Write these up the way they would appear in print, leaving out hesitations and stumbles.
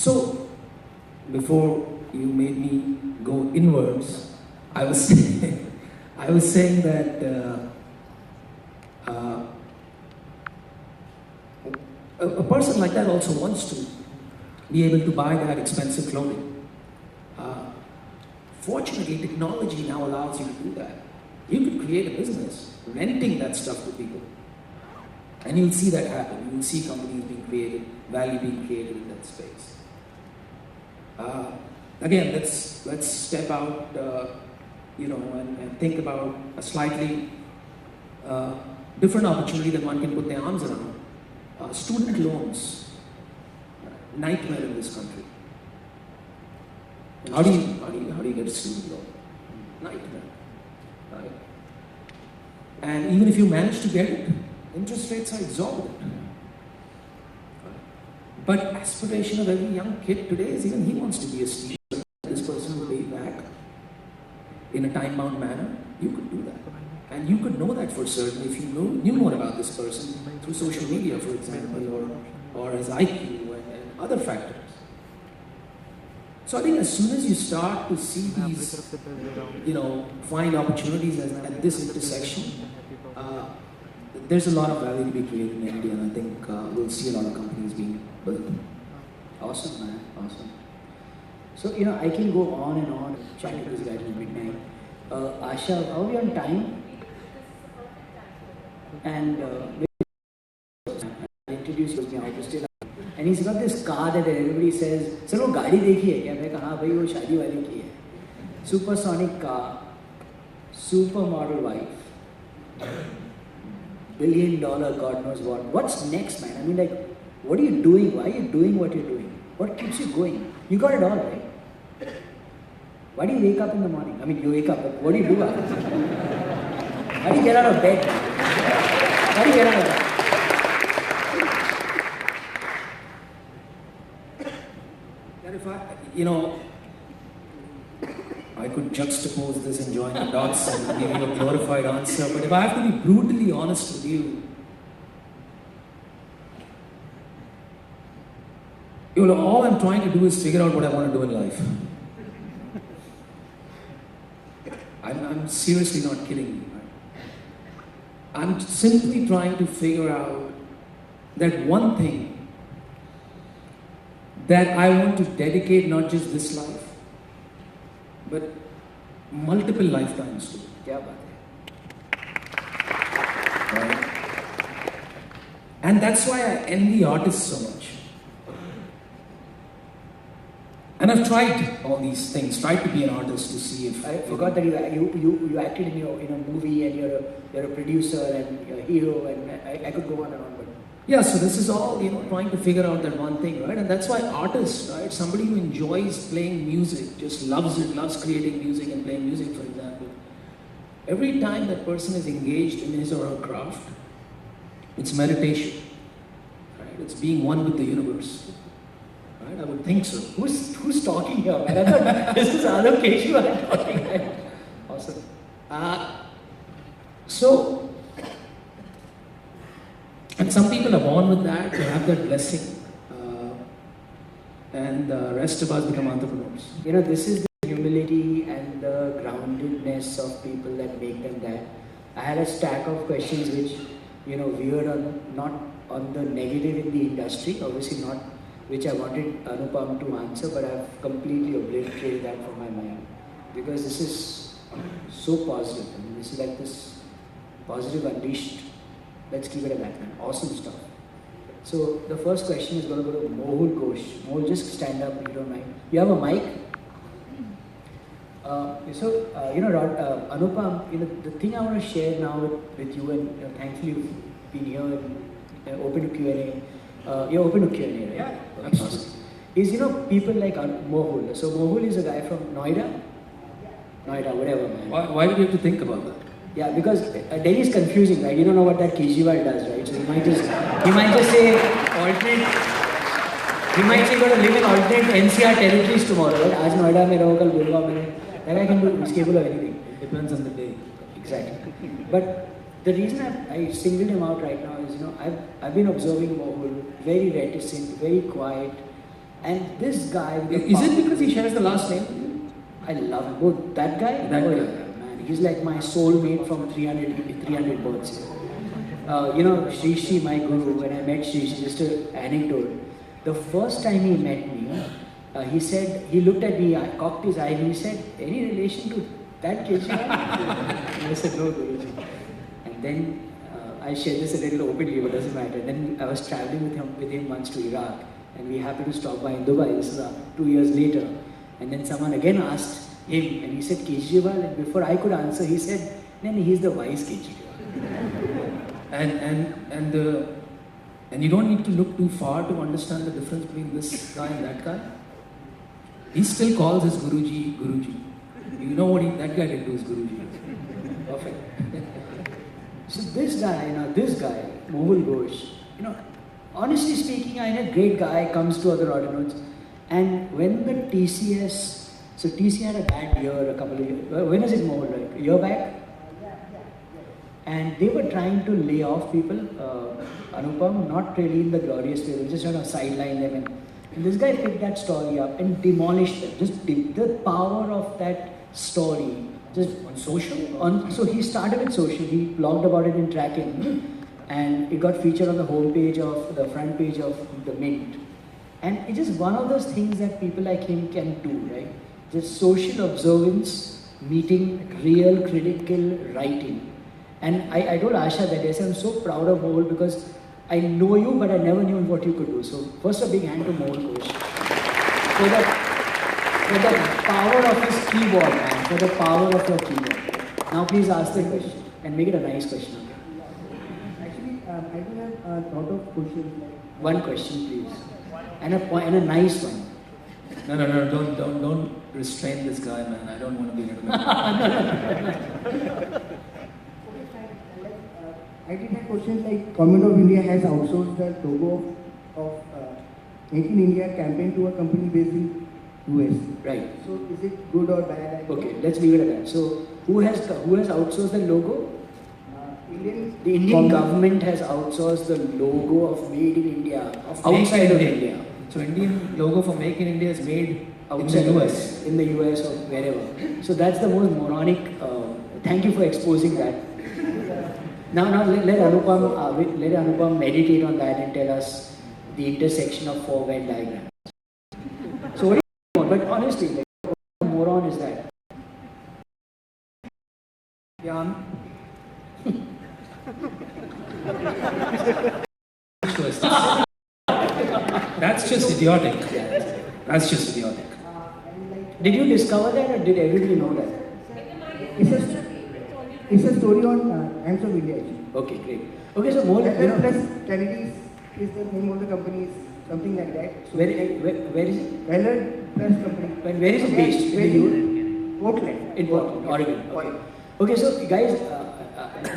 So, before you made me go inwards, I was saying, I was saying that a person like that also wants to be able to buy that expensive clothing. Fortunately, technology now allows you to do that. You could create a business renting that stuff to people. And you'll see that happen. You will see companies being created, value being created in that space. Again, let's step out, and think about a slightly different opportunity that one can put their arms around. Student loans, nightmare in this country. How do you get a student loan? Nightmare, right? And even if you manage to get it, interest rates are exorbitant. But aspiration of every young kid today is even he wants to be a student. This person will pay back in a time-bound manner. You could do that. And you could know that for certain if you knew more about this person through social media, for example, or his IQ and other factors. So I think as soon as you start to see these, find opportunities at this intersection, there's a lot of value to be created in India, and I think we'll see a lot of companies being built. Awesome, man. Awesome. So, I can go on and on chatting with this guy till midnight. Asha, are we on time? And I introduced me how to stay. And he's got this car that everybody says, "Sir, वो गाड़ी देखी है क्या?" मैं कहा, "हाँ भाई, वो शादी वाली की है." Supersonic car, supermodel wife, $1 billion, God knows what. What's next, man? I mean, like, what are you doing? Why are you doing what you're doing? What keeps you going? You got it all, right? Why do you wake up in the morning? I mean, you wake up, but what do you do after? How do you get out of bed? How do you get out of bed? That if I could juxtapose this and join the dots and give you a glorified answer, but if I have to be brutally honest with you, all I'm trying to do is figure out what I want to do in life. I'm seriously not kidding you. I'm simply trying to figure out that one thing that I want to dedicate not just this life, but multiple lifetimes to. Kya baat hai? Right? And that's why I envy artists so much. And I've tried all these things, tried to be an artist to see if... I forgot that you acted in a movie, and you're a producer and you're a hero, and I could go on and on. But yeah, so this is all, trying to figure out that one thing, right? And that's why artists, right? Somebody who enjoys playing music, just loves it, loves creating music and playing music, for example. Every time that person is engaged in his or her craft, it's meditation, right? It's being one with the universe. Right? I would think so. Who's talking here, man? I thought this is Adam Keshu I'm talking, right? Awesome. And some people are born with that, they have that blessing. And the rest of us become entrepreneurs. This is the humility and the groundedness of people that make them that. I had a stack of questions which, veered not on the negative in the industry, obviously not, which I wanted Anupam to answer, but I've completely obliterated that from my mind. Because this is so positive. I mean, this is like this positive unleashed. Let's keep it at that, man. Awesome stuff. So the first question is going to go to Mohul Ghosh. Mohul, just stand up if you don't mind. You have a mic? Anupam, the thing I want to share now with you, and thankfully you've been here and open to Q&A. You're open to Q&A, right? Yeah, absolutely. Is, people like Mohul. So Mohul is a guy from Noida? Noida, whatever, man. Why did you have to think about that? Yeah, because Delhi is confusing, right? You don't know what that Kejriwal does, right? So he might just say alternate. He might say going to live in alternate NCR territories tomorrow, right? Aaj Noida mein raho, kal Gurgaon mein. That guy can do. He's capable of anything. It depends on the day. Exactly. But the reason I singled him out right now is, I've been observing Mohul, very reticent, very quiet, And this guy... with the Is it power- because he shares the last name? I love him. Oh, that guy? That Oh, guy. yeah, man. He's like my soulmate from 300 births. You know, Shri, my guru, when I met Shri, just an anecdote. The first time he met me, he said, he looked at me, I cocked his eye, and he said, any relation to that Kejriwal? And I said, no, Guruji. And then I shared this a little openly, but it doesn't matter. Then I was traveling with him once to Iraq, and we happened to stop by in Dubai. This is 2 years later. And then someone again asked him, and he said Kejriwal, and before I could answer, he said, no, he's the wise Kejriwal. And you don't need to look too far to understand the difference between this guy and that guy. He still calls his Guruji, Guruji. You know what that guy did to his Guruji? Perfect. So this guy, Mohul Ghosh, honestly speaking, I know a great guy comes to other rodinhoods, and when the TCS, so TCS had a bad year a couple of years, when was it Mohul, like a year back? And they were trying to lay off people, Anupam, not really in the glorious way, they were just trying to sideline them. And this guy picked that story up and demolished them. Just the power of that story. Just On social? So he started with social, he blogged about it in tracking, and it got featured on the homepage of the front page of the Mint. And it's just one of those things that people like him can do, right? Just social observance, meeting real critical writing. And I told Asha that day, I said, I'm so proud of Mohul because I know you, but I never knew what you could do. So first a big hand to Mohul Ghosh. For the power of his keyboard, man. For the power of your keyboard. Now please ask the question and make it a nice question. Actually, I do have a lot of questions. One question, please. And a nice one. No, don't restrain this guy, man. I don't want to be in a I did have questions like Government of India has outsourced the logo of Make in India campaign to a company based in US. Right. So is it good or bad? Okay, let's leave it at that. So who has outsourced the logo? The Indian government has outsourced the logo of Made in India outside of India. So Indian logo for Make in India is made outside in the US. In the US or wherever. So that's the most moronic. Thank you for exposing that. Now let Anupam meditate on that and tell us the intersection of four Venn diagrams. So what do you want? But honestly, like, what a moron is that? Yeah. That's just idiotic. That's just idiotic. Did you discover that or did everybody know that? It's a story on Ants of India. Okay, great. Okay, so more, plus Kennedy is the name of the company, is something like that. So where is it? Ballard plus company. Where is it based? Portland. In Portland, Oregon. Okay, so guys,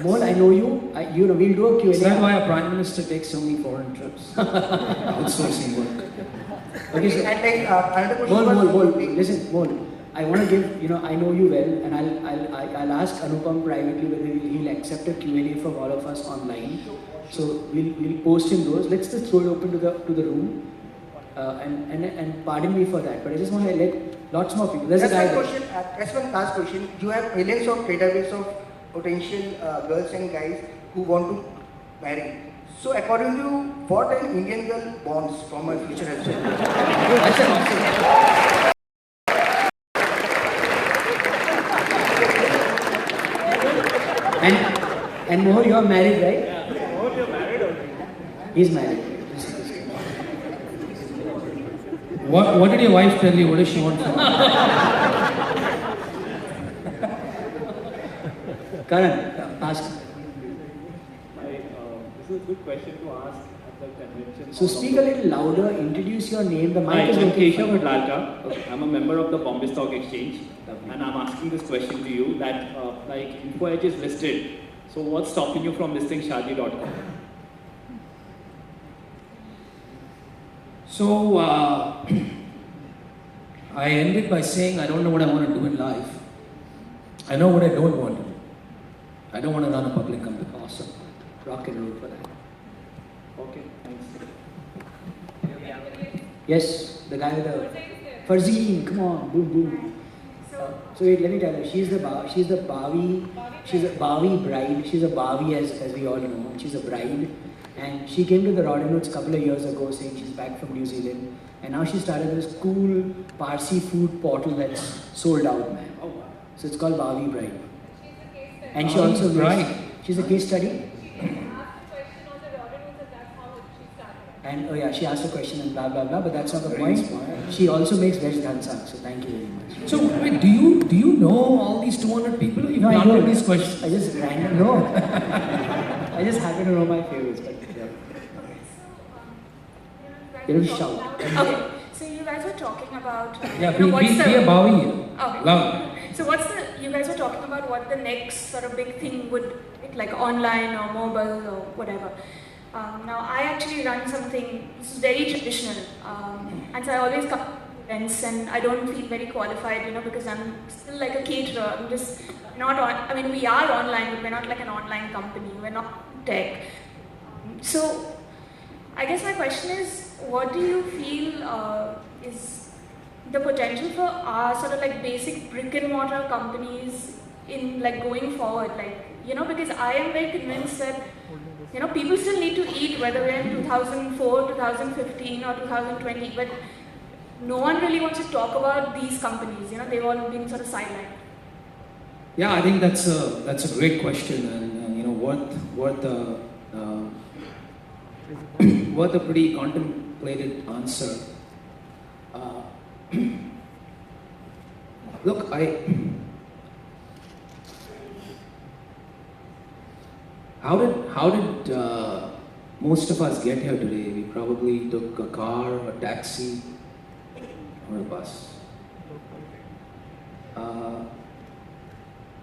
Mohul, I know you. We'll do a Q&A. Is that why our Prime Minister takes so many foreign trips? Outsourcing work. Okay, so And like another question Mohul, listen, Mohul. I want to give, I know you well, and I'll ask Anupam privately whether he'll accept a Q&A from all of us online. So we'll post him those. Let's just throw it open to the room. And pardon me for that, but I just want to let lots more people. There's a guy there. That's one last question. You have millions of database of potential girls and guys who want to marry. So according to you, what an Indian girl wants from a future husband? That's an awesome. And Mohul, you are married, right? Yeah, Mohul, you're married already. He's married. What did your wife tell you? What does she want from you? Karan, ask. This is a good question to ask at the convention. So speak a little louder, introduce your name. The Hi, mic is I'm okay. Keshav Adlalka. I'm a member of the Bombay Stock Exchange. And I'm asking this question to you that Info Edge is listed. So what's stopping you from listing Shaadi.com? So, I ended by saying I don't know what I want to do in life. I know what I don't want to do. I don't want to run a public company. Awesome. Rock and roll for that. Okay, thanks. Yes, the guy with the Farzeen, come on, boom, boom. So wait, let me tell you, she's a Bavi bride. She's a Bavi as we all know. She's a bride, and she came to the rodinhoods a couple of years ago, saying she's back from New Zealand, and now she started this cool Parsi food portal that's sold out, man. Oh, wow. So it's called Bavi Bride, and she also she's a case study. And oh yeah, she asked a question and blah blah blah, but that's not the point. She also makes veg dhansak, so thank you very much. So wait, do you know all these 200 people? You've No, I planted don't. these questions. I just random no. I just happen to know my favorites, but yeah. You don't shout. Okay, so you guys were talking about Yeah, you know, what's be the a Bowie here. okay. Love. So you guys were talking about what the next sort of big thing would be, like online or mobile or whatever. Now I actually run something. This is very traditional, and so I always come to events, and I don't feel very qualified, because I'm still like a caterer. I'm just not on. I mean, we are online, but we're not like an online company. We're not tech. So I guess my question is, what do you feel is the potential for our sort of like basic brick and mortar companies in like going forward? Because I am very convinced that, people still need to eat, whether we're in 2004, 2015 or 2020, but no one really wants to talk about these companies, they've all been sort of sidelined. Yeah, I think that's a great question, and worth a pretty contemplated answer. Look, how did most of us get here today? We probably took a car, a taxi, or a bus.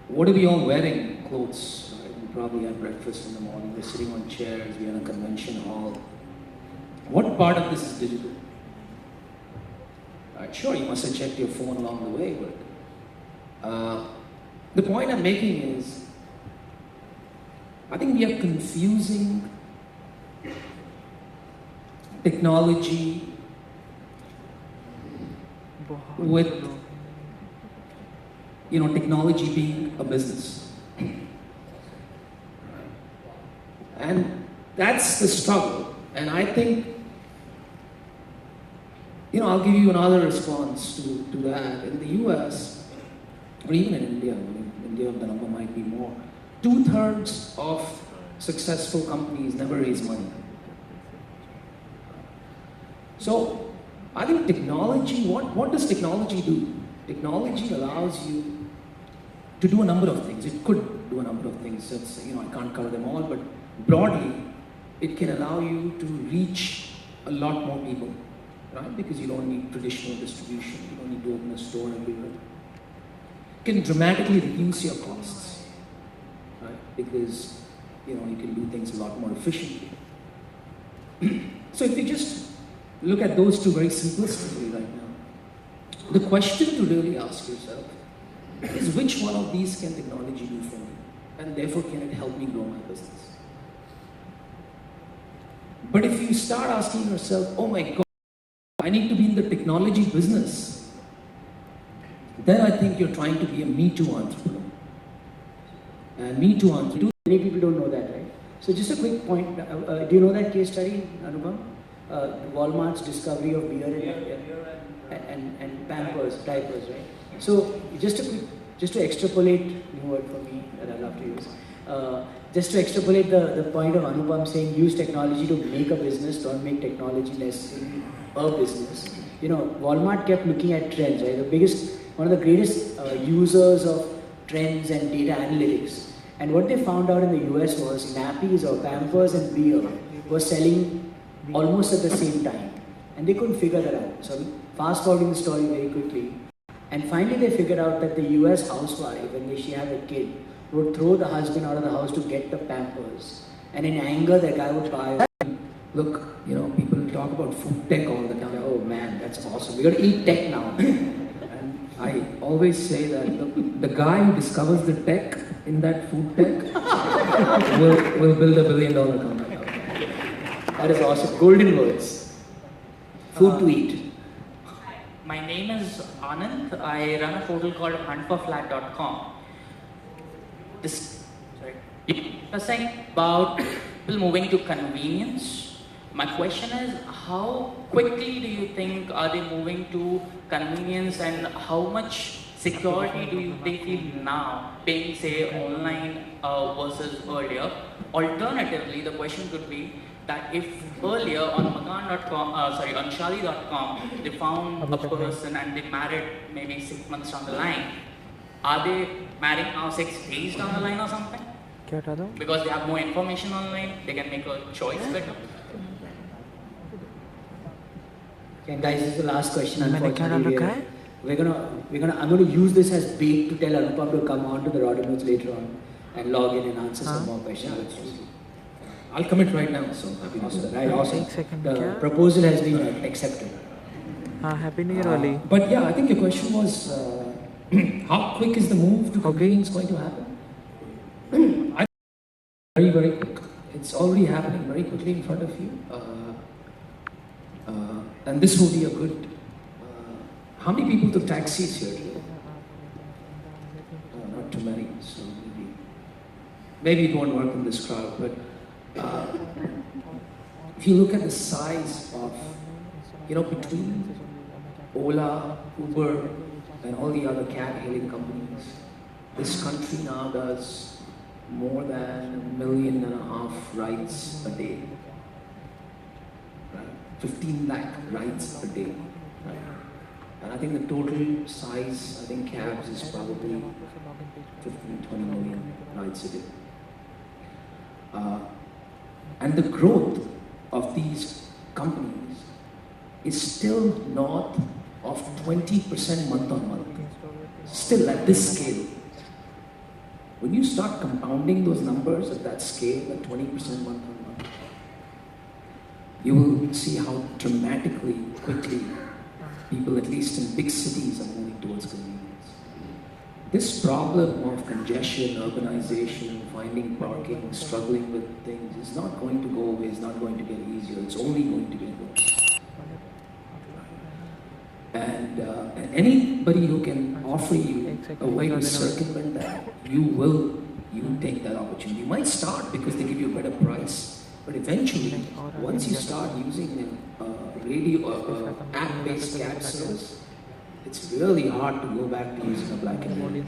What are we all wearing? Clothes. Right? We probably had breakfast in the morning. We're sitting on chairs. We're in a convention hall. What part of this is digital? Right, sure, you must have checked your phone along the way, but the point I'm making is, I think we are confusing technology with technology being a business. And that's the struggle. And I think, I'll give you another response to that. In the US, or even in India, in India the number might be more, 2/3 of successful companies never raise money. So, I think technology, what does technology do? Technology allows you to do a number of things. It could do a number of things. I can't cover them all, but broadly, it can allow you to reach a lot more people, right? Because you don't need traditional distribution. You don't need to open a store everywhere. It can dramatically reduce your costs, right? Because, you can do things a lot more efficiently. So if you just look at those two very simplistically right now, the question to really ask yourself is, which one of these can technology do for me? And therefore, can it help me grow my business? But if you start asking yourself, oh my God, I need to be in the technology business, then I think you're trying to be a Me Too entrepreneur. And Me Too entrepreneur. Many people don't know that, right? So just a quick point. Do you know that case study, Anupam? Walmart's discovery of beer and Pampers, diapers, right? So just to extrapolate, new word for me that I love to use. Just to extrapolate the point of Anupam saying, use technology to make a business, don't make technology necessarily a business. Walmart kept looking at trends, right? One of the greatest users of trends and data analytics. And what they found out in the US was nappies or Pampers and beer were selling almost at the same time. And they couldn't figure that out. So fast forwarding the story very quickly. And finally they figured out that the US housewife, when she had a kid, would throw the husband out of the house to get the Pampers. And in anger, the guy would buy. Look, people talk about food tech all the time. Oh man, that's awesome. We're going to eat tech now. And I always say that the guy who discovers the tech in that food tech will build $1 billion company. That is awesome. Golden words. Food to eat. My name is Anand. I run a portal called huntforflat.com. You were saying about people moving to convenience. My question is, how quickly do you think are they moving to convenience, and how much security do they feel now paying, say, online versus earlier? Alternatively, the question could be that if earlier on on Shadi.com, they found a person and they married maybe 6 months down the line, are they marrying now 6 days down the line or something? Because they have more information online, they can make a choice better. Okay, guys, this is the last question. Unfortunately, I'm gonna use this as bait to tell Anupam to come on to the rodinhoods later on and log in and answer some more questions. I'll commit right now. So happy Awesome, right? Awesome. The proposal has been accepted. Happy New Year, Ali. But yeah, I think your question was, how quick is the move to convenience going to happen? Very, very quick. It's already happening very quickly in front of you. And this will be a good... how many people took taxis here today? Not too many, so maybe it won't work in this crowd, but if you look at the size of, between Ola, Uber, and all the other cab-hailing companies, this country now does more than 1.5 million rides a day. Right? 15 lakh rides a day. Right? And I think the total size, cabs is probably 15-20 million rides a day. And the growth of these companies is still north of 20% month on month. Still at this scale. When you start compounding those numbers at that scale, at 20% month on month, you will see how dramatically, quickly, people, at least in big cities, are moving towards convenience. This problem of congestion, urbanization, finding parking, struggling with things is not going to go away, it's not going to get easier, it's only going to get worse. And anybody who can offer you a way to circumvent that, you take that opportunity. You might start because they give you a better price, but eventually, once you start using app-based cab service, it's really hard to go back to using a black and white.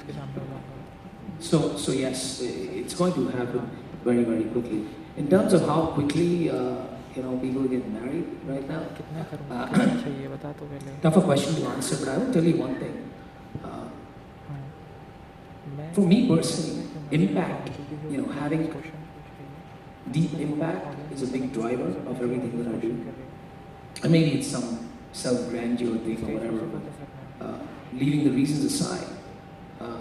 So yes, it's going to happen very, very quickly. In terms of how quickly people get married right now, tougher question to answer, but I will tell you one thing. For me personally, impact, having deep impact is a big driver of everything that I do. And maybe it's some self-grandeur thing or whatever, but leaving the reasons aside.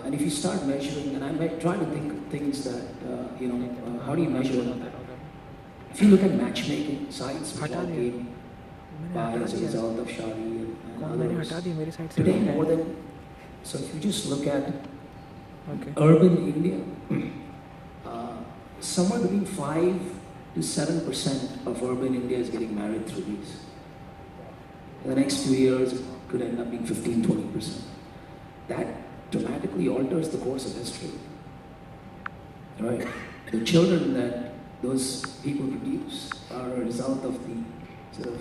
And if you start measuring, and I might try to think of things that, how do you measure that? If you look at matchmaking sites, which all came by as a result of Shadi and others, today more than, so if you just look at urban India, somewhere between 5 to 7% of urban India is getting married through these. In the next few years, it could end up being 15-20%. That dramatically alters the course of history. Right? The children that those people produce are a result of the sort of,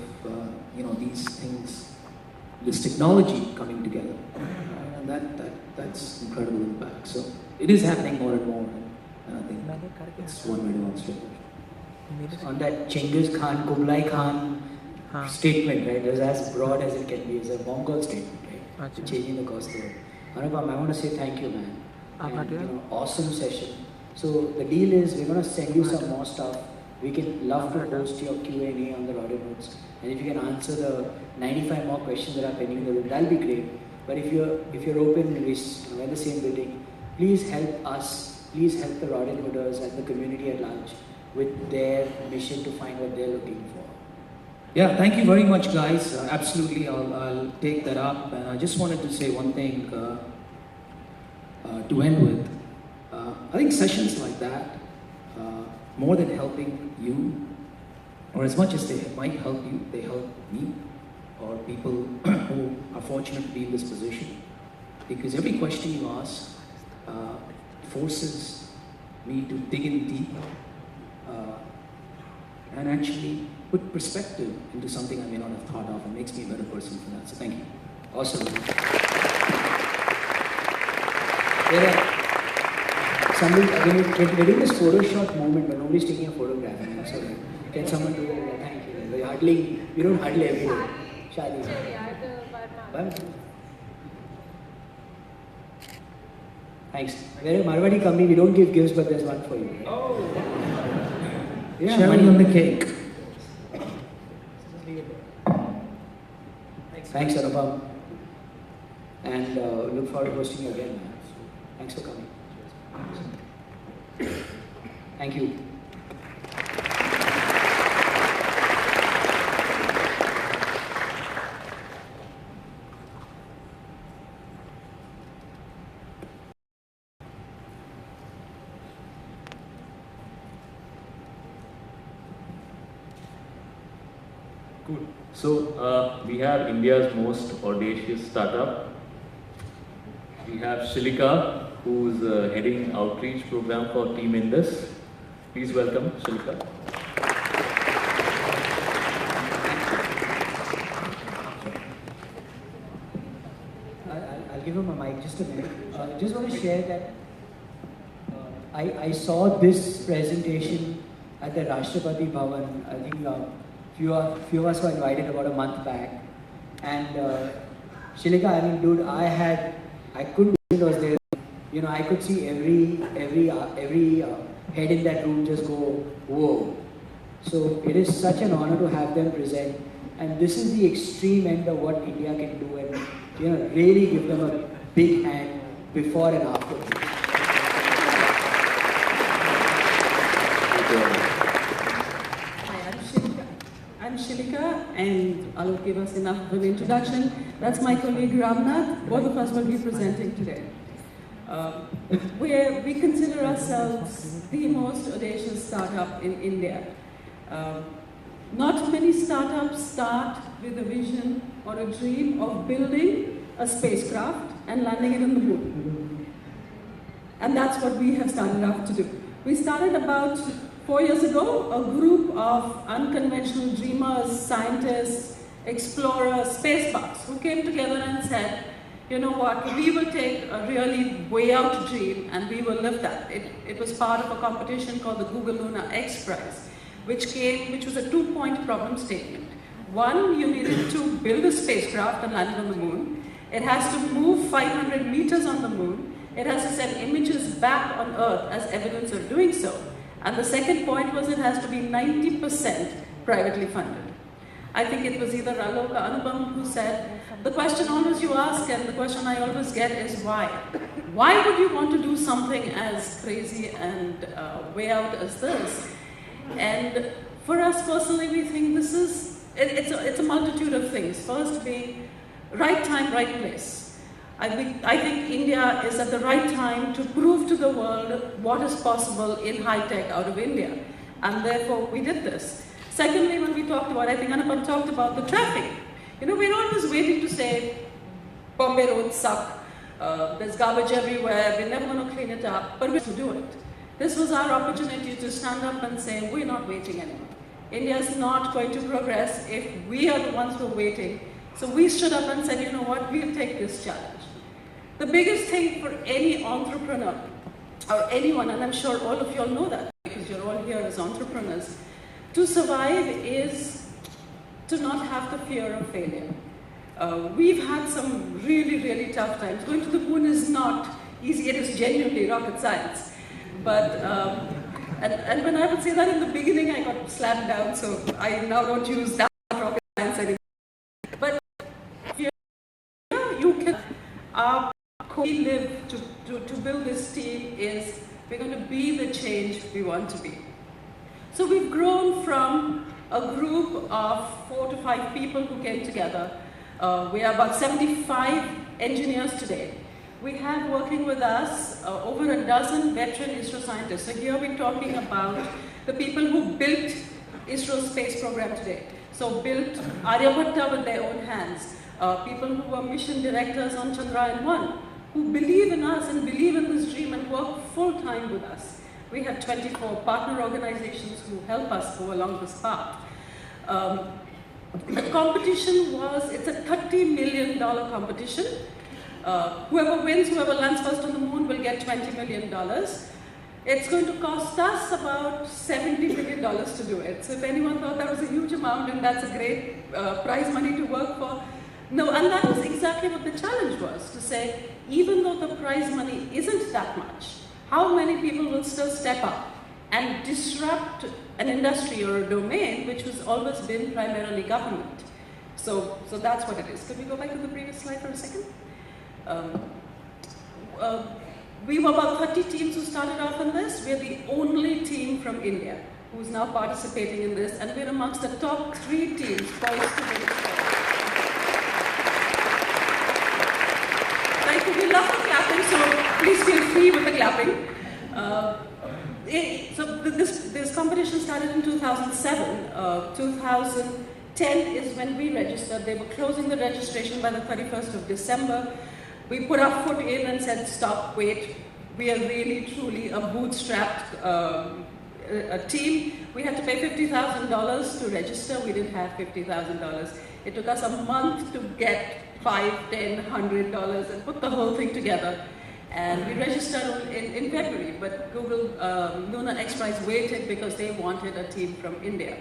these things, this technology coming together. And that's incredible impact. So it is happening more and more. And I think it's one way to demonstrate it. On that Genghis Khan, Kublai Khan statement, right? It was as broad as it can be. It's a Mongol statement, right? Changing the course of the world. Anupam, I want to say thank you, man. And, awesome session. So the deal is we're going to send you some more stuff. We can love to host your Q&A on the rodinhoods. And if you can answer the 95 more questions that are pending in the room, that'll be great. But if you're open and we're in the same building, please help us. Please help the rodinhooders and the community at large with their mission to find what they're looking for. Yeah, thank you very much, guys. Absolutely, I'll take that up. And I just wanted to say one thing to end with. I think sessions like that, more than helping you, or as much as they might help you, they help me, or people who are fortunate to be in this position, because every question you ask forces me to dig in deep and actually put perspective into something I may not have thought of, and makes me a better person for that. So thank you. Awesome. Somebody, we're getting this photo shot moment, but nobody's taking a photograph. So can someone do it? Thank you. We're huddling. We don't huddle every day. Shadi. Thanks. We're a Marwadi company. We don't give gifts, but there's one for you. Oh. Yeah, Cherry on the cake. Thanks, Anupam. And look forward to hosting you again, man. Thanks for coming. Thank you. Good. So we have India's most audacious startup. We have Shilika, who's heading outreach program for Team Indus. Please welcome Shilika. I'll give him a mic just a minute. I just want to share that I saw this presentation at the Rashtrapati Bhavan. I think few of us were invited about a month back. And Shilika, I mean, dude, I couldn't believe it was there. You know, I could see every head in that room just go, whoa. So it is such an honor to have them present. And this is the extreme end of what India can do, and you know, really give them a big hand before and after. Hi, I'm Shilika, and I'll give us enough of an introduction. That's my colleague Ramnath. Both of us will be presenting today. We consider ourselves the most audacious startup in India. Not many startups start with a vision or a dream of building a spacecraft and landing it on the moon. And that's what we have started out to do. We started about 4 years ago, a group of unconventional dreamers, scientists, explorers, space buffs who came together and said, you know what, we will take a really way out dream and we will live that. It was part of a competition called the Google Lunar X Prize, which was a 2-point problem statement. One, you needed to build a spacecraft and land it on the moon. It has to move 500 meters on the moon. It has to send images back on Earth as evidence of doing so. And the second point was it has to be 90% privately funded. I think it was either Alok or Anupam who said, the question always you ask and the question I always get is why? Why would you want to do something as crazy and way out as this? And for us personally, we think it's a multitude of things. First being right time, right place. I think India is at the right time to prove to the world what is possible in high tech out of India. And therefore, we did this. Secondly, when we talked about, I think Anupam talked about the traffic. You know, we're always waiting to say, Bombay roads suck, there's garbage everywhere, we're never going to clean it up, but we're to do it. This was our opportunity to stand up and say, we're not waiting anymore. India is not going to progress if we are the ones who are waiting. So we stood up and said, you know what, we'll take this challenge. The biggest thing for any entrepreneur, or anyone, and I'm sure all of you all know that, because you're all here as entrepreneurs, to survive is to not have the fear of failure. We've had some really, really tough times. Going to the moon is not easy, it is genuinely rocket science. But, and when I would say that in the beginning, I got slammed down, so I now don't use that rocket science anymore. But you can, we live to build this team is we're going to be the change we want to be. So we've grown from a group of 4 to 5 people who came together. We are about 75 engineers today. We have working with us over a dozen veteran ISRO scientists. So here we're talking about the people who built ISRO's space program today. So built Aryabhatta with their own hands. People who were mission directors on Chandrayaan-1, who believe in us and believe in this dream and work full-time with us. We have 24 partner organizations who help us go along this path. The competition it's a $30 million competition. Whoever wins, whoever lands first on the moon will get $20 million. It's going to cost us about $70 million to do it. So if anyone thought that was a huge amount and that's a great prize money to work for, no, and that was exactly what the challenge was, to say, even though the prize money isn't that much, how many people will still step up and disrupt an industry or a domain which has always been primarily government? So that's what it is. Could we go back to the previous slide for a second? We were about 30 teams who started off in this. We're the only team from India who's now participating in this, and we're amongst the top 3 teams poised to win. Thank you. We love the clapping, so please feel free with the clapping. So this competition started in 2007. 2010 is when we registered. They were closing the registration by the 31st of December. We put our foot in and said, stop, wait. We are really, truly a bootstrapped a team. We had to pay $50,000 to register. We didn't have $50,000. It took us a month to get $5, $10, $100 and put the whole thing together. And we registered in February, but Google Lunar X Prize waited because they wanted a team from India.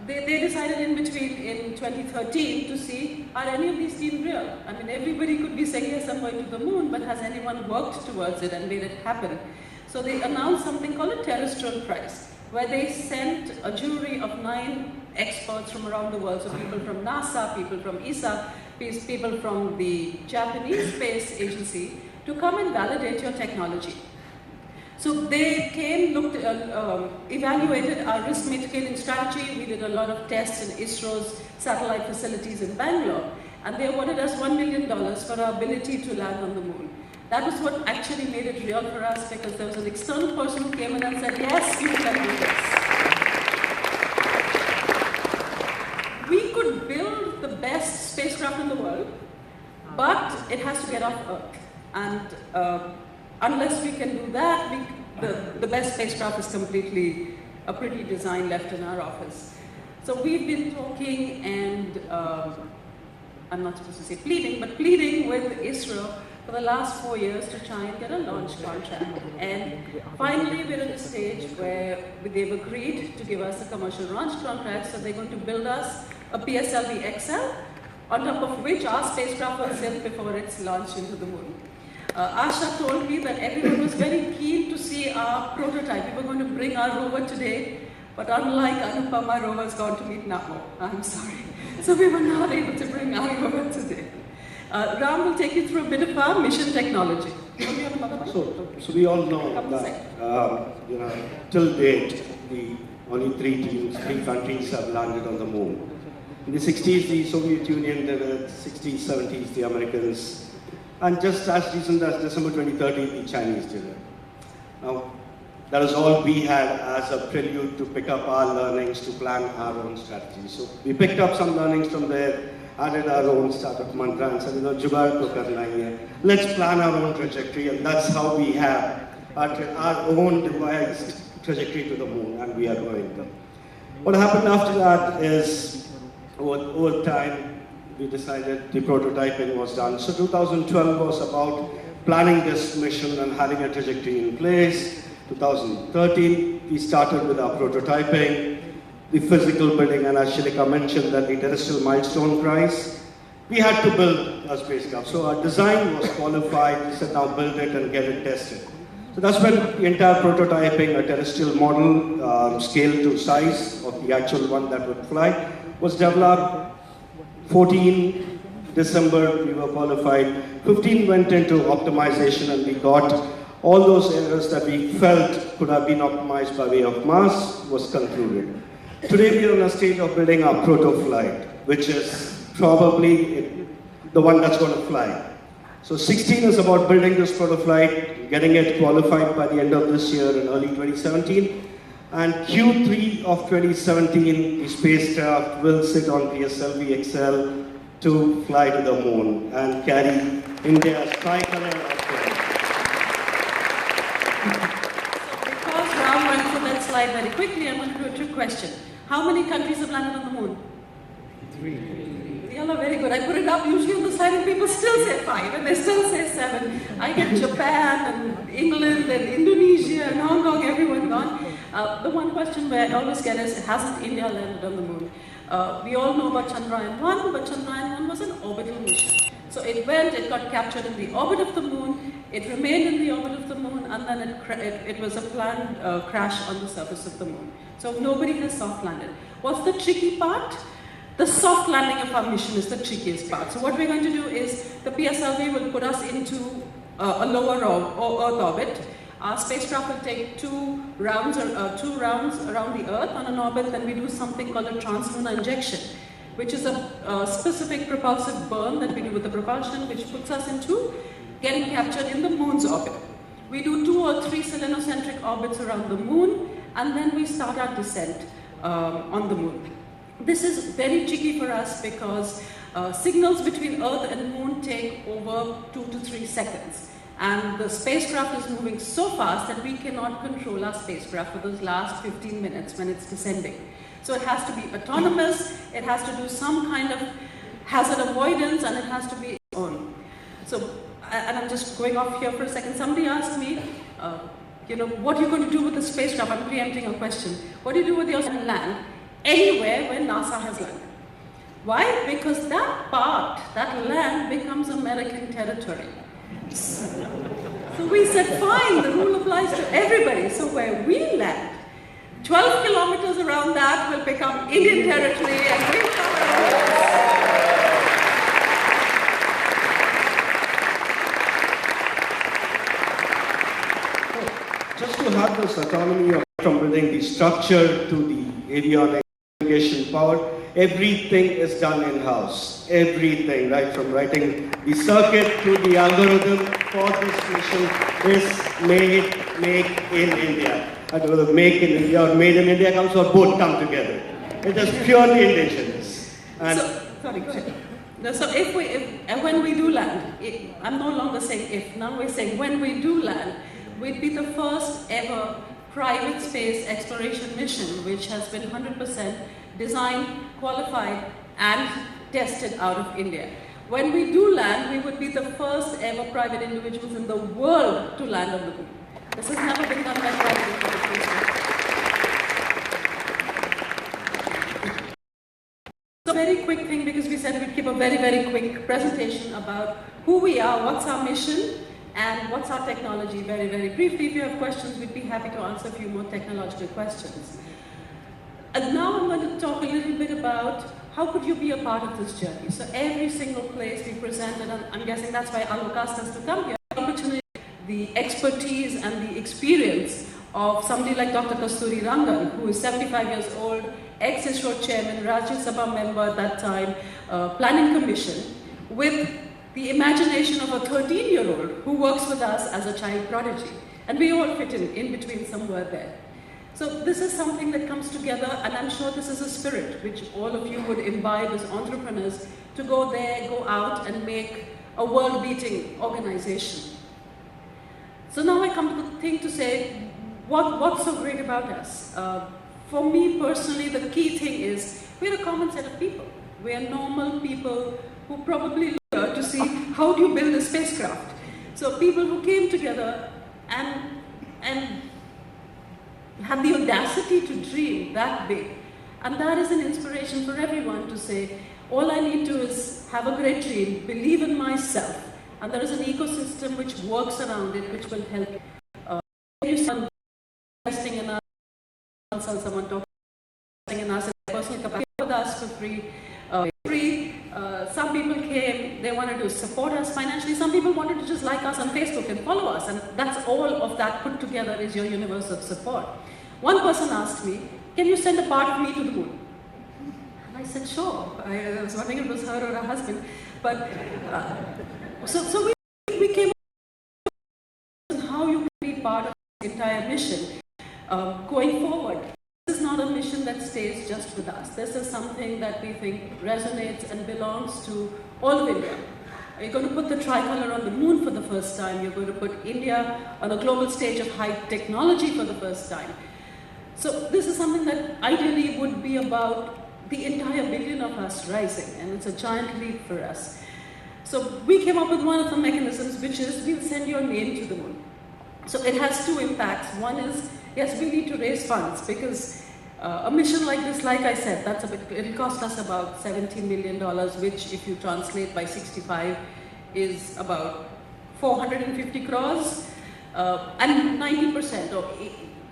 They decided in between in 2013 to see, are any of these teams real? I mean, everybody could be saying, yes, I'm going to the moon, but has anyone worked towards it and made it happen? So they announced something called a terrestrial prize, where they sent a jury of 9 experts from around the world, so people from NASA, people from ESA, people from the Japanese Space Agency, to come and validate your technology. So they came, looked, evaluated our risk mitigating strategy. We did a lot of tests in ISRO's satellite facilities in Bangalore, and they awarded us $1 million for our ability to land on the moon. That was what actually made it real for us, because there was an external person who came in and said, yes, you can do this. We could build the best spacecraft in the world, but it has to get off Earth. And unless we can do that, the best spacecraft is completely a pretty design left in our office. So we've been talking and, I'm not supposed to say pleading, but pleading with ISRO for the last 4 years to try and get a launch contract. And finally we're at a stage where they've agreed to give us a commercial launch contract, so they're going to build us a PSLV XL, on top of which our spacecraft will sit before it's launched into the moon. Asha told me that everyone was very keen to see our prototype. We were going to bring our rover today, but unlike Anupam, our rover's gone to meet Namo. I'm sorry. So we were not able to bring our rover today. Ram will take you through a bit of our mission technology. So we all know that, till date, only 3 teams, 3 countries have landed on the moon. In the 60s, the Soviet Union did it, 60s, 70s, the Americans, and just as recent as December 2013, the Chinese did it. Now, that is all we had as a prelude to pick up our learnings to plan our own strategy. So we picked up some learnings from there, added our own startup mantra and said, Jugaad to karna hi hai. Let's plan our own trajectory, and that's how we have our own devised trajectory to the moon, and we are going there. What happened after that is, over time, we decided the prototyping was done. So 2012 was about planning this mission and having a trajectory in place. 2013, we started with our prototyping, the physical building, and as Shilika mentioned, that the terrestrial milestone prize. We had to build a spacecraft. So our design was qualified. We said, now build it and get it tested. So that's when the entire prototyping, a terrestrial model, scale to size of the actual one that would fly, was developed. 14 December, we were qualified. 15 went into optimization, and we got all those errors that we felt could have been optimized by way of mass was concluded. Today we are in a stage of building our proto-flight, which is probably the one that's going to fly. So 16 is about building this proto-flight, getting it qualified by the end of this year in early 2017. And Q3 of 2017, the spacecraft will sit on PSLV XL to fly to the moon and carry India's tricolor up there. So because Ram went through that slide very quickly, I'm going to do a trick question. How many countries have landed on the moon? 3. You all are very good. I put it up usually on the slide and people still say 5 and they still say 7. I get Japan and England and Indonesia and Hong Kong, everyone gone. The one question where I always get is, hasn't India landed on the moon? We all know about Chandrayaan-1, but Chandrayaan-1 was an orbital mission. So it went, it got captured in the orbit of the moon, it remained in the orbit of the moon, and then it was a planned crash on the surface of the moon. So nobody has soft landed. What's the tricky part? The soft landing of our mission is the trickiest part. So what we're going to do is, the PSLV will put us into a lower Earth orbit. Our spacecraft will take 2 rounds around the Earth on an orbit. Then we do something called a translunar injection, which is a specific propulsive burn that we do with the propulsion, which puts us into getting captured in the moon's orbit. We do 2 or 3 selenocentric orbits around the moon, and then we start our descent on the moon. This is very tricky for us because signals between Earth and moon take over 2 to 3 seconds. And the spacecraft is moving so fast that we cannot control our spacecraft for those last 15 minutes when it's descending. So it has to be autonomous, it has to do some kind of hazard avoidance, and it has to be its own. So, and I'm just going off here for a second. Somebody asked me, what are you going to do with the spacecraft? I'm preempting a question. What do you do with your land? Anywhere where NASA has landed. Why? Because that part, that land becomes American territory. So we said, fine, the rule applies to everybody. So where we land, 12 kilometers around that will become Indian territory, and we will have our Just to have this autonomy from building the structure to the avionics, power, everything is done in-house. Everything, right from writing the circuit to the algorithm for this mission is made in India. And whether make in India or made in India comes or both come together. It is purely indigenous. And sorry, go ahead. So when we do land, I'm no longer saying if, now we're saying when we do land, we'd be the first ever private space exploration mission which has been 100% designed, qualified and tested out of India. When we do land, we would be the first ever private individuals in the world to land on the moon. This has never been done by private individuals. So very quick thing, because we said we'd keep a very, very quick presentation about who we are, what's our mission, and what's our technology, very, very briefly. If you have questions, we'd be happy to answer a few more technological questions. And now I'm going to talk a little bit about how could you be a part of this journey. So every single place we presented, and I'm guessing that's why Alok asked us to come here, the opportunity, the expertise and the experience of somebody like Dr. Kasturi Rangan, who is 75 years old, ex-ISRO chairman, Rajya Sabha member at that time, planning commission, with the imagination of a 13-year-old who works with us as a child prodigy. And we all fit in between somewhere there. So this is something that comes together, and I'm sure this is a spirit which all of you would imbibe as entrepreneurs, to go there, go out and make a world-beating organization. So now I come to the thing to say, what's so great about us? For me personally, the key thing is we're a common set of people. We are normal people who probably look to see how do you build a spacecraft. So people who came together and had the audacity to dream that big. And that is an inspiration for everyone to say, all I need to is have a great dream, believe in myself, and there is an ecosystem which works around it, which will help you. Investing in us, someone talking in us, personal capacity with us for free. Some people came, they wanted to support us financially. Some people wanted to just like us on Facebook and follow us, and that's all of that put together is your universe of support. One person asked me, can you send a part of me to the moon? And I said, sure. I was wondering if it was her or her husband. But so we came up with how you can be part of the entire mission. going forward, this is not a mission that stays just with us. This is something that we think resonates and belongs to all of India. You're going to put the tricolour on the moon for the first time. You're going to put India on a global stage of high technology for the first time. So this is something that ideally would be about the entire billion of us rising, and it's a giant leap for us. So we came up with one of the mechanisms, which is we'll send your name to the moon. So it has two impacts. One is, yes, we need to raise funds because a mission like this, like I said, it'll cost us about $17 million, which if you translate by 65 is about 450 crores, and 90% or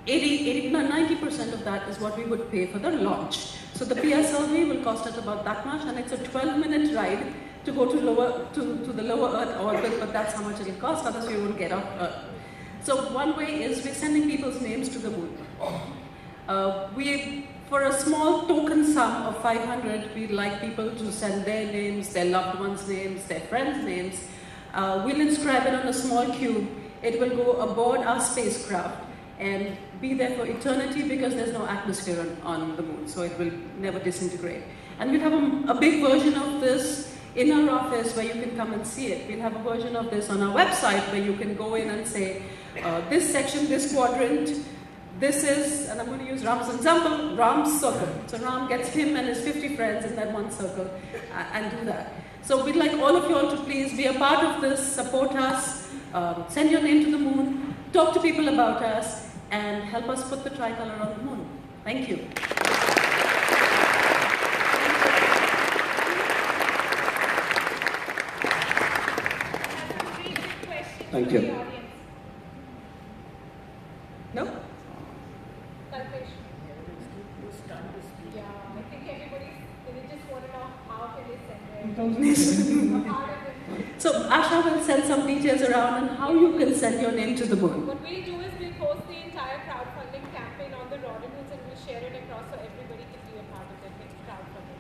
90% of that is what we would pay for the launch. So the PSLV will cost us about that much, and it's a 12-minute ride to go to the lower Earth orbit, but that's how much it'll cost, otherwise we won't get off Earth. So one way is we're sending people's names to the moon. For a small token sum of 500, we'd like people to send their names, their loved ones' names, their friends' names. We'll inscribe it on a small cube. It will go aboard our spacecraft and be there for eternity because there's no atmosphere on the moon, so it will never disintegrate. And we'll have a big version of this in our office where you can come and see it. We'll have a version of this on our website where you can go in and say, this section, this quadrant, this is, and I'm going to use Ram's example, Ram's circle. So Ram gets him and his 50 friends in that one circle and do that. So we'd like all of you all to please be a part of this, support us, send your name to the moon, talk to people about us, and help us put the tricolour on the moon. Thank you. Thank you. No? Yeah, I think they just want to know how can they send it. So Asha will send some details around on how you can send your name to the moon. What we'll do is we'll post the entire crowdfunding campaign on the rodinhoods and we'll share it across so everybody can be a part of the crowdfunding.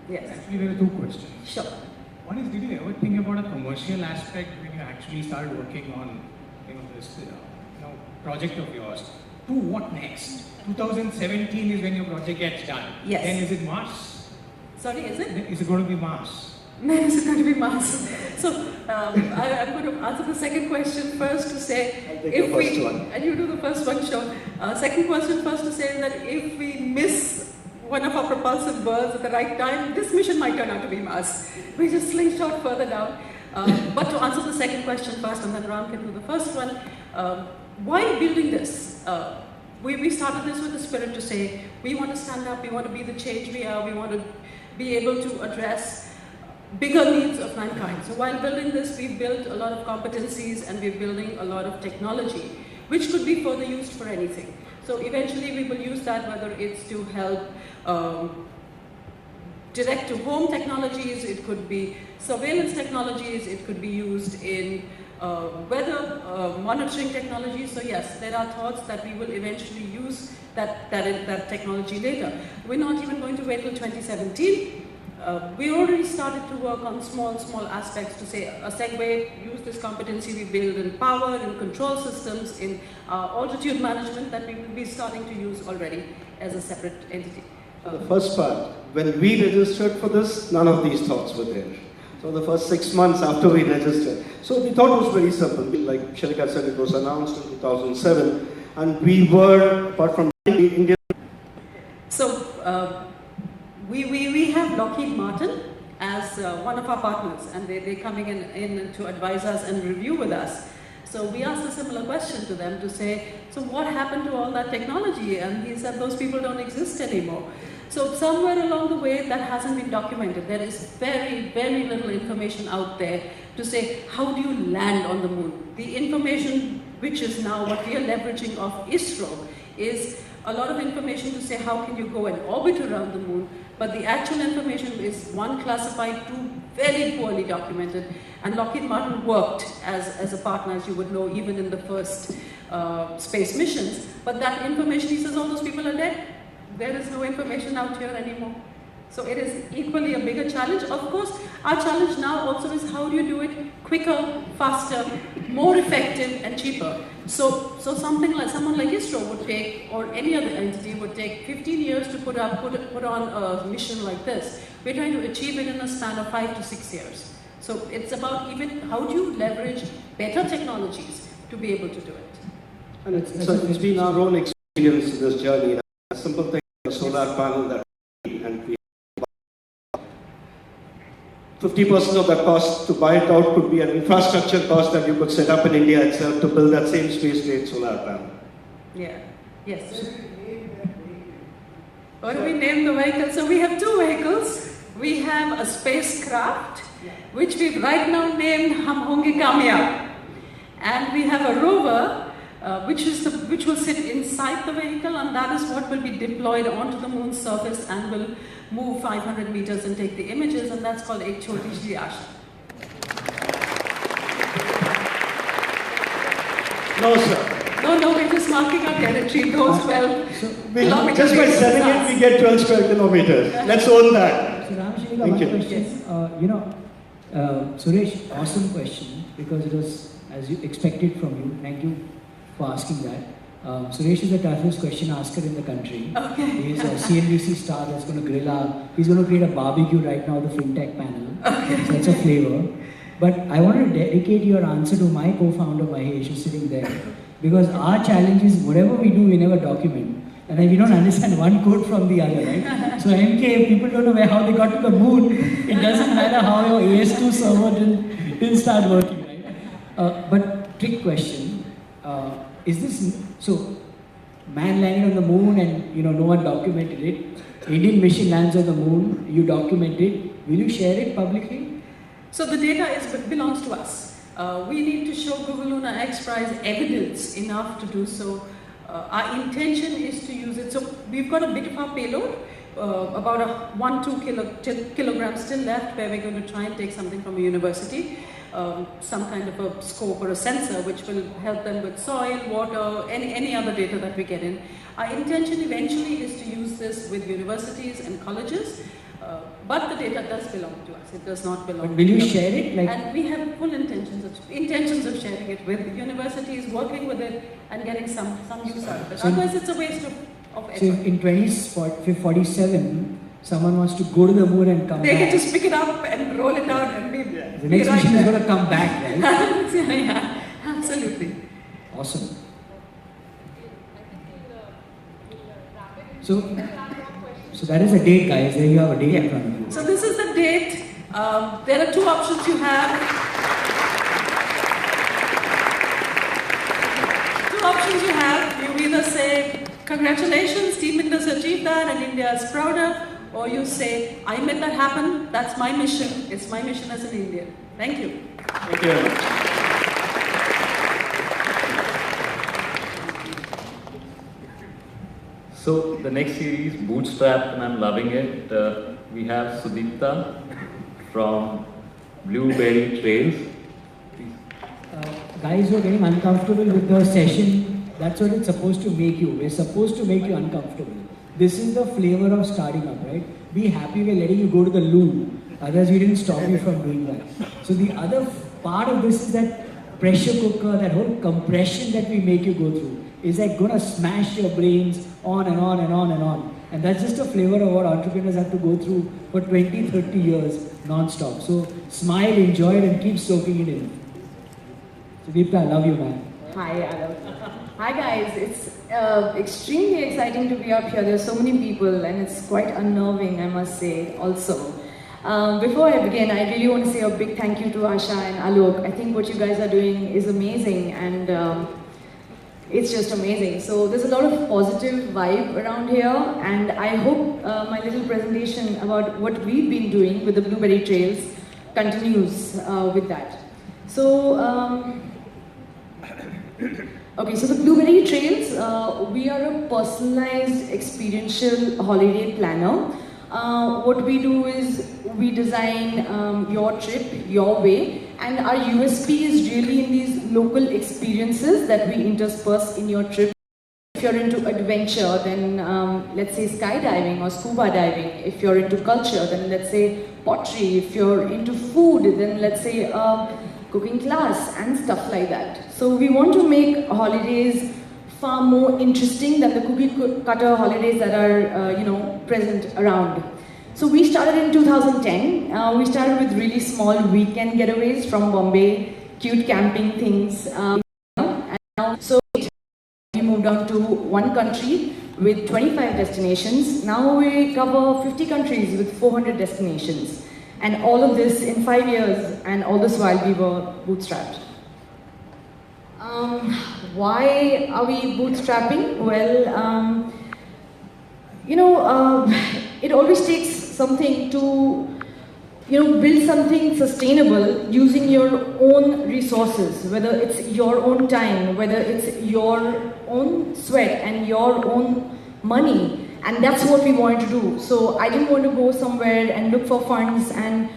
Yes. Actually, there are two questions. Sure. One is, did you ever think about a commercial aspect when you actually started working on, this, project of yours? To what next? 2017 is when your project gets done. Yes. Then is it Mars? Sorry, is it? Is it going to be Mars? No, it's going to be Mars. So I'm going to answer the second question first to say, I'll take the first one. And you do the first one, sure. Second question first to say that if we miss one of our propulsive birds at the right time, this mission might turn out to be Mars. We just slingshot further down. But to answer the second question first, and then Ram can do the first one, why building this? We started this with the spirit to say, we want to stand up, we want to be the change we are, we want to be able to address bigger needs of mankind. So while building this, we've built a lot of competencies and we're building a lot of technology, which could be further used for anything. So eventually we will use that, whether it's to help direct-to-home technologies, it could be surveillance technologies, it could be used in weather monitoring technologies. So yes, there are thoughts that we will eventually use that technology later. We're not even going to wait till 2017. We already started to work on small aspects to say a Segway, use this competency we build in power, in control systems, in altitude management that we will be starting to use already as a separate entity. The first part, when we registered for this, none of these thoughts were there. So the first 6 months after we registered. So we thought it was very simple. Like Shalika said, it was announced in 2007. And we were, apart from India. So we have Lockheed Martin as one of our partners, and they're coming in to advise us and review with us. So we asked a similar question to them to say, so what happened to all that technology? And he said, those people don't exist anymore. So somewhere along the way, that hasn't been documented. There is very, very little information out there to say, how do you land on the moon? The information, which is now what we are leveraging of ISRO, is a lot of information to say, how can you go and orbit around the moon? But the actual information is, one, classified, two, very poorly documented. And Lockheed Martin worked as a partner, as you would know, even in the first space missions. But that information, he says, all those people are dead. There is no information out here anymore. So it is equally a bigger challenge. Of course, our challenge now also is how do you do it quicker, faster, more effective and cheaper. So someone like ISRO would take, or any other entity would take 15 years to put on a mission like this. We're trying to achieve it in a span of 5 to 6 years. So it's about even how do you leverage better technologies to be able to do it. And it's been our own experience in this journey. A simple thing, a solar panel that and we 50% of the cost to buy it out could be an infrastructure cost that you could set up in India itself to build that same space-grade solar panel. Yeah. Yes. What do we name the vehicle? So we have two vehicles. We have a spacecraft, which we've right now named Hum Honge Kamyab. And we have a rover, which will sit inside the vehicle, and that is what will be deployed onto the moon's surface and will move 500 meters and take the images, and that's called Ek Choti Si Asha. No, sir. No, we're just marking our territory, those 12 kilometers. Just by selling it, we get 12 square kilometers. Let's own that. So Ramshilika, Thank one you. question. Suresh, awesome question, because it was as you expected from you. Thank you for asking that. Suresh is the toughest question asker in the country. Okay. He's a CNBC star that's going to grill out. He's going to create a barbecue right now, the FinTech panel. Okay. So that's a flavor. But I want to dedicate your answer to my co-founder Mahesh, who's sitting there. Because our challenge is whatever we do, we never document. And we don't understand one code from the other, right? So MK, if people don't know how they got to the moon, it doesn't matter how your AS2 server didn't start working, right? But trick question, is this, so man landed on the moon and no one documented it. Indian mission lands on the moon, you document it. Will you share it publicly? So the data belongs to us. We need to show Google Lunar X Prize evidence enough to do so. Our intention is to use it. So we've got a bit of our payload, about 1-2 kilograms still left, where we're going to try and take something from a university, some kind of a scope or a sensor which will help them with soil, water, any other data that we get in. Our intention eventually is to use this with universities and colleges. But the data does belong to us. It does not belong. But will you share it? And we have full intentions of sharing it with universities, working with it, and getting some use out of it. So Otherwise, it's a waste of effort. So if in 2047, someone wants to go to the moon and come They back. can just pick it up and roll it out and be. The next right mission is there. going to come back, right? Yeah, absolutely. Awesome. So that is a date, guys. There you have a date in front of you. So this is the date. There are two options you have. You either say, congratulations, Team Indus achieved that and India is prouder, or you say, I made that happen, that's my mission. It's my mission as an Indian. Thank you. Thank you very much. So the next series, Bootstrap, and I'm loving it. We have Sudipta from Blueberry Trails. Guys who are getting uncomfortable with the session, that's what it's supposed to make you. We're supposed to make you uncomfortable. This is the flavor of starting up, right? Be happy we're letting you go to the loo. Otherwise, we didn't stop you from doing that. So the other part of this is that pressure cooker, that whole compression that we make you go through is like gonna smash your brains on and on and on and on. And that's just a flavor of what entrepreneurs have to go through for 20, 30 years non-stop. So smile, enjoy it, and keep soaking it in. Sudipta, I love you, man. Hi, Adam. Hi, guys. It's extremely exciting to be up here. There are so many people, and it's quite unnerving, I must say, also. Before I begin, I really want to say a big thank you to Asha and Alok. I think what you guys are doing is amazing, and it's just amazing. So there's a lot of positive vibe around here, and I hope my little presentation about what we've been doing with the Blueberry Trails continues with that. So, okay, so the Blueberry Trails, we are a personalized experiential holiday planner. What we do is we design your trip, your way, and our USP is really in these local experiences that we intersperse in your trip. If you're into adventure, then let's say skydiving or scuba diving. If you're into culture, then let's say pottery. If you're into food, then let's say cooking class and stuff like that. So we want to make holidays far more interesting than the cookie cutter holidays that are present around. So we started in 2010. We started with really small weekend getaways from Bombay, cute camping things. And now, so we moved on to one country with 25 destinations. Now we cover 50 countries with 400 destinations. And all of this in 5 years, and all this while we were bootstrapped. Why are we bootstrapping? Well, it always takes something to, build something sustainable using your own resources, whether it's your own time, whether it's your own sweat and your own money. And that's what we wanted to do. So I didn't want to go somewhere and look for funds, and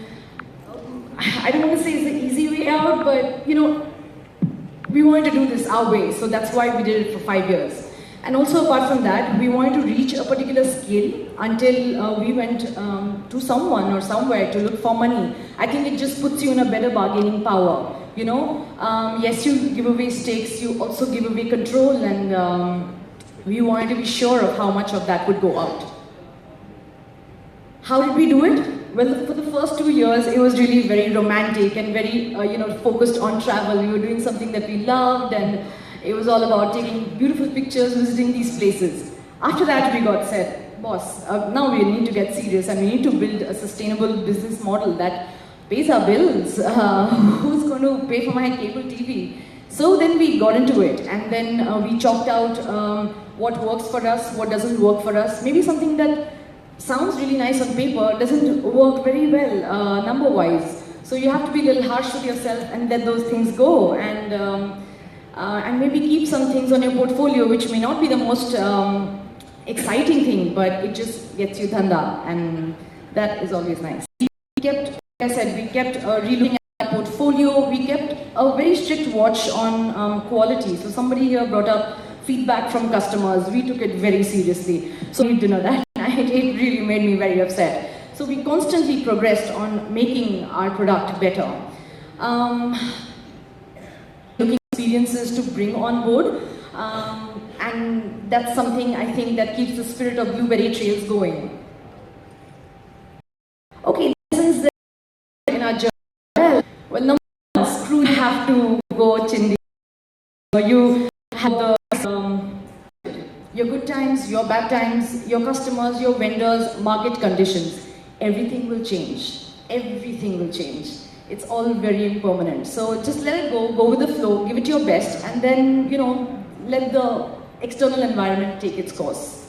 I don't want to say it's the easy way out, but we wanted to do this our way. So that's why we did it for 5 years. And also apart from that, we wanted to reach a particular scale until we went to someone or somewhere to look for money. I think it just puts you in a better bargaining power. Yes, you give away stakes, you also give away control, and we wanted to be sure of how much of that would go out. How did we do it? Well, for the first 2 years, it was really very romantic and very, focused on travel. We were doing something that we loved, and it was all about taking beautiful pictures, visiting these places. After that, we got said, boss, now we need to get serious, and we need to build a sustainable business model that pays our bills. Who's going to pay for my cable TV? So then we got into it, and then we chalked out what works for us, what doesn't work for us. Maybe something that sounds really nice on paper doesn't work very well number-wise. So you have to be a little harsh with yourself and let those things go, and maybe keep some things on your portfolio which may not be the most exciting thing, but it just gets you dhanda, and that is always nice. We kept, like I said, we kept relooking at our portfolio. We kept a very strict watch on quality. So somebody here brought up feedback from customers. We took it very seriously. So we did know that. It really made me very upset. So we constantly progressed on making our product better. Looking experiences to bring on board, and that's something I think that keeps the spirit of Blueberry Trails going. Okay, lessons in our journey. Well, number one, screw, you have to go chindi. You have the your good times, your bad times, your customers, your vendors, market conditions. Everything will change. Everything will change. It's all very impermanent. So just let it go with the flow, give it your best, and then, let the external environment take its course.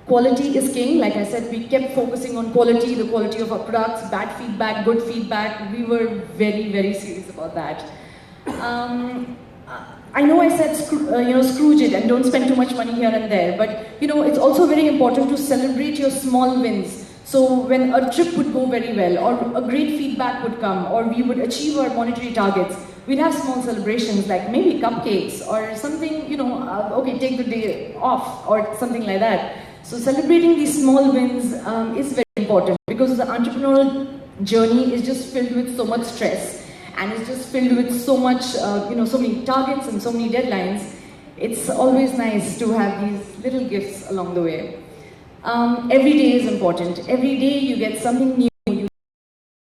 Quality is king. Like I said, we kept focusing on quality, the quality of our products, bad feedback, good feedback. We were very, very serious about that. I know I said, Scrooge it and don't spend too much money here and there, but it's also very important to celebrate your small wins. So when a trip would go very well, or a great feedback would come, or we would achieve our monetary targets, we'd have small celebrations like maybe cupcakes or something, okay, take the day off or something like that. So celebrating these small wins is very important, because the entrepreneurial journey is just filled with so much stress. And it's just filled with so much, so many targets and so many deadlines. It's always nice to have these little gifts along the way. Every day is important. Every day you get something new.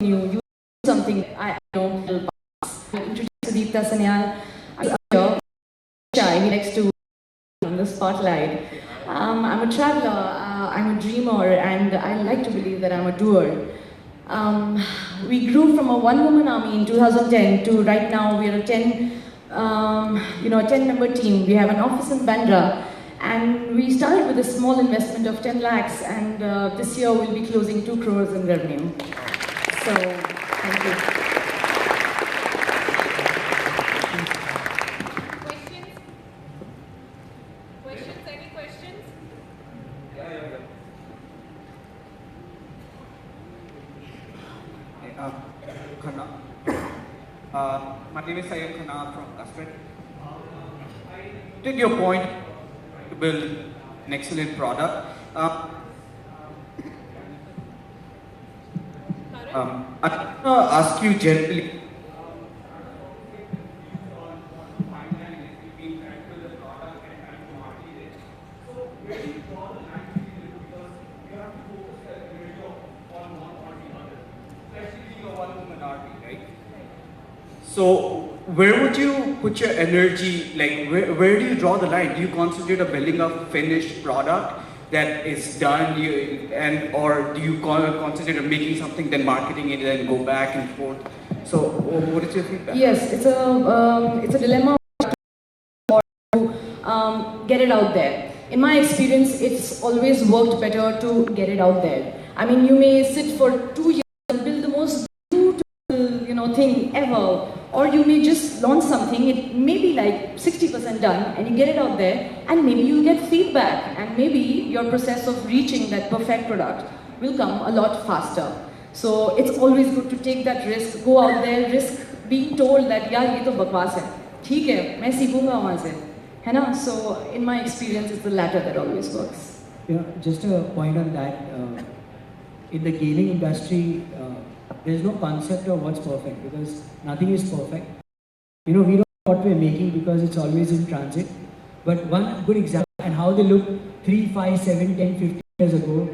You do something. I introduce Deepta Sanyal. I'm here. He likes to be on the spotlight. I'm a traveler. I'm a dreamer, and I like to believe that I'm a doer. We grew from a one-woman army in 2010 to right now we are a 10-member team. We have an office in Bandra, and we started with a small investment of 10 lakhs, and this year we'll be closing 2 crores in revenue. So, thank you. Questions? Any questions? My name is Sayyid Khanna from Custard. Take your point to build an excellent product. I want to ask you generally, So where would you put your energy? Like where do you draw the line? Do you concentrate on building a finished product that is done, or do you concentrate on making something, then marketing it, then go back and forth? So what is your feedback? Yes, it's a dilemma to get it out there. In my experience, it's always worked better to get it out there. I mean, you may sit for 2 years and build the most beautiful, thing ever, or you may just launch something. It may be like 60% done, and you get it out there, and maybe you'll get feedback, and maybe your process of reaching that perfect product will come a lot faster. So it's always good to take that risk, go out there, risk being told that यार ये तो बकवास है, ठीक है, मैं सीखूंगा वहाँ से, है ना? So in my experience, it's the latter that always works. Just a point on that. In the gaming industry, there's no concept of what's perfect because nothing is perfect. We don't know what we're making because it's always in transit. But one good example and how they look 3, 5, 7, 10, 15 years ago.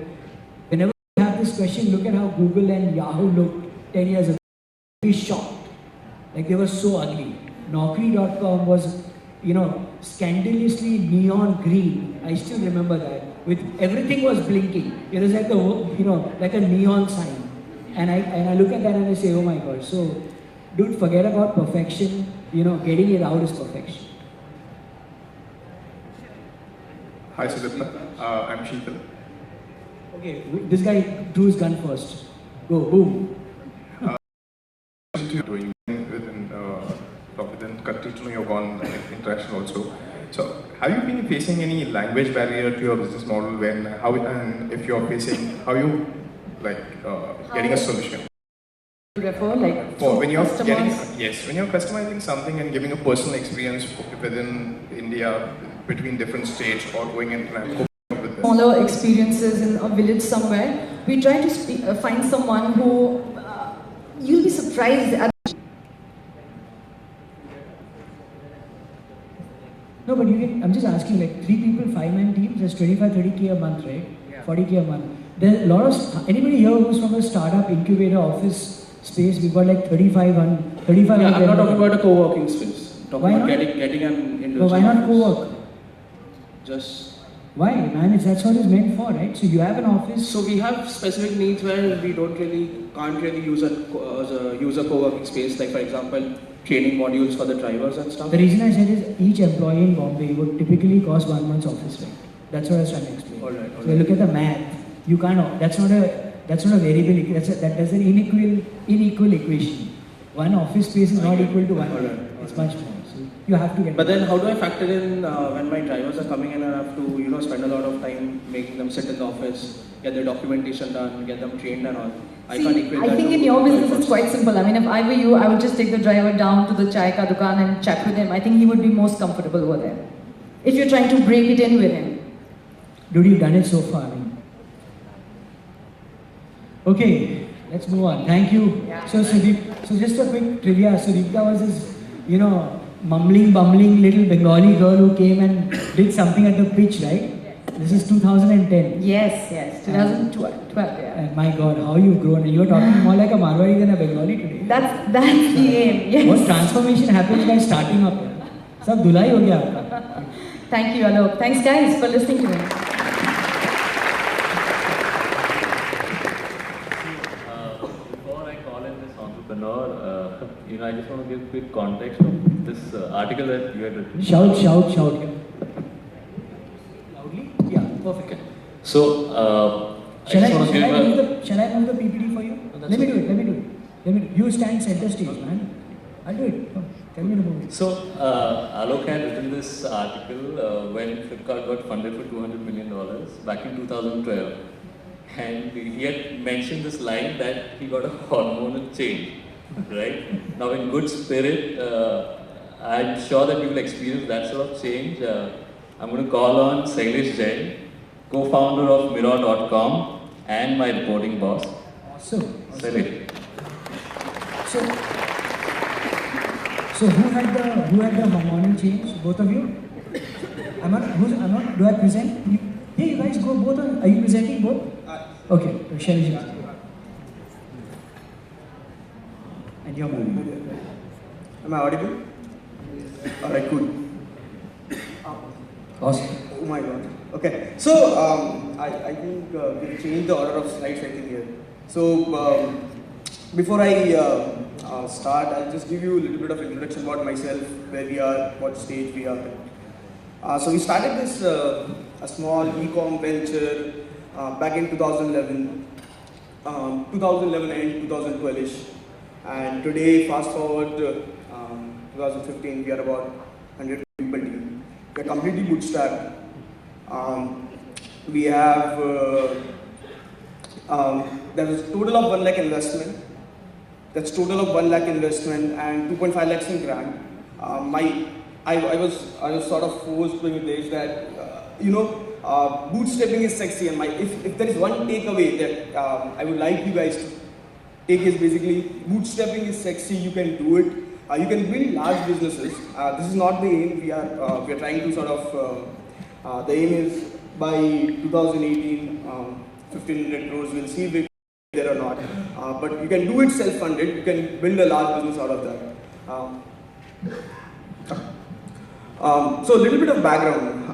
Whenever you have this question, look at how Google and Yahoo looked 10 years ago. Be shocked. Like they were so ugly. Naukri.com was, scandalously neon green. I still remember that. With everything was blinking. It was like like a neon sign. And I look at that and I say, oh my God. So, dude, forget about perfection. Getting it out is perfection. Hi, Sudipta. I'm Sheetal. Okay, this guy drew his gun first. Go, boom. Doing within country to know you've gone international also. So, have you been facing any language barrier to your business model? And if you're facing, how you getting a solution? Refer when you're when you're customizing something and giving a personal experience within India between different states or going international. Smaller experiences in a village somewhere, we try to find someone who you'll be surprised at. No, but I'm just asking, 3 people, 5-man teams, that's 30K a month, right? Yeah. 40K a month. There's a lot of, anybody here who's from a startup incubator office space, we've got 35. Yeah, I'm not talking about a co-working space. I'm talking about getting an individual. But why not co-work? Why, man? That's what it's meant for, right? So you have an office. So we have specific needs where we can't really use a co-working space. Like for example, training modules for the drivers and stuff. The reason I said is each employee in Bombay would typically cost 1 month's office rent. That's what I was trying to explain. All right. So look at the math. You can't. That's not a variable. That's an unequal equation. One office space is not equal to one. All right. It's much more. So you have to get. But then, how do I factor in when my drivers are coming in? I have to spend a lot of time making them sit in the office, get their documentation done, get them trained and all. I think in your business it's quite simple. I mean, if I were you, I would just take the driver down to the chai ka dukaan and chat with him. I think he would be most comfortable over there. If you're trying to break it in with him. Dude, you've done it so far. Okay, let's move on. Thank you. Yeah. So just a quick trivia. Sudeepta was this, bumbling little Bengali girl who came and did something at the pitch, right? This is 2010. Yes, 2012. Yeah. And my God, how you've grown! You're talking more like a Marwari than a Bengali today. That's the aim. Yes. What transformation happens by starting up? Sab dhulai ho gaya aapka. Thank you, Alok. Thanks, guys, for listening to me. Before I call in this entrepreneur, I just want to give quick context of this article that you had written. Shout. Perfect. So, shall I move the PPT for you? Let me do it. You stand center stage, man. I'll do it. Tell me to move it. So, Alok had written this article when Flipkart got funded for $200 million back in 2012. And he had mentioned this line that he got a hormonal change, right? Now, in good spirit, I'm sure that you will experience that sort of change. I'm going to call on Sailesh Jain, co-founder of Mirror.com and my reporting boss. Awesome. Sailesh. So who had the hormonal change? Both of you? Do I present? Hey, you guys go both on. Are you presenting both? Okay, Shailesh. And you're moving. Am I audible? Alright, cool. Awesome. Oh my god. Okay. So, I think we'll change the order of slides, I think, here. So, before I start, I'll just give you a little bit of introduction about myself, where we are, what stage we are at. So, we started this a small e-com venture back in 2011. 2011 and 2012ish. And today, fast forward 2015, we are about 100 people team. We are completely bootstrapped. We have there was a total of 1 lakh investment. That's total of 1 lakh investment and 2.5 lakhs in grant. I was sort of forced with this that bootstrapping is sexy, and if there is one takeaway that I would like you guys to take is basically bootstrapping is sexy. You can do it. You can build large businesses. This is not the aim. We are trying to sort of the aim is by 2018, 1,500 crores. We'll see if we there or not. But you can do it self-funded. You can build a large business out of that. So a little bit of background.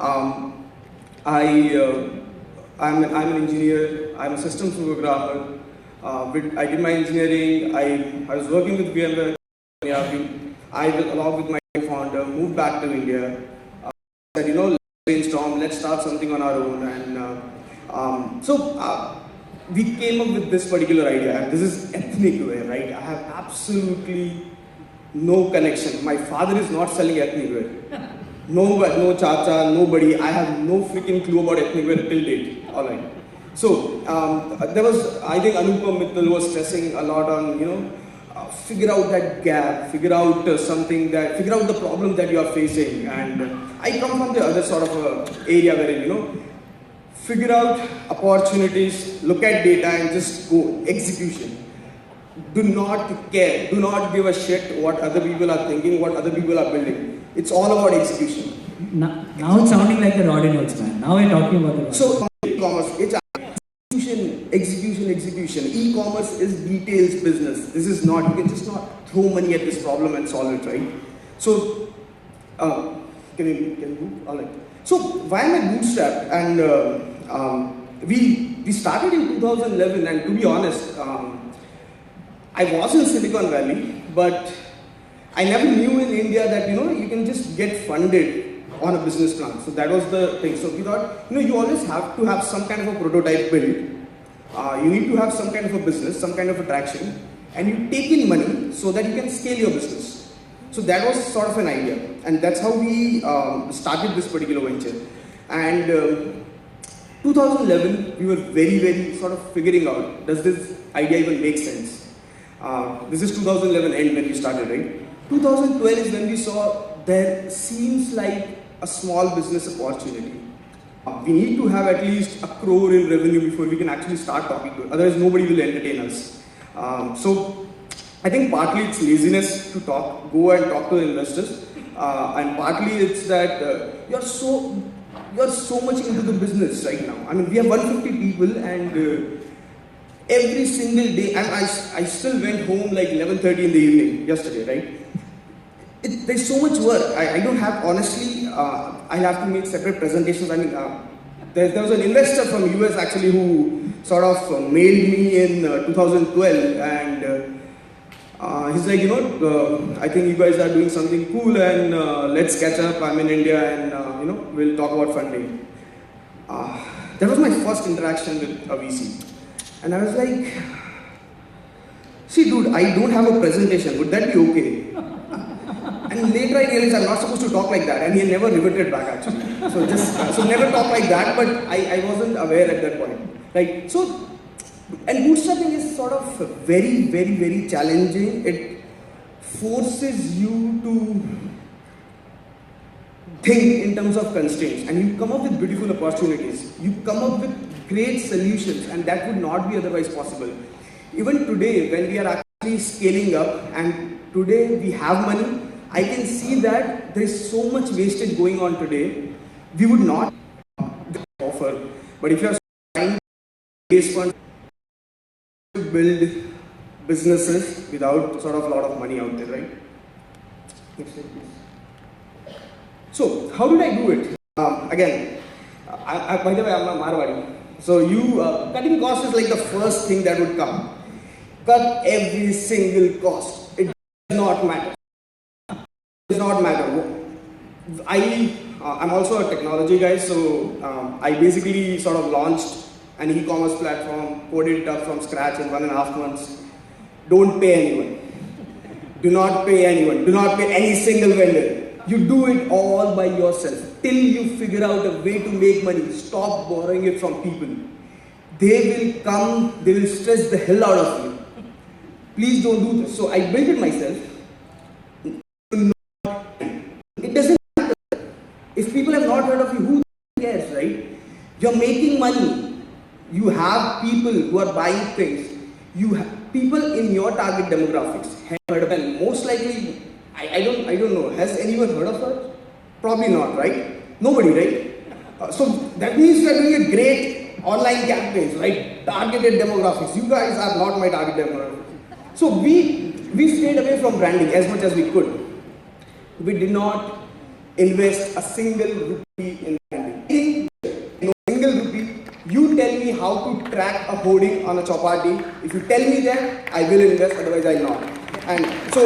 I'm an engineer. I'm a systems programmer. I did my engineering. I was working with VMware. I, along with my founder, moved back to India. Said, let's brainstorm. Let's start something on our own. And so we came up with this particular idea. And this is ethnic wear, right? I have absolutely no connection. My father is not selling ethnic wear. No chacha, nobody. I have no freaking clue about ethnic wear till date. All right. So there was, I think Anupam Mittal was stressing a lot on, figure out that gap, figure out figure out the problem that you are facing. And I come from the other sort of area wherein, figure out opportunities, look at data and just go execution. Do not care, do not give a shit what other people are thinking, what other people are building. It's all about execution. Now it's sounding like the rodinhoods, man. Now we're talking about the rodinhoods. So, e-commerce, it's execution. E-commerce is details business. This is not, you can just not throw money at this problem and solve it, right? So, can you? All right. So, why am I bootstrapped? And we started in 2011, and to be honest, I was in Silicon Valley, but I never knew in India that, you can just get funded on a business plan. So that was the thing. So we thought, you always have to have some kind of a prototype built. You need to have some kind of a business, some kind of a traction, and you take in money so that you can scale your business. So that was sort of an idea. And that's how we started this particular venture. And 2011, we were very, very sort of figuring out, does this idea even make sense? This is 2011 end when we started, right? 2012 is when we saw there seems like a small business opportunity. We need to have at least 1 crore in revenue before we can actually start talking to it. Otherwise, nobody will entertain us. So, I think partly it's laziness to go and talk to the investors, and partly it's that you're so much into the business right now. I mean, we have 150 people, and every single day, and I still went home like 11:30 in the evening yesterday, right? There's so much work. I don't have, honestly, I have to make separate presentations. I mean, there was an investor from US actually who sort of mailed me in 2012, and he's like, I think you guys are doing something cool, and let's catch up. I'm in India, and we'll talk about funding. That was my first interaction with a VC. And I was like, see dude, I don't have a presentation, would that be okay? And later I realized I'm not supposed to talk like that, and he never reverted back actually. So never talk like that, but I wasn't aware at that point. Right? So, and bootstrapping is sort of very, very, very challenging. It forces you to think in terms of constraints, and you come up with beautiful opportunities. You come up with great solutions, and that would not be otherwise possible. Even today, when we are actually scaling up, and today we have money, I can see that there is so much wastage going on today. We would not offer, but if you are trying to raise funds to build businesses without sort of a lot of money out there, right? Next slide, please. So, how did I do it? Again, by the way, I'm a Marwadi. So, cutting costs is like the first thing that would come. Cut every single cost. It does not matter. It does not matter. I'm also a technology guy, so I basically sort of launched an e-commerce platform, coded it up from scratch in 1.5 months. Don't pay anyone. Do not pay anyone. Do not pay any single vendor. You do it all by yourself till you figure out a way to make money. Stop borrowing it from people. They will come, they will stress the hell out of you. Please don't do this. So I built it myself. It doesn't matter. If people have not heard of you, who cares, right? You're making money. You have people who are buying things. You have people in your target demographics have heard of them. Most likely, I don't know. Has anyone heard of her? Probably not, right? Nobody, right? So that means we are doing a great online campaigns, right? Targeted demographics. You guys are not my target demographics. So we stayed away from branding as much as we could. We did not invest a single rupee in branding. No single rupee. You tell me how to track a hoarding on a chapati. If you tell me that, I will invest, otherwise I'll not. And so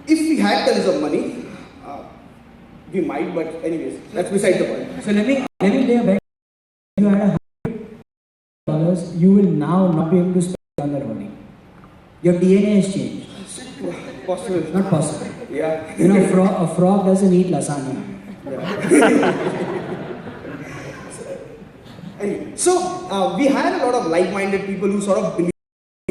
if we had tons of money, we might, but anyways, that's beside the point. So let me lay a bet. If you had $100, you will now not be able to spend on that hoarding. Your DNA has changed. Possible. Not possible. Yeah. You know, a frog doesn't eat lasagna. Anyway, so we had a lot of like-minded people who sort of believe,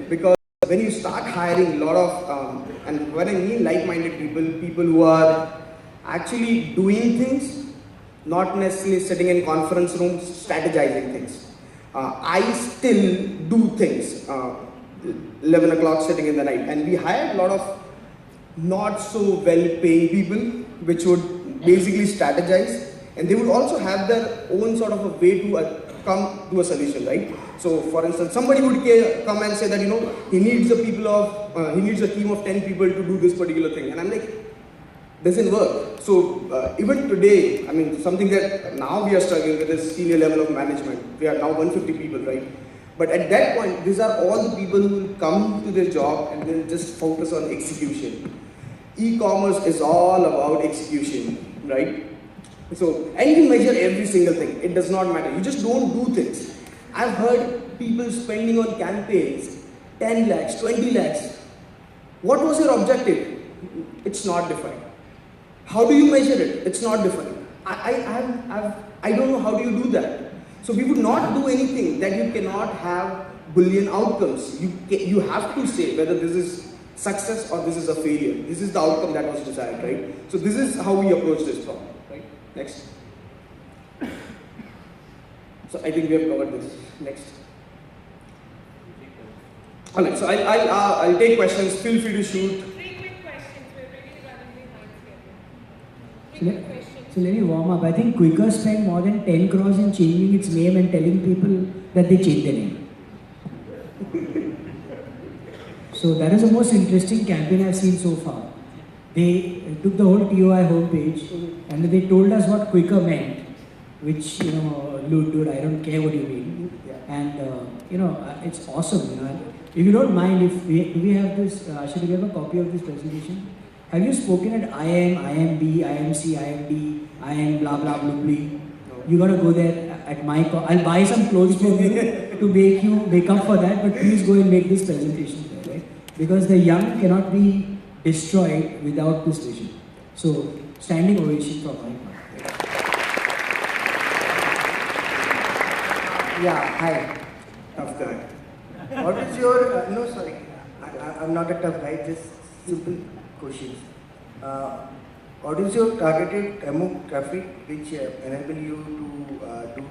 because when you start hiring a lot of, and when I mean like-minded people who are actually doing things, not necessarily sitting in conference rooms strategizing things. I still do things 11 o'clock sitting in the night, and we hired a lot of not so well-paying people which would basically strategize, and they would also have their own sort of a way to come to a solution, right? So, for instance, somebody would come and say that, you know, he needs a team of 10 people to do this particular thing, and I'm like, doesn't work. So even today, I mean, something that now we are struggling with is senior level of management. We are now 150 people, right? But at that point, these are all the people who will come to their job and then just focus on execution. E-commerce is all about execution, right? So, and you can measure every single thing. It does not matter. You just don't do things. I've heard people spending on campaigns 10 lakhs, 20 lakhs. What was your objective? It's not defined. How do you measure it? It's not defined. I don't know how do you do that. So we would not do anything that you cannot have Boolean outcomes. You have to say whether this is success or this is a failure. This is the outcome that was desired, right? So this is how we approach this problem, right? Next. So I think we have covered this. Next. Alright, so I'll take questions. Feel free to shoot. 3 quick questions. We're really running behind schedule. 3 quick questions. So let me warm up. I think Quicker spent more than 10 crores in changing its name and telling people that they changed their name. So that is the most interesting campaign I've seen so far. They took the whole TOI homepage and they told us what Quicker meant, which, you know, dude, I don't care what you mean. And, you know, it's awesome, you know. If you don't mind, if we have this, should we have a copy of this presentation? Have you spoken at IM, IMB, IMC, IMD, IM, blah, blah, blah, blah? You gotta go there at my call. I'll buy some clothes for you to make up for that, but please go and make this presentation there, right? Because the young cannot be destroyed without this vision. So, standing ovation from my part. Yeah, hi. Tough guy. What is your, no sorry, I'm not a tough guy, just simple questions. What is your targeted demographic which enable you to do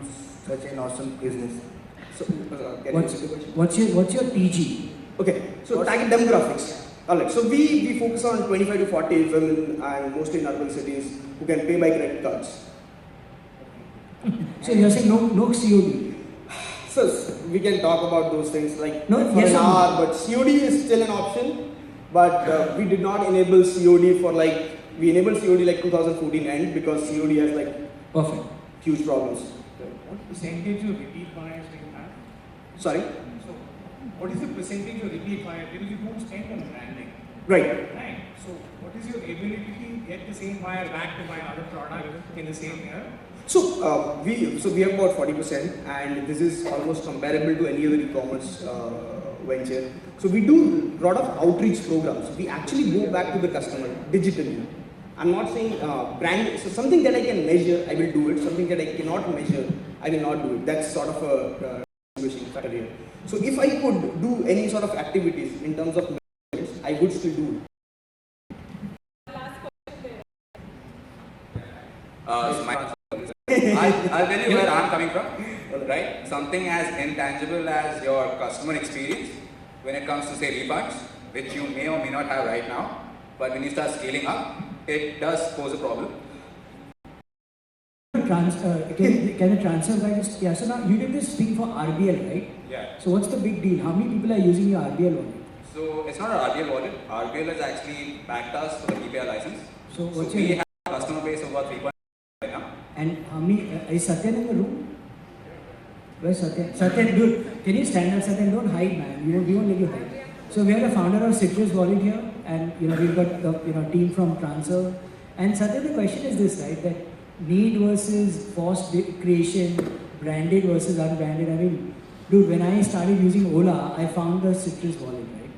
such an awesome business? So, what's your TG? Okay, so target demographics. Alright, so we focus on 25 to 40 women and mostly in urban cities who can pay by credit cards. So you're saying no COD? So we can talk about those things like No, for yes an or no? hour, but COD is still an option. But we did not enable COD for like, we enabled COD like 2014 end because COD has like Perfect. huge problems. What percentage of repeat buyers do you have? Sorry? So, what is the percentage of repeat buyers? Because you don't spend on branding. Right. Right. So, what is your ability to get the same buyer back to buy other product in the same year? So we have about 40%, and this is almost comparable to any other e-commerce venture. So we do a lot of outreach programs. We actually go back to the customer digitally. I'm not saying brand. So something that I can measure, I will do it. Something that I cannot measure, I will not do it. That's sort of a distinguishing factor here. So if I could do any sort of activities in terms of measurements, I would still do it. I'll tell you where I'm coming from, right? Something as intangible as your customer experience when it comes to say refunds, which you may or may not have right now, but when you start scaling up, it does pose a problem. Can you transfer by just, yeah, so now you did this thing for RBL, right? Yeah. So what's the big deal? How many people are using your RBL wallet? So it's not an RBL wallet. RBL has actually backed us for the PPI license. So what's we your... have a customer base of about 3.5 right now. And how many, is Satyan in the room? Where's Satyan? Satyan, dude, can you stand up, Satyan? Don't hide, man. We won't let you hide. So we are the founder of Citrus Wallet here, and we've got the team from Transfer. And Satyan, the question is this, right? That need versus forced creation, branded versus unbranded. I mean, dude, when I started using Ola, I found the Citrus Wallet, right?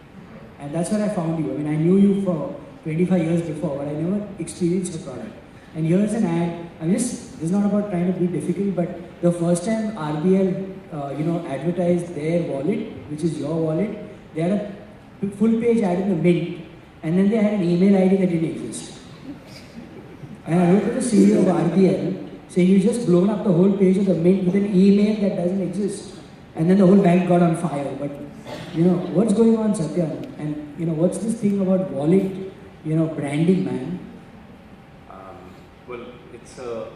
And that's where I found you. I mean, I knew you for 25 years before, but I never experienced your product. And here's an ad. This is not about trying to be difficult, but the first time RBL, advertised their wallet, which is your wallet, they had a full page ad in the Mint, and then they had an email ID that didn't exist. And I wrote to the CEO of RBL saying, you just blown up the whole page of the Mint with an email that doesn't exist. And then the whole bank got on fire. But, what's going on, Satya? And, what's this thing about wallet, branding, man? Well, it's a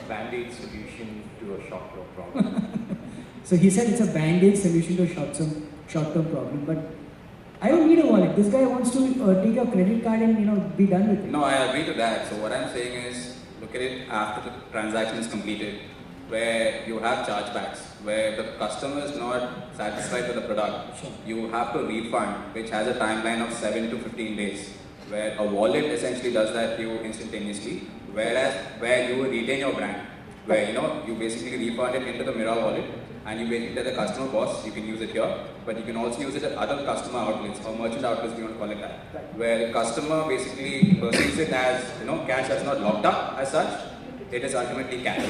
band-aid solution to a short-term problem. So he said it's a band-aid solution to a short-term problem. But I don't need a wallet. This guy wants to take your credit card and be done with it. No, I agree to that. So what I'm saying is, look at it after the transaction is completed, where you have chargebacks, where the customer is not satisfied with the product. Sure. You have to refund, which has a timeline of 7 to 15 days, where a wallet essentially does that to you instantaneously, whereas where you retain your brand, where you basically refund it into the Mira wallet, and you basically tell the customer, boss, you can use it here, but you can also use it at other customer outlets or merchant outlets, we want to call it that, where the customer basically perceives it as, cash that's not locked up as such, it is ultimately cash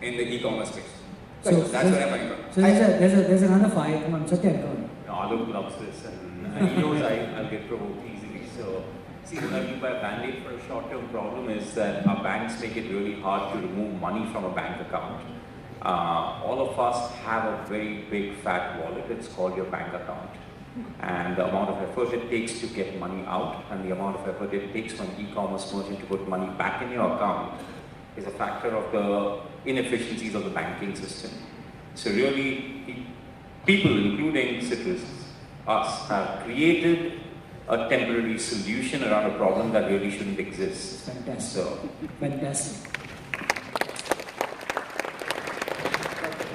in the e-commerce space. So that's where I'm coming from. So there's another fire. Come on, Satya, come on. Alok loves this, and he knows I'll get provoked easily. So, see, what I mean by band-aid for a short-term problem is that our banks make it really hard to remove money from a bank account. All of us have a very big fat wallet. It's called your bank account. And the amount of effort it takes to get money out and the amount of effort it takes for an e-commerce merchant to put money back in your account is a factor of the inefficiencies of the banking system. So really, people, including Citrus, us, have created a temporary solution around a problem that really shouldn't exist. Fantastic. So, fantastic.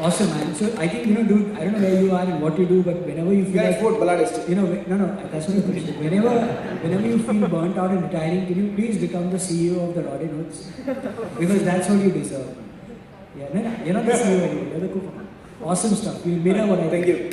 Awesome, man. So I think, dude, I don't know where you are and what you do, but whenever you feel like... vote Baladesh. No, that's not the question. Whenever you feel burnt out and retiring, can you please become the CEO of the rodinhoods? Because that's what you deserve. Yeah, no, you're not the CEO anymore, you're the co-founder. Awesome stuff. You mirror what I Thank you.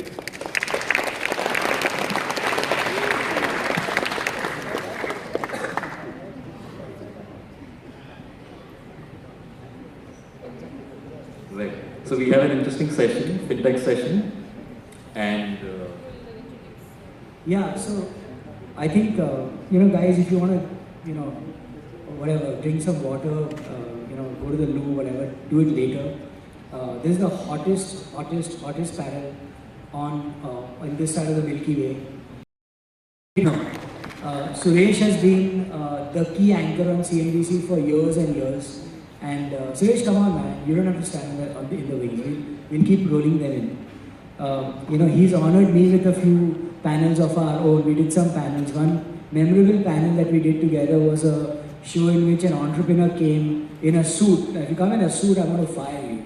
right. So we have an interesting session, fintech session, and yeah. So I think guys, if you want to, whatever, drink some water, go to the loo, whatever, do it later. This is the hottest panel on this side of the Milky Way. Suresh has been the key anchor on CNBC for years and years. And Suresh, come on, man, you don't have to stand in the wings. We'll keep rolling them in. He's honored me with a few panels of our own. We did some panels. One memorable panel that we did together was a show in which an entrepreneur came in a suit. Now, if you come in a suit, I'm going to fire you.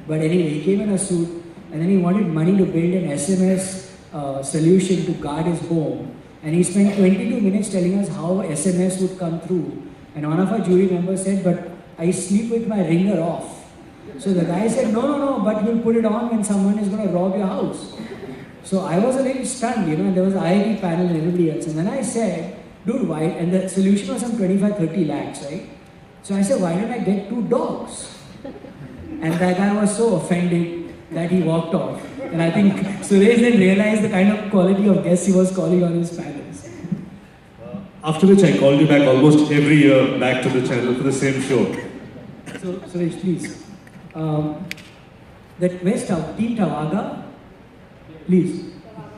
But anyway, he came in a suit and then he wanted money to build an SMS solution to guard his home. And he spent 22 minutes telling us how SMS would come through. And one of our jury members said, but I sleep with my ringer off. So the guy said, no, but you'll put it on when someone is going to rob your house. So I was a little stunned, and there was an IIT panel and everybody else. And then I said, dude, why? And the solution was some 25-30 lakhs, right? So I said, why don't I get 2 dogs? And that guy was so offended that he walked off. And I think Suresh then realized the kind of quality of guests he was calling on his panels. After which I called you back almost every year back to the channel for the same show. So Suresh, please. Where's Team Tawaga? Please.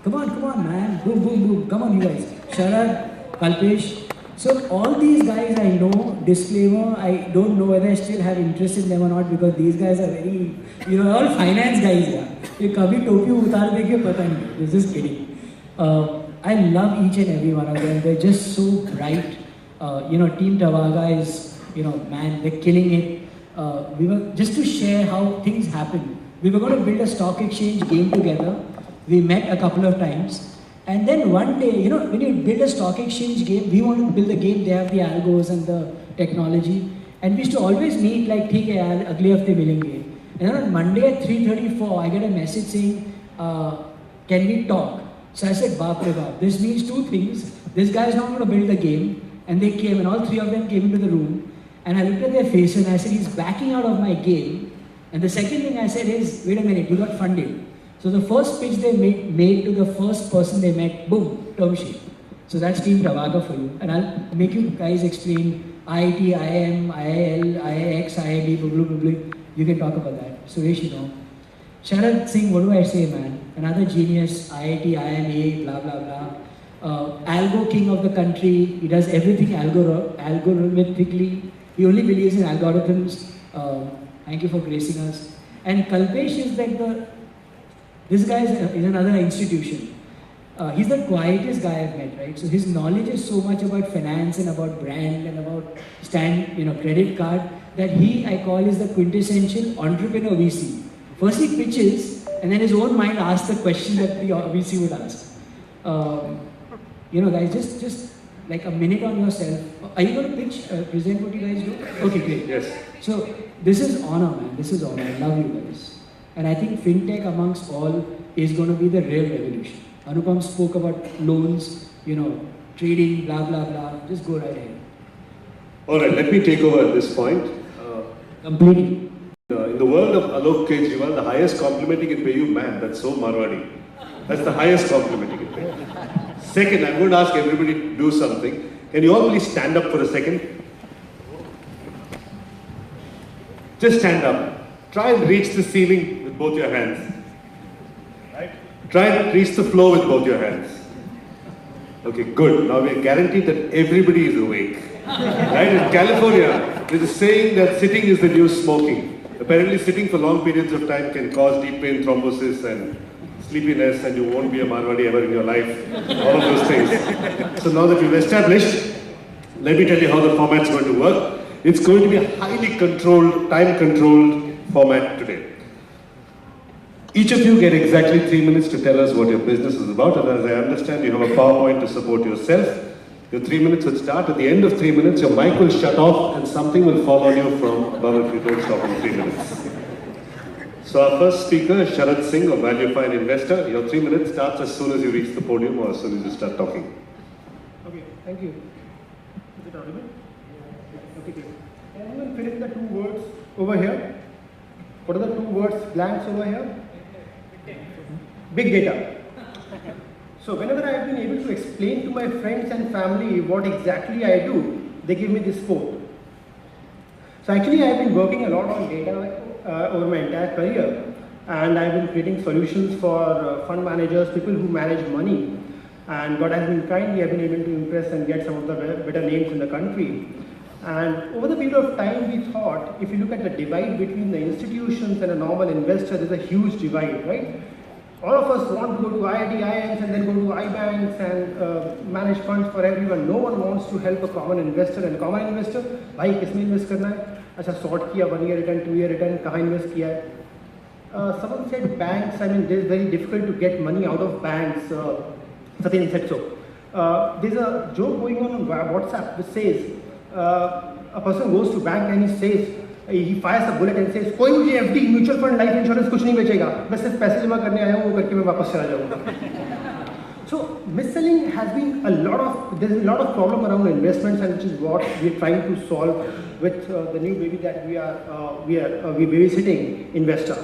Come on, man. Boom. Come on, you guys. Sharad, Kalpesh. So all these guys I know, disclaimer, I don't know whether I still have interest in them or not because these guys are very, all finance guys. Ye kabhi topi utar deke pata nahi. This is kidding. I love each and every one of them. They're just so bright. Team Tawaga is, man, they're killing it. We were just to share how things happen. We were going to build a stock exchange game together. We met a couple of times. And then one day, when you build a stock exchange game, we want to build the game, they have the algos and the technology. And we used to always meet like, theek hai yaar, agle hafte milenge. And then on Monday at 3:34, I get a message saying, can we talk? So I said, baap re baap. This means 2 things. This guy is not going to build the game. And they came, and all 3 of them came into the room. And I looked at their face and I said, he's backing out of my game. And the second thing I said is, wait a minute, you got funded. So the first pitch they made to the first person they met, boom, term sheet. So that's Team Tawaga for you. And I'll make you guys explain IIT, IIM, IIL, IIX, IID, blah, blah, blah. You can talk about that. Suresh, Sharad Singh, what do I say, man? Another genius, IIT, IIMA, blah, blah, blah. Algo king of the country. He does everything algorithmically. He only believes in algorithms. Thank you for gracing us. And Kalpesh is like this guy is another institution. He's the quietest guy I've met, right? So his knowledge is so much about finance and about brand and about credit card that I call is the quintessential entrepreneur VC. First he pitches and then his own mind asks the question that the VC would ask. Guys, just like a minute on yourself. Are you going to pitch, present what you guys do? Okay, great. Yes. So this is honor, man. This is honor. I love you guys. And I think fintech amongst all is going to be the real revolution. Anupam spoke about loans, trading, blah, blah, blah. Just go right ahead. All right, let me take over at this point. Completely. In the world of Alok Kejriwal, the highest compliment he can pay you, man, that's so Marwadi. That's the highest compliment he can pay. Second, I'm going to ask everybody to do something. Can you all please stand up for a second? Just stand up. Try and reach the ceiling with both your hands. Right? Try and reach the floor with both your hands. Okay, good. Now we are guaranteed that everybody is awake. Right? In California, there's a saying that sitting is the new smoking. Apparently sitting for long periods of time can cause deep vein thrombosis and sleepiness, and you won't be a Marwadi ever in your life. All of those things. So now that you've established, let me tell you how the format's going to work. It's going to be a highly controlled, time-controlled format today. Each of you get exactly 3 minutes to tell us what your business is about, and as I understand, you have a PowerPoint to support yourself. Your 3 minutes will start. At the end of 3 minutes, your mic will shut off and something will fall on you from above if you don't stop in 3 minutes. So our first speaker is Sharad Singh, a value-fine investor. Your 3 minutes starts as soon as you reach the podium or as soon as you start talking. Okay, thank you. Is it audible? Okay, good. Can anyone fill in the 2 words over here? What are the 2 words blanks over here? Big data. So whenever I have been able to explain to my friends and family what exactly I do, they give me this quote. So actually I have been working a lot on data over my entire career, and I have been creating solutions for fund managers, people who manage money, and God has been kind, we have been able to impress and get some of the better names in the country. And over the period of time we thought, if you look at the divide between the institutions and a normal investor, there's a huge divide, right? all of us want to go to IIT, IIMs and then go to iBanks and manage funds for everyone. No one wants to help a common investor. And common investor, भाई किसमें invest करना है? अच्छा sort किया 1 year return, 2 year return, कहाँ invest किया है? Someone said banks. I mean, it's very difficult to get money out of banks. Satyen said so. There's a joke going on WhatsApp which says a person goes to bank and he says. He fires a bullet and says, कोई मुझे FD, mutual fund, life insurance कुछ नहीं बेचेगा, मैं सिर्फ पैसे जमा करने आया हूँ, वो करके मैं वापस चला जाऊँगा. So mis-selling has been there's a lot of problem around investments, and which is what we're trying to solve with the new baby that we babysitting investor.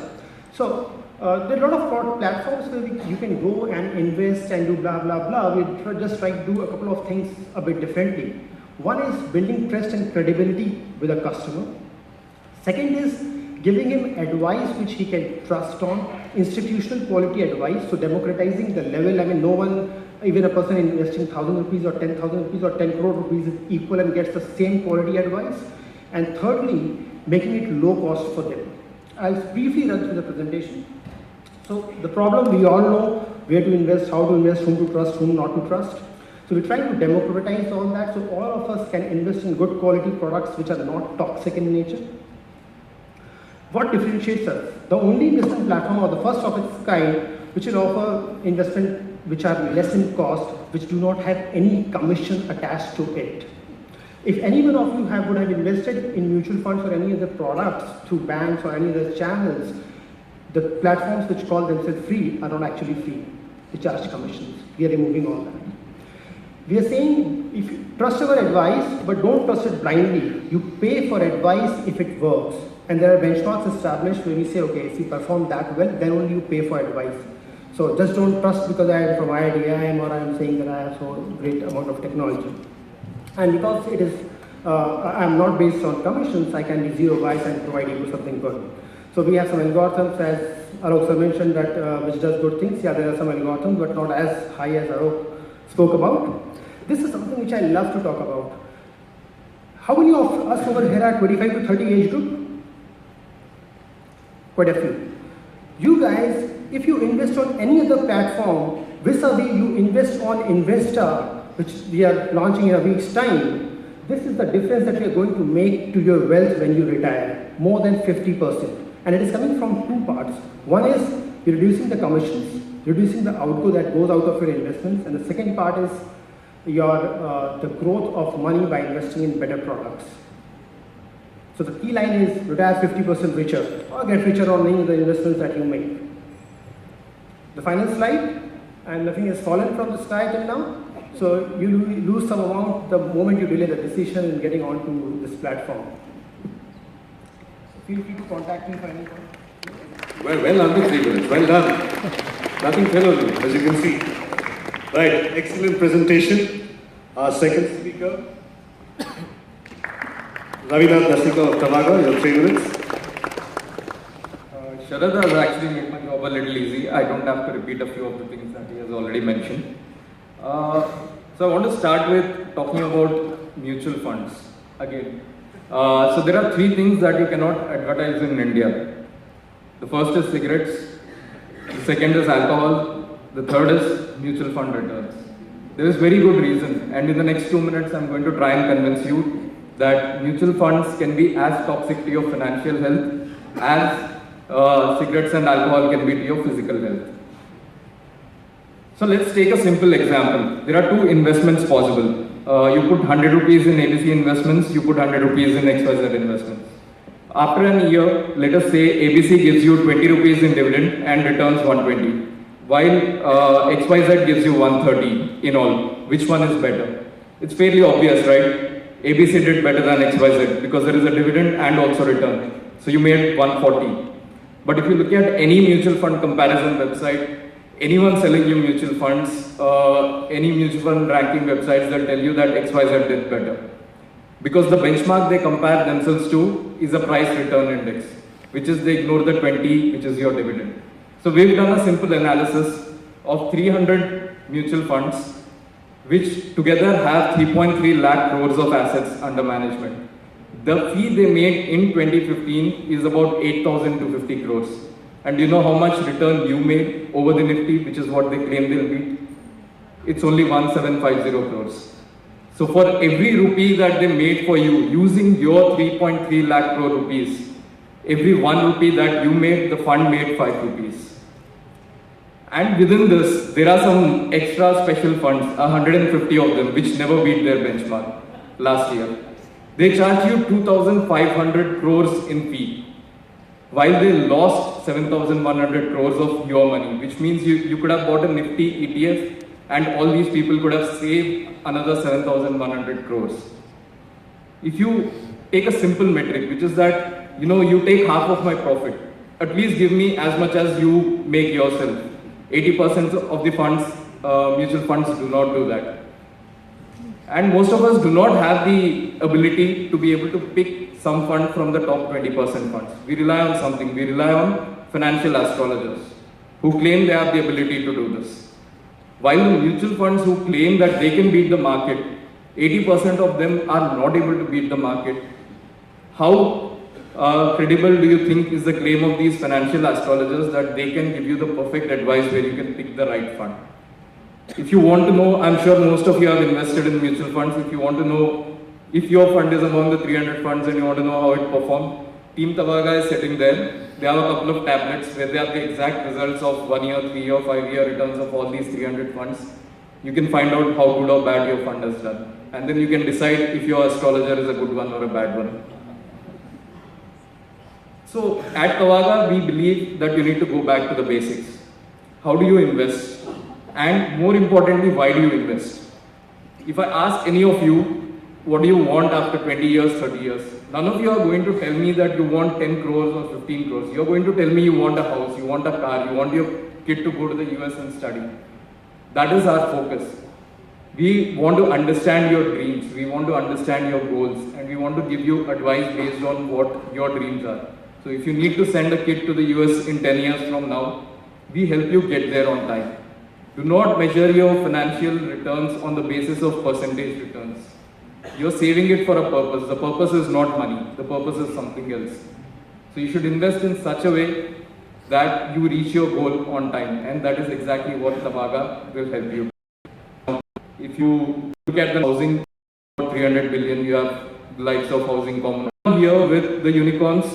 So there are a lot of platforms where you can go and invest and do blah blah blah. We're just trying to do a couple of things a bit differently. One is building trust and credibility with a customer. Second is giving him advice which he can trust on, institutional quality advice, so democratizing the level. I mean, no one, even a person investing 1,000 rupees or 10,000 rupees or 10 crore rupees is equal and gets the same quality advice. And thirdly, making it low cost for them. I'll briefly run through the presentation. So the problem, we all know where to invest, how to invest, whom to trust, whom not to trust. So we're trying to democratize all that so all of us can invest in good quality products which are not toxic in nature. What differentiates us? The only investment platform, or the first of its kind, which will offer investment which are less in cost, which do not have any commission attached to it. If any one of you would have invested in mutual funds or any other products through banks or any other channels, the platforms which call themselves free are not actually free. They charge commissions. We are removing all that. We are saying, if you trust our advice, but don't trust it blindly. You pay for advice if it works. And there are benchmarks established where we say, okay, if you perform that well, then only you pay for advice. So just don't trust because I am from IIT, IIM, or I am saying that I have so great amount of technology. And because it is, I am not based on commissions, I can be zero bias and provide you something good. So we have some algorithms, as Alok sir mentioned, that which does good things. Yeah, there are some algorithms, but not as high as Alok spoke about. This is something which I love to talk about. How many of us over here are 25 to 30 age group? Quite a few. You guys, if you invest on any other platform, vis-a-vis you invest on Investor, which we are launching in a week's time, this is the difference that we are going to make to your wealth when you retire, more than 50%. And it is coming from two parts. One is you're reducing the commissions, reducing the outgo that goes out of your investments, and the second part is your the growth of money by investing in better products. So the key line is retire 50% richer or get richer on any of the investments that you make. The final slide, and nothing has fallen from the sky till now. So you lose some amount the moment you delay the decision in getting onto this platform. Feel free to contact me for any point. Well under 3 minutes. Well done. Nothing fell on you, as you can see. Right, excellent presentation. Our second speaker, Ravinath Dasika of Tavaga, your 3 minutes. Sharad has actually made my job a little easy. I don't have to repeat a few of the things that he has already mentioned. So I want to start with talking about mutual funds again. So there are 3 things that you cannot advertise in India. The first is cigarettes, the second is alcohol, the third is mutual fund returns. There is very good reason, and in the next 2 minutes I'm going to try and convince you that mutual funds can be as toxic to your financial health as cigarettes and alcohol can be to your physical health. So let's take a simple example. There are 2 investments possible. You put 100 rupees in ABC investments, you put 100 rupees in XYZ investments. After an year, let us say ABC gives you 20 rupees in dividend and returns 120, while XYZ gives you 130 in all. Which one is better? It's fairly obvious, right? ABC did better than XYZ because there is a dividend and also return. So you made 140. But if you look at any mutual fund comparison website, anyone selling you mutual funds, any mutual fund ranking websites, they'll tell you that XYZ did better. Because the benchmark they compare themselves to is a price return index, which is they ignore the 20, which is your dividend. So we've done a simple analysis of 300 mutual funds, which together have 3.3 lakh crores of assets under management. The fee they made in 2015 is about 8,250 crores. And do you know how much return you made over the Nifty, which is what they claim they'll beat? It's only 1750 crores. So for every rupee that they made for you using your 3.3 lakh crore rupees, every 1 rupee that you made, the fund made 5 rupees. And within this, there are some extra special funds, 150 of them, which never beat their benchmark last year. They charge you 2,500 crores in fee, while they lost 7,100 crores of your money, which means you could have bought a Nifty ETF and all these people could have saved another 7,100 crores. If you take a simple metric, which is that, you take half of my profit, at least give me as much as you make yourself. 80% of the funds, mutual funds do not do that. And most of us do not have the ability to be able to pick some fund from the top 20% funds. We rely on something. We rely on financial astrologers who claim they have the ability to do this. While the mutual funds who claim that they can beat the market, 80% of them are not able to beat the market. How credible do you think is the claim of these financial astrologers that they can give you the perfect advice where you can pick the right fund? If you want to know, I'm sure most of you have invested in mutual funds. If you want to know if your fund is among the 300 funds and you want to know how it performed, Team Tavaga is sitting there. They have a couple of tablets where they have the exact results of 1 year, 3 year, 5 year returns of all these 300 funds. You can find out how good or bad your fund has done. And then you can decide if your astrologer is a good one or a bad one. So at Tavaga, we believe that you need to go back to the basics. How do you invest? And more importantly, why do you invest? If I ask any of you, what do you want after 20 years, 30 years? None of you are going to tell me that you want 10 crores or 15 crores. You're going to tell me you want a house, you want a car, you want your kid to go to the US and study. That is our focus. We want to understand your dreams, we want to understand your goals, and we want to give you advice based on what your dreams are. So if you need to send a kid to the US in 10 years from now, we help you get there on time. Do not measure your financial returns on the basis of percentage returns. You're saving it for a purpose. The purpose is not money. The purpose is something else. So you should invest in such a way that you reach your goal on time. And that is exactly what Tavaga will help you. If you look at the housing, 300 billion, you have the likes of Housing Common. Here with the unicorns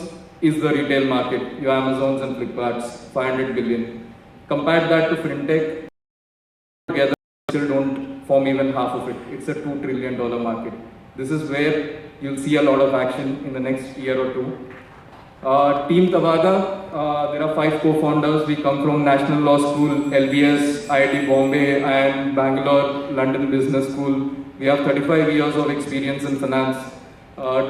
is the retail market. Your Amazons and Flipkarts, 500 billion. Compare that to fintech. Together, still don't form even half of it. It's a $2 trillion market. This is where you'll see a lot of action in the next year or two. Team Tavaga, there are 5 co-founders. We come from National Law School, LBS, IIT Bombay, and Bangalore, London Business School. We have 35 years of experience in finance.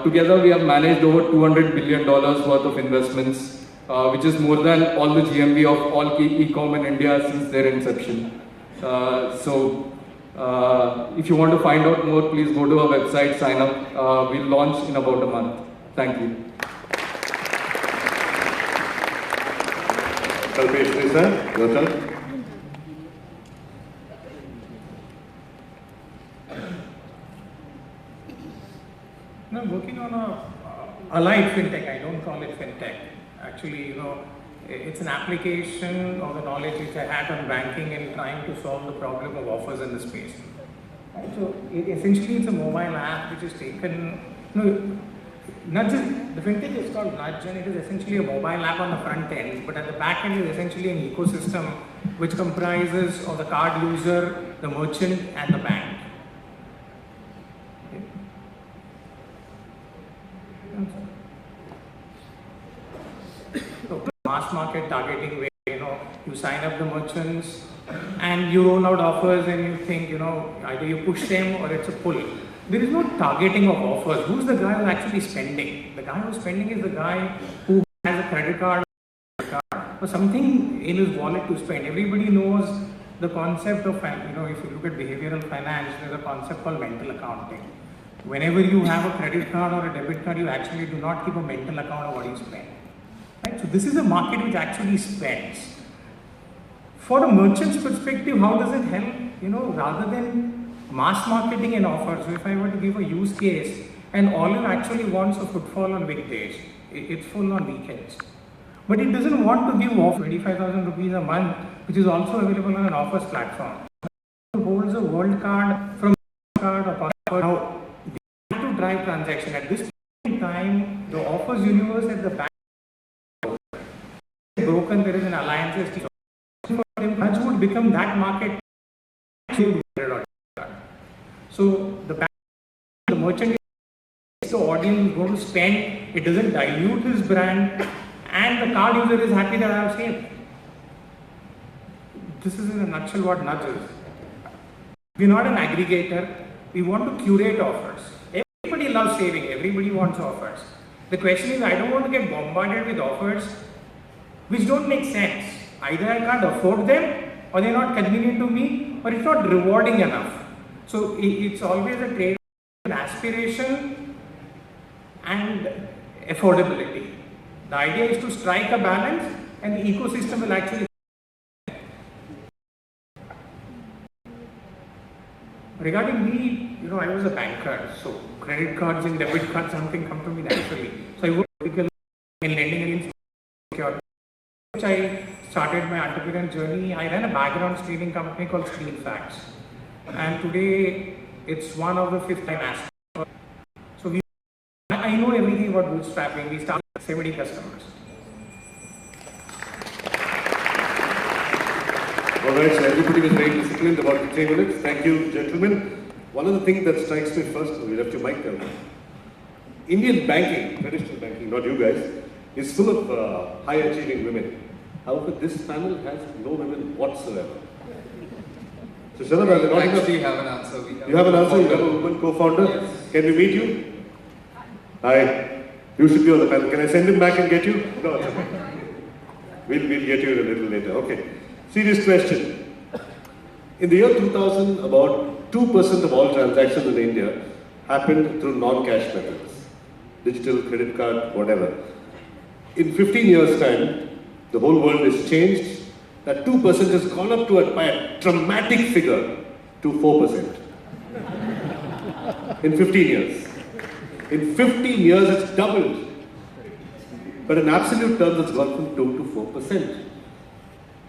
Together, we have managed over $200 billion worth of investments, which is more than all the GMV of all e-com in India since their inception. If you want to find out more, please go to our website, sign up. We'll launch in about a month. Thank you. Kalpesh, sir, your turn. No, I'm working on a allied fintech. I don't call it fintech. Actually, it's an application of the knowledge which I had on banking and trying to solve the problem of offers in the space. Right? So essentially it's a mobile app which is taken, Nudge, the fintech is called Nudge, and it is essentially a mobile app on the front end, but at the back end is essentially an ecosystem which comprises of the card user, the merchant and the bank. So, mass market targeting where you sign up the merchants and you roll out offers and you think either you push them or it's a pull. There is no targeting of offers. Who's the guy who's actually spending? The guy who's spending is the guy who has a credit card or something in his wallet to spend. Everybody knows the concept of, if you look at behavioral finance, there's a concept called mental accounting. Whenever you have a credit card or a debit card, you actually do not keep a mental account of what you spend. Right? So this is a market which actually spends. For a merchant's perspective, how does it help? Rather than mass marketing and offers, so if I were to give a use case and Olive actually wants a footfall on weekdays, it's full on weekends. but it doesn't want to give off 25,000 rupees a month, which is also available on an offers platform. It holds a world card from card or passport. Now, they have to drive transaction. At this point in time, the offers universe at the bank is broken. There is an alliance. Nudge would become that market. So the bank, the merchant, the audience is going to spend. It doesn't dilute his brand, and the card user is happy that I have saved. This is in a nutshell what Nudge is. We're not an aggregator. We want to curate offers. Everybody loves saving. Everybody wants offers. The question is, I don't want to get bombarded with offers which don't make sense. Either I can't afford them, or they're not convenient to me, or it's not rewarding enough. So it's always a trade of aspiration and affordability. The idea is to strike a balance, and the ecosystem will actually. Regarding me, I was a banker, so credit cards and debit cards, something come to me naturally. So I worked in lending against security. I started my entrepreneurial journey. I ran a background screening company called Screen Facts, and today it's one of the 5th time asked. So I know everything about bootstrapping. We started with 70 customers. Alright, so everybody was very disciplined about the 3 minutes. Thank you, gentlemen. One of the things that strikes me first, we left your mic down. Indian banking, traditional banking, not you guys, is full of high achieving women. However, this panel has no women whatsoever. So Sharad, are there not enough? We have an answer. You have an answer? You have a woman co-founder? Yes. Can we meet you? Hi. You should be on the panel. Can I send him back and get you? No, it's okay. We'll get you a little later. Okay. Serious question. In the year 2000, about 2% of all transactions in India happened through non-cash methods. Digital, credit card, whatever. In 15 years' time, the whole world has changed. That 2% has gone up to by a dramatic figure to 4%. In 15 years. In 15 years, it's doubled. But in absolute terms, it's gone from 2 to 4%.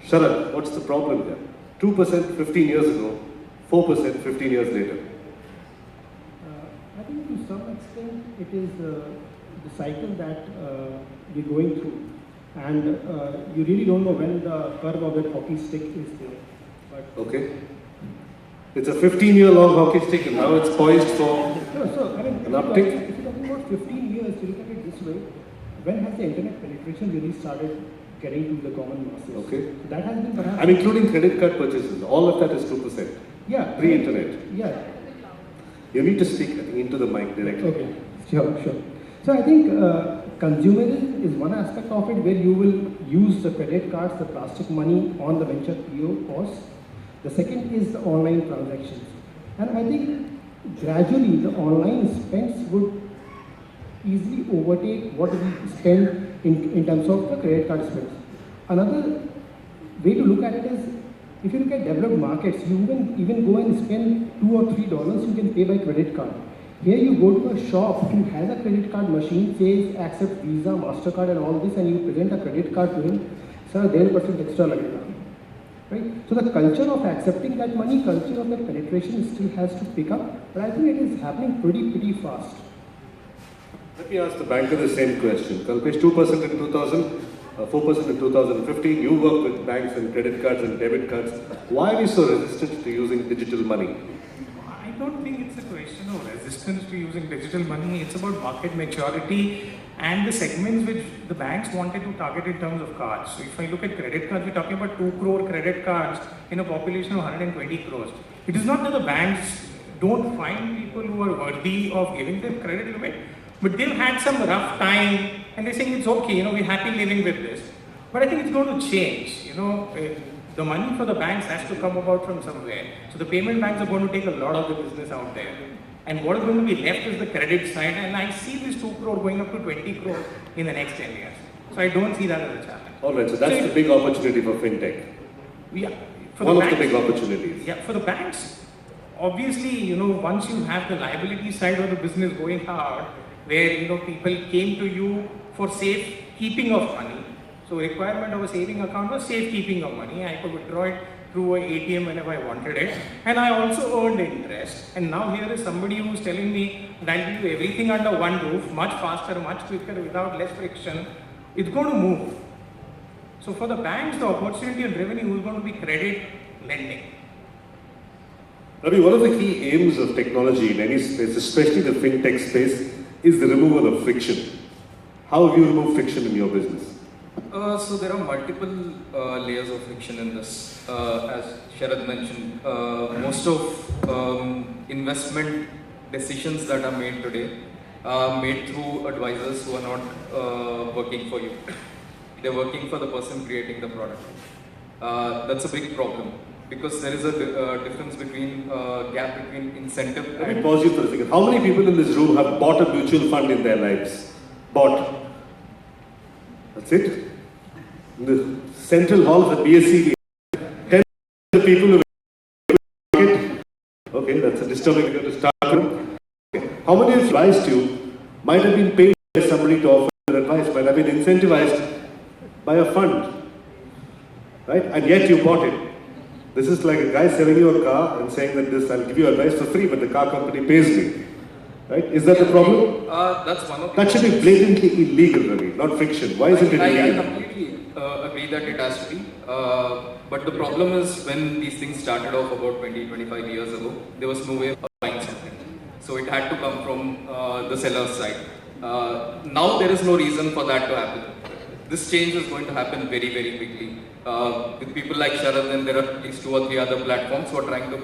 Sharad, what's the problem there? 2% 15 years ago, 4% 15 years later. I think to some extent it is the cycle that we're going through. And you really don't know when the curve of that hockey stick is there. But okay. It's a 15-year-long hockey stick and now it's poised for an uptick. If you're talking about 15 years, you look at it this way, when has the internet penetration really started getting to the common masses? Okay. So that has been perhaps... I'm including credit card purchases. All of that is 2%. Yeah. Pre-internet. Yeah. You need to speak into the mic directly. Okay. Sure. So I think consumerism is one aspect of it where you will use the credit cards, the plastic money on the venture PO costs. The second is the online transactions. And I think gradually the online spends would easily overtake what we spend in terms of the credit card spends. Another way to look at it is, if you look at developed markets, you even go and spend $2 or $3, you can pay by credit card. Here you go to a shop who has a credit card machine, says accept Visa, MasterCard and all this, and you present a credit card to him, sir, 1.5% extra lagega. Right? So the culture of accepting that money, culture of that penetration still has to pick up, but I think it is happening pretty fast. Let me ask the banker the same question. Kalpesh, 2% in 2000, 4% in 2015. You work with banks and credit cards and debit cards. Why are you so resistant to using digital money? I don't think it's a question of resistance to using digital money. It's about market maturity and the segments which the banks wanted to target in terms of cards. So if I look at credit cards, we're talking about 2 crore credit cards in a population of 120 crores. It is not that the banks don't find people who are worthy of giving them credit limit, but they've had some rough time and they're saying it's okay, we're happy living with this. But I think it's going to change, the money for the banks has to come about from somewhere. So the payment banks are going to take a lot of the business out there. And what is going to be left is the credit side, and I see this 2 crore going up to 20 crore in the next 10 years. So I don't see that as a challenge. Alright, so that's the big opportunity for fintech. Yeah. One of the big opportunities. Yeah, for the banks, obviously, once you have the liability side of the business going hard, where, people came to you for safe keeping of money. So requirement of a saving account was safekeeping of money. I could withdraw it through an ATM whenever I wanted it, and I also earned interest. And now here is somebody who is telling me that you do everything under one roof, much faster, much quicker, without less friction. It's going to move. So for the banks, the opportunity and revenue is going to be credit lending. Ravi, one of the key aims of technology in any space, especially the fintech space, is the removal of friction. How have you removed friction in your business? So there are multiple layers of friction in this. As Sharad mentioned, most of investment decisions that are made today are made through advisors who are not working for you. They're working for the person creating the product. That's a big problem because there is a difference between gap between incentive. Let me pause you for a second. How many people in this room have bought a mutual fund in their lives? Bought. That's it. In the central halls of BSC, 10 people who market. Okay, that's a disturbing figure to start with. Okay. How many have advised you might have been paid by somebody to offer advice, might have been incentivized by a fund, right? And yet you bought it. This is like a guy selling you a car and saying that this, I'll give you advice for free, but the car company pays me. Right? Is that the problem? That's one of the That should be blatantly illegal, Ravi, not fiction. Why isn't it illegal? I completely agree that it has to be. But the problem is when these things started off about 20-25 years ago, there was no way of buying something. So it had to come from the seller's side. Now there is no reason for that to happen. This change is going to happen very, very quickly. With people like Sharad, and there are at least 2 or 3 other platforms who are trying to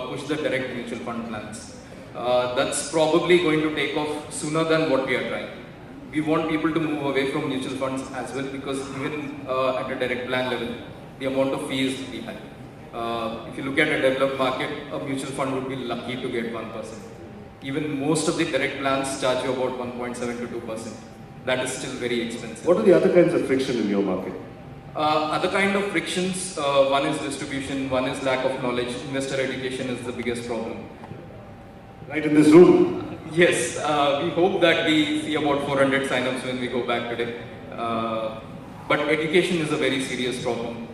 push the direct mutual fund plans. That's probably going to take off sooner than what we are trying. We want people to move away from mutual funds as well because even at a direct plan level, the amount of fees is very high. If you look at a developed market, a mutual fund would be lucky to get 1%. Even most of the direct plans charge you about 1.7 to 2%. That is still very expensive. What are the other kinds of friction in your market? Other kind of frictions, one is distribution, one is lack of knowledge. Investor education is the biggest problem. Right in this room? Yes, we hope that we see about 400 sign-ups when we go back today. But education is a very serious problem.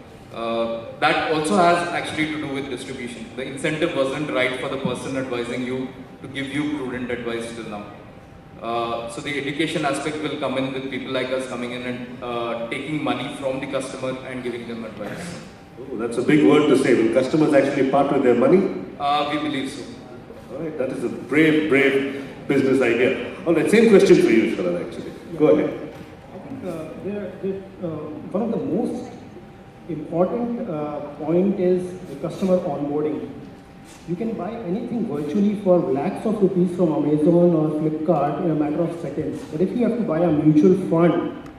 That also has actually to do with distribution. The incentive wasn't right for the person advising you to give you prudent advice till now. So the education aspect will come in with people like us coming in and taking money from the customer and giving them advice. Oh, that's a big word to say. Will customers actually part with their money? We believe so. All right, that is a brave, brave business idea. All right, same question for you, Sharad, actually. Go ahead. I think one of the most important point is the customer onboarding. You can buy anything virtually for lakhs of rupees from Amazon or Flipkart in a matter of seconds. But if you have to buy a mutual fund,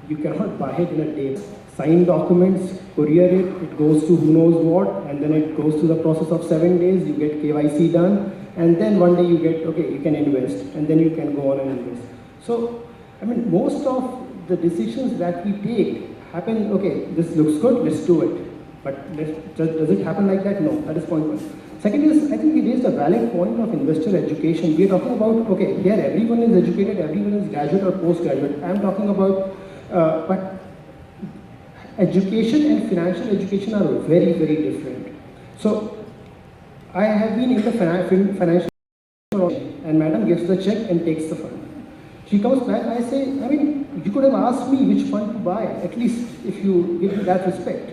you cannot buy it in a day. Sign documents, courier it, it goes to who knows what, and then it goes through the process of 7 days, you get KYC done, and then one day you get, okay, you can invest, and then you can go on and invest. So, I mean, most of the decisions that we take happen, okay, this looks good, let's do it. But does it happen like that? No, that is point one. Second is, I think we raised a valid point of investor education. We are talking about, okay, here everyone is educated, everyone is graduate or postgraduate. I am talking about, but education and financial education are very, very different. So, I have been in the financial and madam gives the check and takes the fund. She comes back, I say, I mean, you could have asked me which fund to buy, at least if you give me that respect.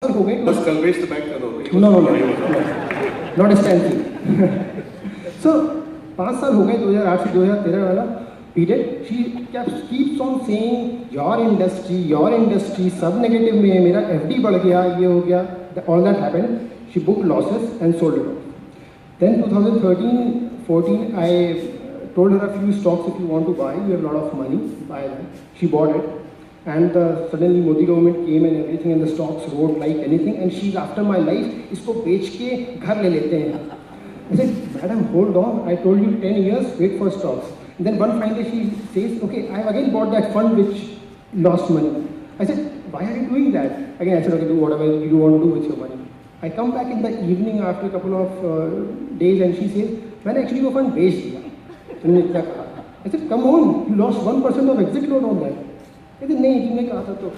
Was Kalvesh the bank? No, not a standstill. So, 5 साल हो गए 2008 से 2013 वाला period. She keeps on saying your industry, सब negative में है, मेरा FD बढ़ गया, ये हो गया, all that happened. She booked losses and sold it off. Then 2013-14, I told her a few stocks if you want to buy, you have a lot of money, buy that. She bought it. And suddenly Modi government came and everything and the stocks rose like anything and she's after my life, इसको बेच के घर ले लेते हैं. I said, madam, hold on, I told you 10 years, wait for stocks. And then one fine day she says, okay, I have again bought that fund which lost money. I said, why are you doing that? Again, I said, okay, do whatever you want to do with your money. I come back in the evening after a couple of days and she says, मैंने actually वो fund बेच दिया. तुमने क्या कहा? I said, come on, you lost 1% of exit load on that. I said, nahi, tumhe kaha tha to.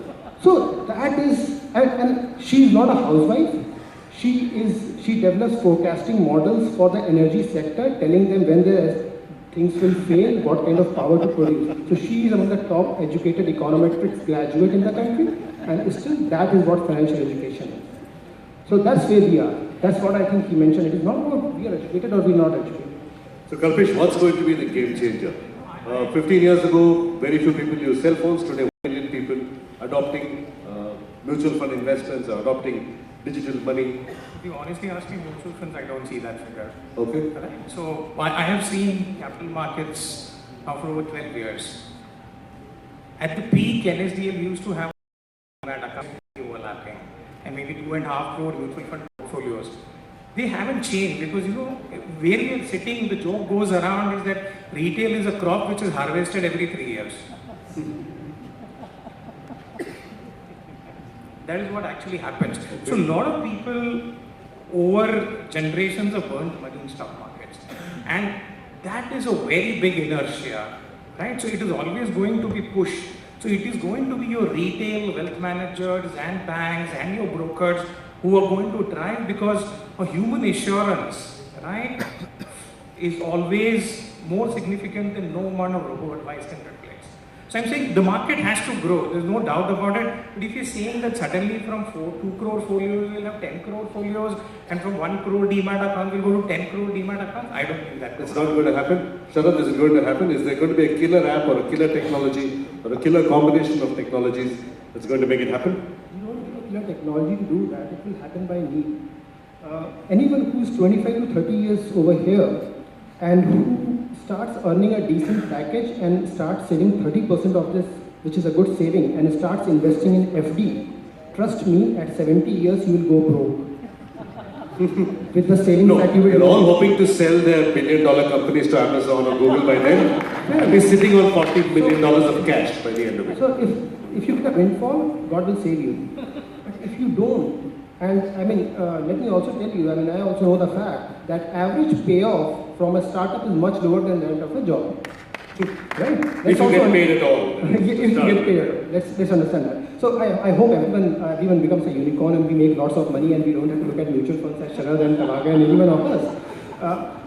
So that is, and she is not a housewife. She develops forecasting models for the energy sector, telling them when the things will fail, what kind of power to produce. So she is among the top educated econometrics graduate in the country, and still that is what financial education is. So that's where we are. That's what I think he mentioned. It is not about we are educated or we are not educated. So Kalpesh, what's going to be the game changer? 15 years ago, very few people used cell phones. Today, 1 million people adopting mutual fund investments, or adopting digital money. If you honestly ask me, mutual funds, I don't see that figure. Okay. Right? So I have seen capital markets now for over 12 years. At the peak, NSDL used to have that account overlapping and maybe 2.5 crore mutual fund portfolios. They haven't changed because, you know, where we are sitting, the joke goes around is that retail is a crop which is harvested every 3 years. That is what actually happens. So a lot of people over generations have burnt money in stock markets. And that is a very big inertia, right? So it is always going to be pushed. So it is going to be your retail, wealth managers and banks and your brokers who are going to drive, because a human assurance, right, is always more significant than no amount of robo-advice can replace. So I'm saying the market has to grow, there's no doubt about it. But if you're saying that suddenly from 2 crore folios we'll have 10 crore folios, and from 1 crore demat account we'll go to 10 crore demat accounts, I don't think that. It's not going to happen. Sharad, is it going to happen? Is there going to be a killer app or a killer technology or a killer combination of technologies that's going to make it happen? You don't need a killer technology to do that. It will happen by need. Anyone who is 25 to 30 years over here and who starts earning a decent package and starts saving 30% of this, which is a good saving, and starts investing in FD, trust me, at 70 years you will go broke. With the savings that you will they're all hoping to sell their billion-dollar companies to Amazon or Google by then and be sitting on $40 million of cash by the end of it. So if you get a windfall, God will save you. But if you don't, and I mean, let me also tell you, I mean, I also know the fact that average payoff from a startup is much lower than that of a job. Right? If you get paid at all. If you get paid, let's understand that. So I hope everyone becomes a unicorn and we make lots of money and we don't have to look at mutual funds as Sharad and Tavaga and anyone of us.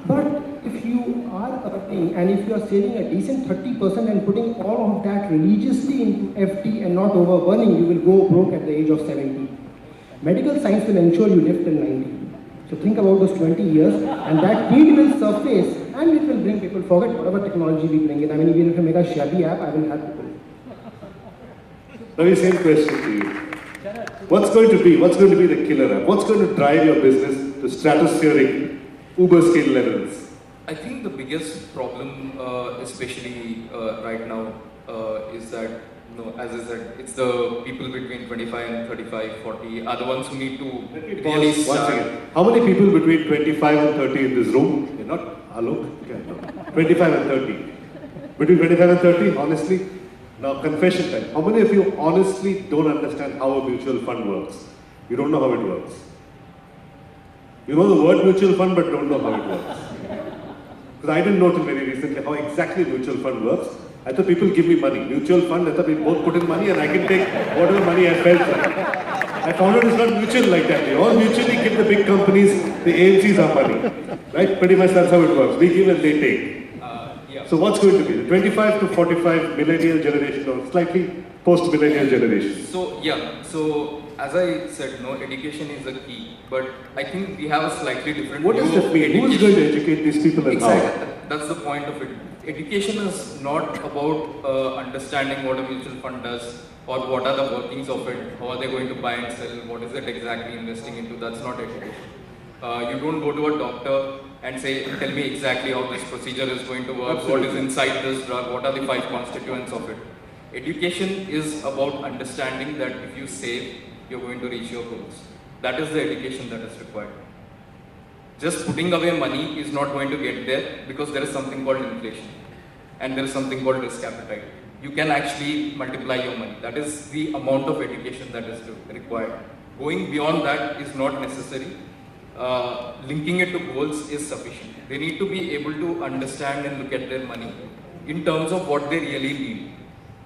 But if you are earning and if you are saving a decent 30% and putting all of that religiously into FD and not over burning, you will go broke at the age of 70. Medical science will ensure you live till 90. So think about those 20 years and that need will surface and it will bring people, forget whatever technology we bring in. I mean, even if you make a shabby app, I will have people. Ravi, same question to you. What's going to be the killer app? What's going to drive your business to stratospheric Uber scale levels? I think the biggest problem, especially right now, is that, as I said, it's the people between 25 and 35, 40 are the ones who need to really start. Once again, how many people between 25 and 30 in this room? You're not Alok? Okay, no. 25 and 30. Between 25 and 30, honestly? Now, confession time. How many of you honestly don't understand how a mutual fund works? You don't know how it works. You know the word mutual fund, but don't know how it works. Because I didn't know till very recently how exactly mutual fund works. I thought people give me money. Mutual fund, I thought we both put in money and I can take whatever money I felt like. I found out it's not mutual like that. They all mutually give the big companies, the AMCs our money. Right? Pretty much that's how it works. We give and they take. So what's going to be? The 25 to 45 millennial generation or slightly post-millennial generation? So as I said, education is the key. But I think we have a slightly different What does that mean? Who is going to educate these people and exactly. how? That's the point of it. Education is not about understanding what a mutual fund does or what are the workings of it, how are they going to buy and sell, what is it exactly investing into. That's not education. You don't go to a doctor and say, tell me exactly how this procedure is going to work, Absolutely. what is inside this drug, what are the 5 constituents of it. Education is about understanding that if you save, you're going to reach your goals. That is the education that is required. Just putting away money is not going to get there because there is something called inflation and there is something called risk appetite. You can actually multiply your money. That is the amount of education that is required. Going beyond that is not necessary. Linking it to goals is sufficient. They need to be able to understand and look at their money in terms of what they really need.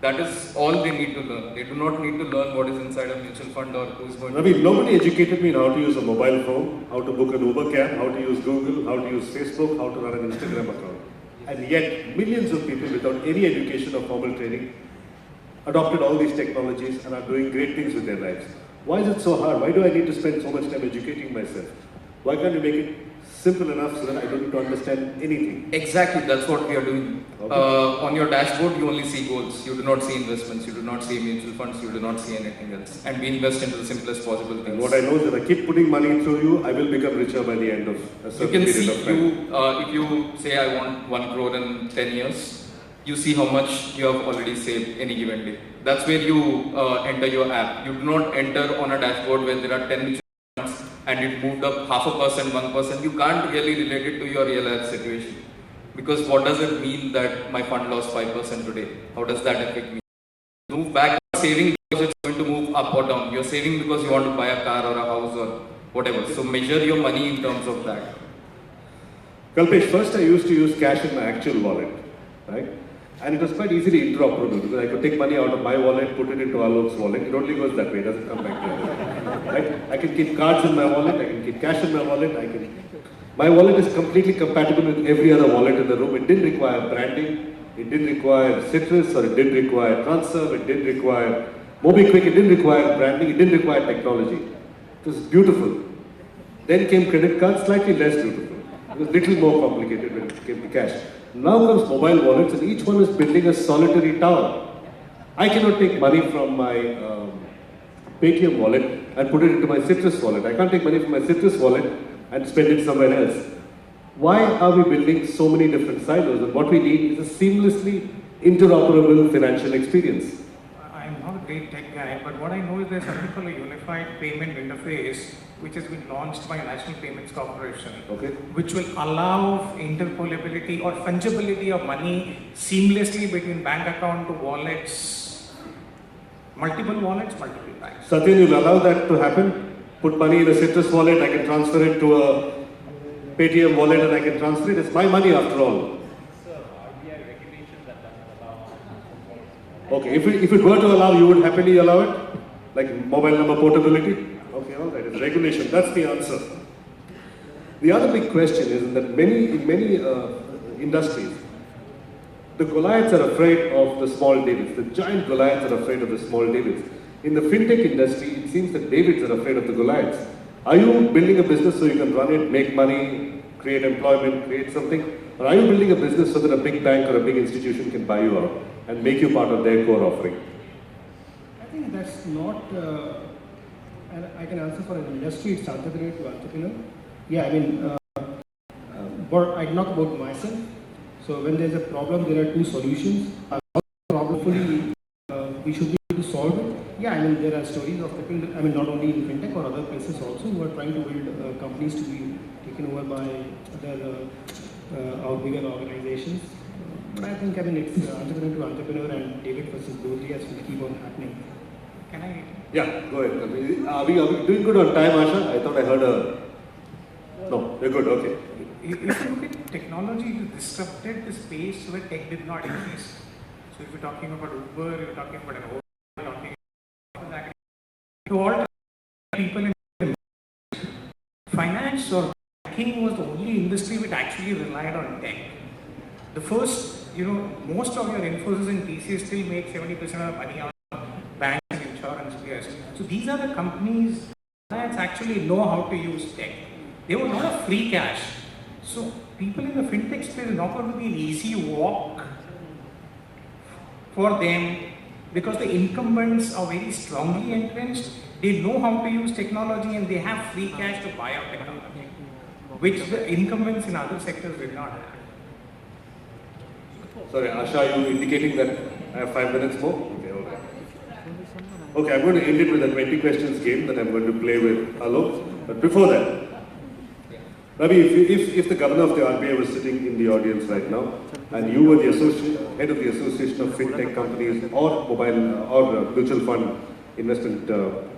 That is all they need to learn. They do not need to learn what is inside a mutual fund or who is going Ravi, nobody educated me in how to use a mobile phone, how to book an Uber cab, how to use Google, how to use Facebook, how to run an Instagram account. And yet, millions of people without any education or formal training adopted all these technologies and are doing great things with their lives. Why is it so hard? Why do I need to spend so much time educating myself? Why can't you make it simple enough so that I don't need to understand anything? Exactly, that's what we are doing. Okay. On your dashboard, you only see goals. You do not see investments. You do not see mutual funds. You do not see anything else. And we invest into the simplest possible things. And what I know is that I keep putting money through you, I will become richer by the end of a You certain can period see, of time. if you say I want 1 crore in 10 years, you see how much you have already saved any given day. That's where you enter your app. You do not enter on a dashboard where there are 10 mutual funds and it moved up 0.5%, 1%. You can't really relate it to your real life situation. Because what does it mean that my fund lost 5% today? How does that affect me? Move back, saving because it's going to move up or down. You're saving because you want to buy a car or a house or whatever. So measure your money in terms of that. Kalpesh, first I used to use cash in my actual wallet, right? And it was quite easily interoperable because I could take money out of my wallet, put it into Alok's wallet. It only goes that way, it doesn't come back here. Right? I can keep cards in my wallet, I can keep cash in my wallet, My wallet is completely compatible with every other wallet in the room. It didn't require branding, it didn't require Citrus, or it didn't require Transfer, it didn't require MobiKwik, it didn't require branding, it didn't require technology. It was beautiful. Then came credit cards, slightly less beautiful. It was little more complicated when it came to cash. Now comes mobile wallets and each one is building a solitary tower. I cannot take money from my Paytm wallet and put it into my Citrus wallet. I can't take money from my Citrus wallet and spend it somewhere else. Why are we building so many different silos? And what we need is a seamlessly interoperable financial experience. I'm not a great tech guy, but what I know is there's something called a unified payment interface which has been launched by National Payments Corporation, which will allow interpolability or fungibility of money seamlessly between bank account to wallets, multiple banks. Satyan, you'll allow that to happen? Put money in a Citrus wallet, I can transfer it to a Paytm wallet and I can transfer it. It's my money after all. Okay, if it were to allow, you would happily allow it? Like mobile number portability? Okay, all right, it's regulation, that's the answer. The other big question is that in many industries, the Goliaths are afraid of the small Davids. The giant Goliaths are afraid of the small Davids. In the fintech industry, it seems that Davids are afraid of the Goliaths. Are you building a business so you can run it, make money, create employment, create something? Or are you building a business so that a big bank or a big institution can buy you out and make you part of their core offering? I think that's not, and I can answer for an industry, it's entrepreneur to entrepreneur. Yeah, I mean, but I talk about myself. So when there's a problem, there are two solutions. Probably we should be able to solve it. Yeah, I mean, there are stories of people, I mean, not only in fintech or other places also, who are trying to build companies to be taken over by other or bigger organizations. But I think, I mean, it's entrepreneur to entrepreneur and David versus Goliath will keep on happening. Can I? Yeah, go ahead. Are we doing good on time, Asha? I thought I heard a... No, we're good, okay. If you look at technology, it disrupted the space where tech did not exist. So if you're talking about Uber, you're talking about an Uber, you're talking about that. To all people in finance or banking was the only industry which actually relied on tech. The first, most of your Infosys and TCS still make 70% of money on banks and insurance players. So these are the companies that actually know how to use tech. They were not a free cash. So people in the fintech space is not going to be an easy walk for them because the incumbents are very strongly entrenched. They know how to use technology and they have free cash to buy out technology, which the incumbents in other sectors did not have. Sorry, Asha, are you indicating that I have 5 minutes more? Okay, okay. Okay, I'm going to end it with a 20 questions game that I'm going to play with Alok. But before that, Ravi, if the governor of the RBI was sitting in the audience right now, and you were the head of the Association of FinTech Companies or mobile or mutual fund investment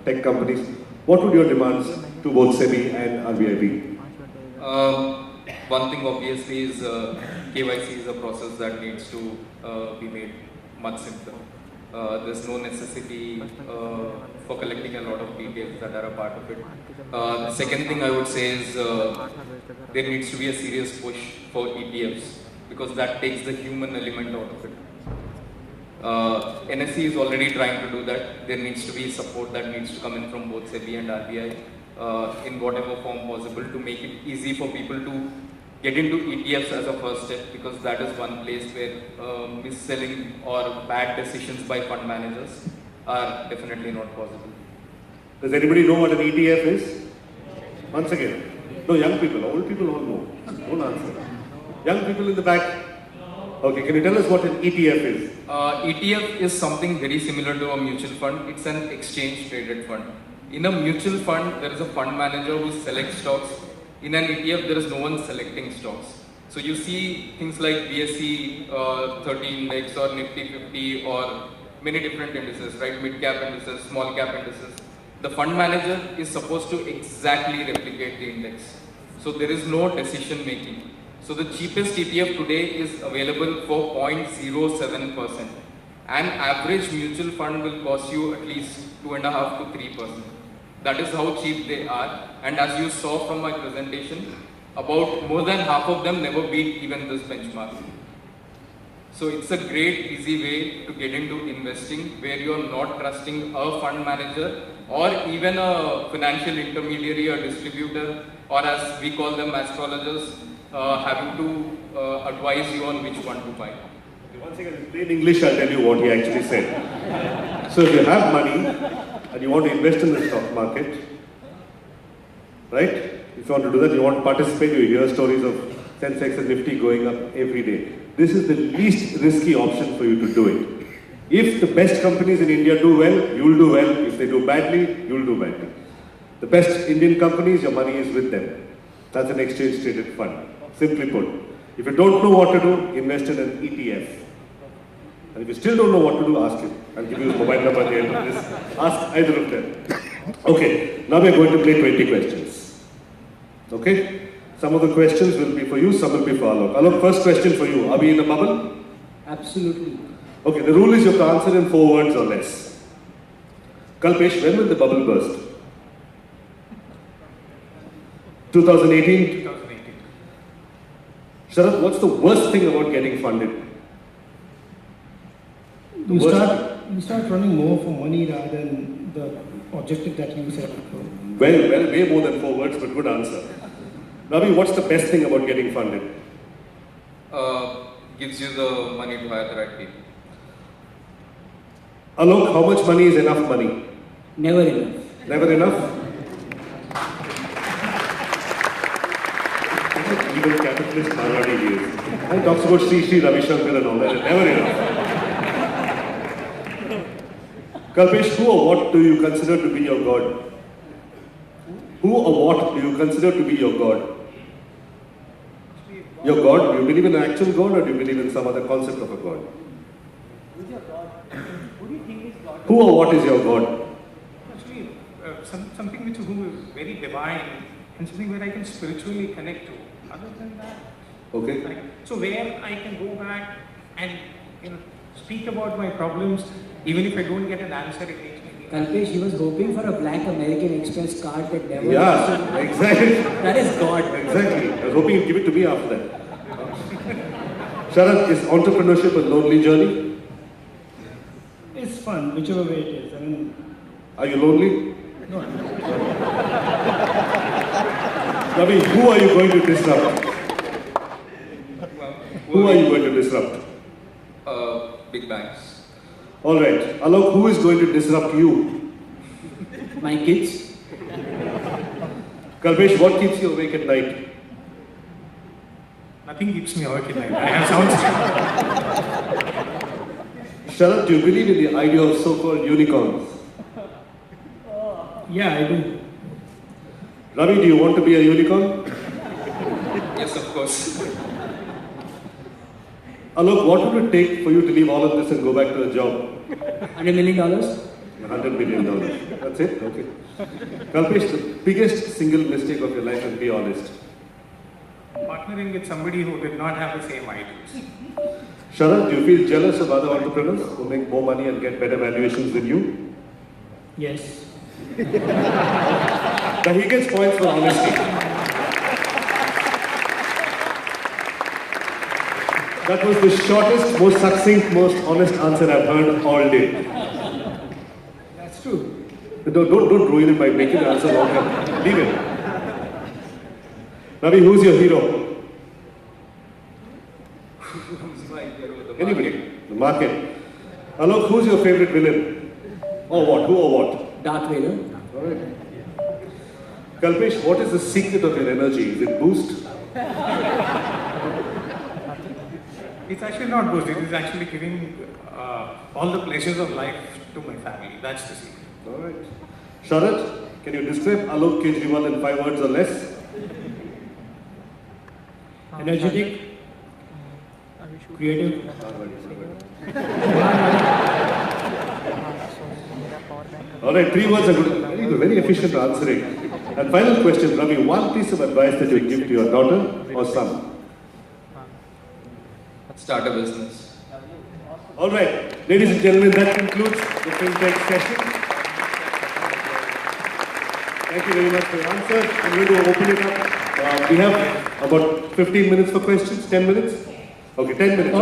tech companies, what would your demands to both SEBI and RBI be? One thing obviously is KYC is a process that needs to be made much simpler. There's no necessity for collecting a lot of details that are a part of it. The second thing I would say is there needs to be a serious push for ETFs because that takes the human element out of it. NSE is already trying to do that. There needs to be support that needs to come in from both SEBI and RBI in whatever form possible to make it easy for people to get into ETFs as a first step, because that is one place where mis-selling or bad decisions by fund managers are definitely not possible. Does anybody know what an ETF is? Once again. No, young people, old people all know. Don't answer. Young people in the back. Okay, can you tell us what an ETF is? ETF is something very similar to a mutual fund. It's an exchange traded fund. In a mutual fund, there is a fund manager who selects stocks. In an ETF, there is no one selecting stocks. So you see things like BSE 30 index or Nifty 50 or many different indices, right? Mid-cap indices, small-cap indices. The fund manager is supposed to exactly replicate the index. So there is no decision making. So the cheapest ETF today is available for 0.07%. An average mutual fund will cost you at least 2.5 to 3%. That is how cheap they are. And as you saw from my presentation, about more than half of them never beat even this benchmark. So it's a great easy way to get into investing where you're not trusting a fund manager or even a financial intermediary or distributor, or as we call them, astrologers, having to advise you on which one to buy. Once again, in plain English, I'll tell you what he actually said. So if you have money and you want to invest in the stock market, right? If you want to do that, you want to participate, you hear stories of Sensex and Nifty going up every day. This is the least risky option for you to do it. If the best companies in India do well, you'll do well. If they do badly, you'll do badly. The best Indian companies, your money is with them. That's an exchange traded fund. Simply put, if you don't know what to do, invest in an ETF. And if you still don't know what to do, ask him. I'll give you his mobile number at the end of this. Ask either of them. Okay, now we're going to play 20 questions. Okay? Some of the questions will be for you, some will be for Alok. Alok, first question for you. Are we in a bubble? Absolutely. Okay, the rule is you have to answer in 4 words or less. Kalpesh, when will the bubble burst? 2018? 2018. Sharath, what's the worst thing about getting funded? You start running more for money rather than the objective that you set for. Well, way more than 4 words, but good answer. Ravi, what's the best thing about getting funded? Gives you the money to hire the right people. Alok, how much money is enough money? Never enough. Never enough? Even capitalist Marwadi views. And talks about Sri Ravi Shankar and all that. Never enough. Kalpesh, who or what do you consider to be your God? Who or what do you consider to be your God? Your God? Do you believe in an actual God or do you believe in some other concept of a God? Who's your God? Who do you think is God? Who or what is your God? Actually, something which is very divine and something where I can spiritually connect to. Other than that, okay. So where I can go back and speak about my problems, even if I don't get an answer, it makes me. Kalpesh, he was hoping for a black American Express card that never. Yeah, exactly. That is God. Exactly. I was hoping you'd give it to me after that. Sharath, is entrepreneurship a lonely journey? It's fun, whichever way it is. I mean, are you lonely? No, I'm not. Ravi, who are you going to disrupt? Who are you going to disrupt? Big banks. All right. Alok, who is going to disrupt you? My kids. Kalpesh, what keeps you awake at night? Nothing keeps me awake at night. I have sounds. Sharath, do you believe in the idea of so-called unicorns? Yeah, I do. Ravi, do you want to be a unicorn? Yes, of course. Alok, what would it take for you to leave all of this and go back to a job? $100 million? $100 million. That's it? Okay. Kalpesh, the biggest single mistake of your life, and be honest. partnering with somebody who did not have the same ideals. Sharad, do you feel jealous of other entrepreneurs who make more money and get better valuations than you? Yes. Now he gets points for honesty. That was the shortest, most succinct, most honest answer I've heard all day. That's true. Don't ruin it by making the answer longer. Leave it. Ravi, who's your hero? Anybody? The market. Alok, who's your favorite villain? Or what? Who or what? Darth Vader. Alright. Kalpesh, what is the secret of your energy? Is it boost? It's actually not boost, it is actually giving all the pleasures of life to my family. That's the secret. Alright. Sharad, can you describe Alok Kejriwal in 5 words or less? Energetic. Creative. Alright, 3 words are good. Very good, very efficient answering. And final question, Ravi, one piece of advice that you would give to your daughter or son? Start a business. Alright, ladies and gentlemen, that concludes the FinTech session. Thank you very much for your answers. I'm going to open it up. We have about 15 minutes for questions, 10 minutes? Okay, 10 minutes.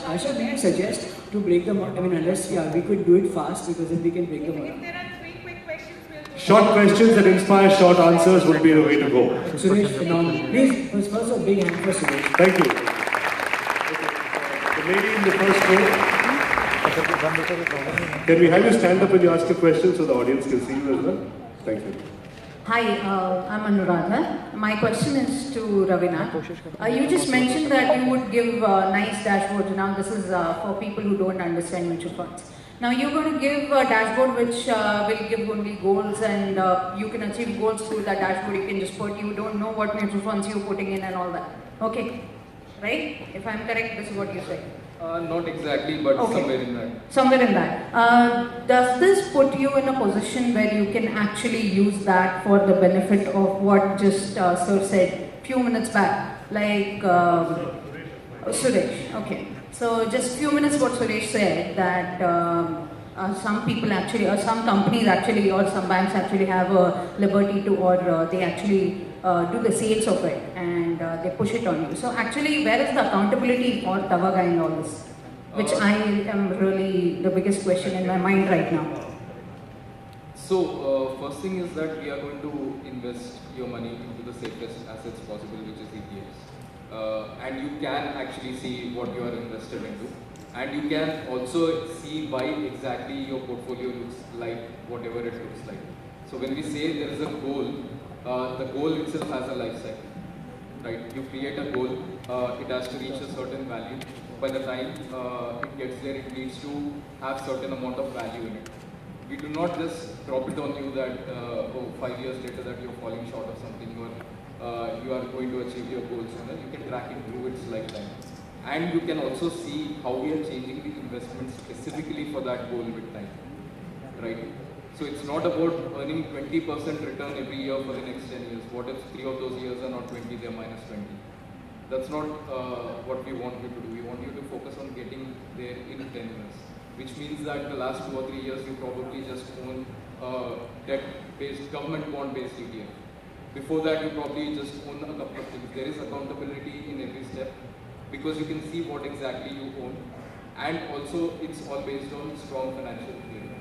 I should maybe suggest to break them up. I mean, unless we could do it fast because then we can break them up. Short questions that inspire short answers would be the way to go. Suresh, phenomenal. Please, first a big hand for Suresh. Thank you. The lady in the first row. Can we have you stand up when you ask a question so the audience can see you as well? Thank you. Hi, I'm Anuradha. My question is to Ravina. You just mentioned that you would give nice dashboards. Now this is for people who don't understand mutual funds. Now you're going to give a dashboard which will give only goals, and you can achieve goals through that dashboard. You can just put, you don't know what mutual funds you're putting in and all that. Okay, right? If I'm correct, this is what you say. Not exactly, but Okay. somewhere in that. Somewhere in that. Does this put you in a position where you can actually use that for the benefit of what just Sir said few minutes back? Like Suresh, okay. So just few minutes what Suresh said, that some people actually, or some companies actually, or some banks actually have a liberty to, or they actually do the sales of it and they push it on you. So actually, where is the accountability for Tavaga in all this? Which I am really the biggest question in my mind right now. So, first thing is that we are going to invest your money into the safest assets possible, which is ETFs. And you can actually see what you are invested into. And you can also see why exactly your portfolio looks like whatever it looks like. So when we say there is a goal, the goal itself has a life cycle. Right? You create a goal, it has to reach a certain value. By the time it gets there, it needs to have certain amount of value in it. We do not just drop it on you that 5 years later that you're falling short of something, or you are going to achieve your goals. You can track it through its lifetime. And you can also see how we are changing the investment specifically for that goal with time. Right? So it's not about earning 20% return every year for the next 10 years. What if 3 of those years are not 20, they're minus 20? That's not what we want you to do. We want you to focus on getting there in 10 years. Which means that the last 2 or 3 years you probably just own debt-based, government bond-based ETF. Before that you probably just own a couple of things. There is accountability in every step because you can see what exactly you own, and also it's all based on strong financial freedom.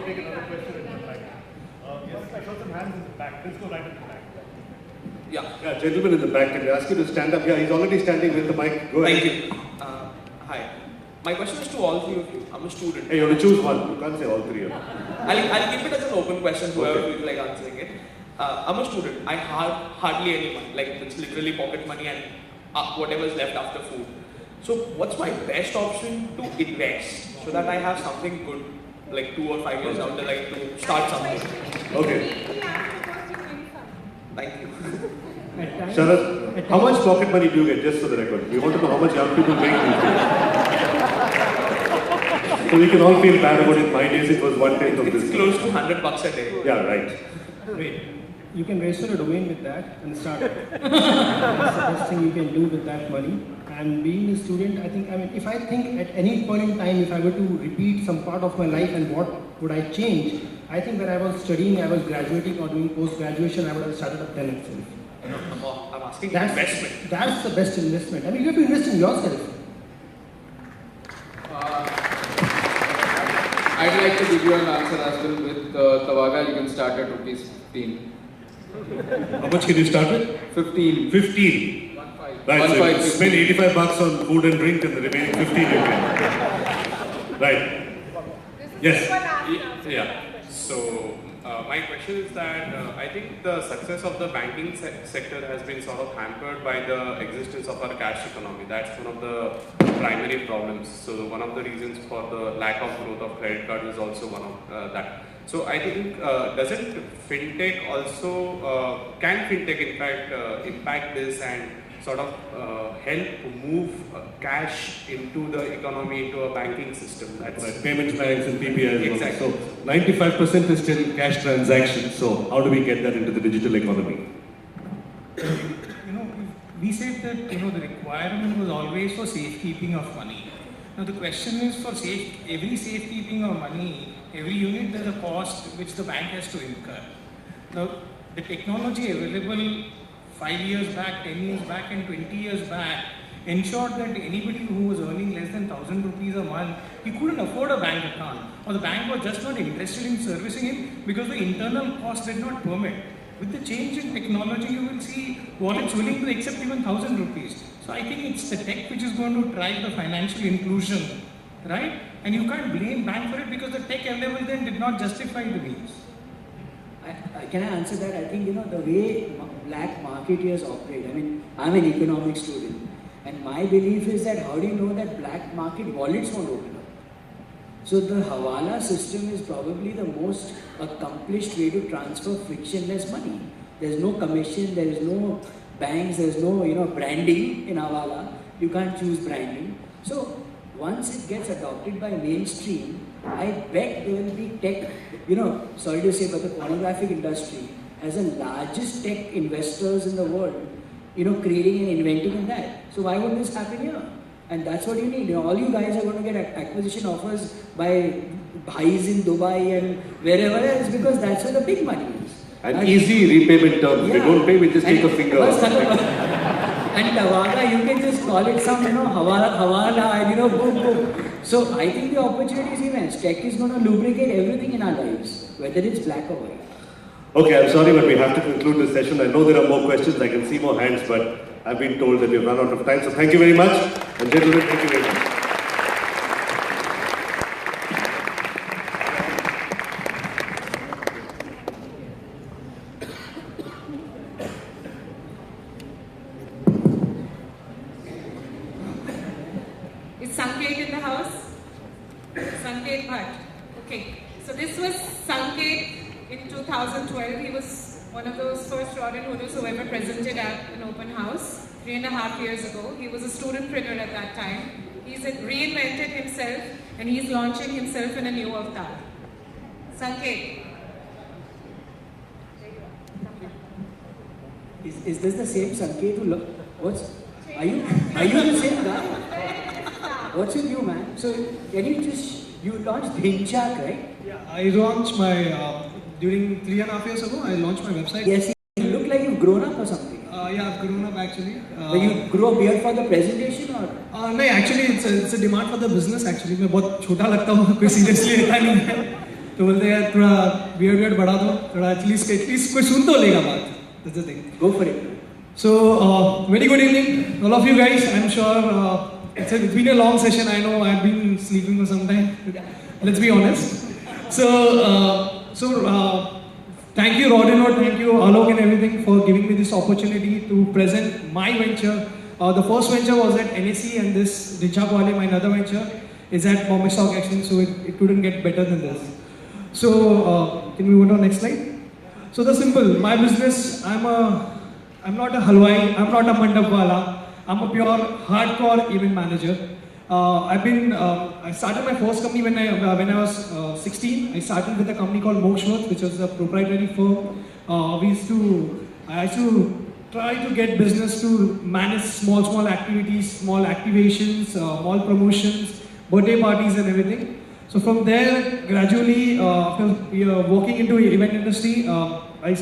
Take another question in the back. Yes, I saw some hands in the back. Let's go right in the back. Yeah, gentleman in the back, can I ask you to stand up? Yeah, he's already standing with the mic. Go ahead. Thank you. Hi. My question is to all three of you. I'm a student. Hey, you have to choose one. You can't say all three of them. I'll keep it as an open question, whoever feels like answering it. I'm a student. I have hardly any money. Like, it's literally pocket money and whatever is left after food. So, what's my best option to invest so that I have something good, like 2 or 5 years down the line to start something? Okay. Thank you. Sharad, how much pocket money do you get, just for the record? We want to know how much young people make these days. So we can all feel bad about it. My days it was 1/10 of this. It's close to $100 a day. Yeah, right. Wait, you can register a domain with that and start. That's the best thing you can do with that money. And being a student, I mean, if I think at any point in time, if I were to repeat some part of my life and what would I change, I think when I was studying, I was graduating or doing post-graduation, I would have started up then itself. I'm asking investment. That's the best investment. I mean, you have to invest in yourself. I'd like to give you an answer as well. With Tawaga, you can start at rupees 15. How much can you start with? 15. 15. Right, so you spend 85 bucks on food and drink and the remaining 15 you can. Right. Yes. Yeah. So my question is that I think the success of the banking sector has been sort of hampered by the existence of our cash economy. That's one of the primary problems. So one of the reasons for the lack of growth of credit card is also one of that. So I think doesn't fintech also can fintech in fact impact this and sort of help move cash into the economy, into a banking system? That's right. Payments banks and PPIs. Exactly. So 95% is still cash transactions. So how do we get that into the digital economy? We said that the requirement was always for safekeeping of money. Now the question is for every safekeeping of money, every unit there's a cost which the bank has to incur. Now the technology available 5 years back, 10 years back and 20 years back ensured that anybody who was earning less than 1,000 rupees a month, he couldn't afford a bank account, or the bank was just not interested in servicing it because the internal cost did not permit. With the change in technology, you will see wallets willing to accept even 1,000 rupees. So I think it's the tech which is going to drive the financial inclusion, right? And you can't blame bank for it because the tech available then did not justify the means. Can I answer that? I think, the way black marketeers operate, I'm an economics student, and my belief is that how do you know that black market wallets won't open up? So the Hawala system is probably the most accomplished way to transfer frictionless money. There's no commission, there is no banks, there's no, branding in Hawala. You can't choose branding. So once it gets adopted by mainstream, I bet there will be tech, sorry to say, but the pornographic industry as the largest tech investors in the world, creating and inventing in that. So why wouldn't this happen here? And that's what you need. All you guys are going to get acquisition offers by bhais in Dubai and wherever else because that's where the big money is. And easy repayment terms. Yeah. We don't pay, we just take a finger. And Tawaga, you can just call it some, Hawala, and boom, boom. So I think the opportunity is immense. Tech is going to lubricate everything in our lives, whether it's black or white. Okay, I'm sorry, but we have to conclude this session. I know there are more questions. I can see more hands, but I've been told that we've run out of time. So thank you very much. And gentlemen, thank you very much. Is Sanket in the house? Sanket Bhatt. Okay. So this was Sanket in 2012. He was one of those first rodinhoods who ever presented at an open house 3.5 years ago. He was a student-preneur at that time. He's reinvented himself and he's launching himself in a new avatar. Sanket. Is this the same Sanket who are you the same guy? What's with you, man? So can you launched Dhinchak, right? Yeah, I launched my, during 3.5 years ago, I launched my website. Yes, you look like you've grown up or something. Yeah, I've grown up actually. But you grew a beard for the presentation or? No, actually it's a demand for the business actually. मैं बहुत छोटा लगता हूँ, कोई seriously लेता नहीं है. तो बोलते हैं थोड़ा beard बढ़ा दो, थोड़ा at least कोई सुन तो लेगा बात. That's the thing. Go for it. So, very good evening, all of you guys. I'm sure it's been a long session. I know I've been sleeping for some time. Let's be honest. So, thank you, Rodinhood, thank you, Alok, and everything for giving me this opportunity to present my venture. The first venture was at NSE, and this Dhinchak Wale, my another venture, is at Bombay Stock Exchange. So it couldn't get better than this. So, can we go to the next slide? So the simple, my business, I'm not a halwai, I'm not a mandap wala, I'm a pure hardcore event manager. I started my first company when I was 16. I started with a company called Rodinhoods, which was a proprietary firm. I used to try to get business to manage small activities, small activations, small promotions, birthday parties and everything. So from there, gradually, after working into the event industry, right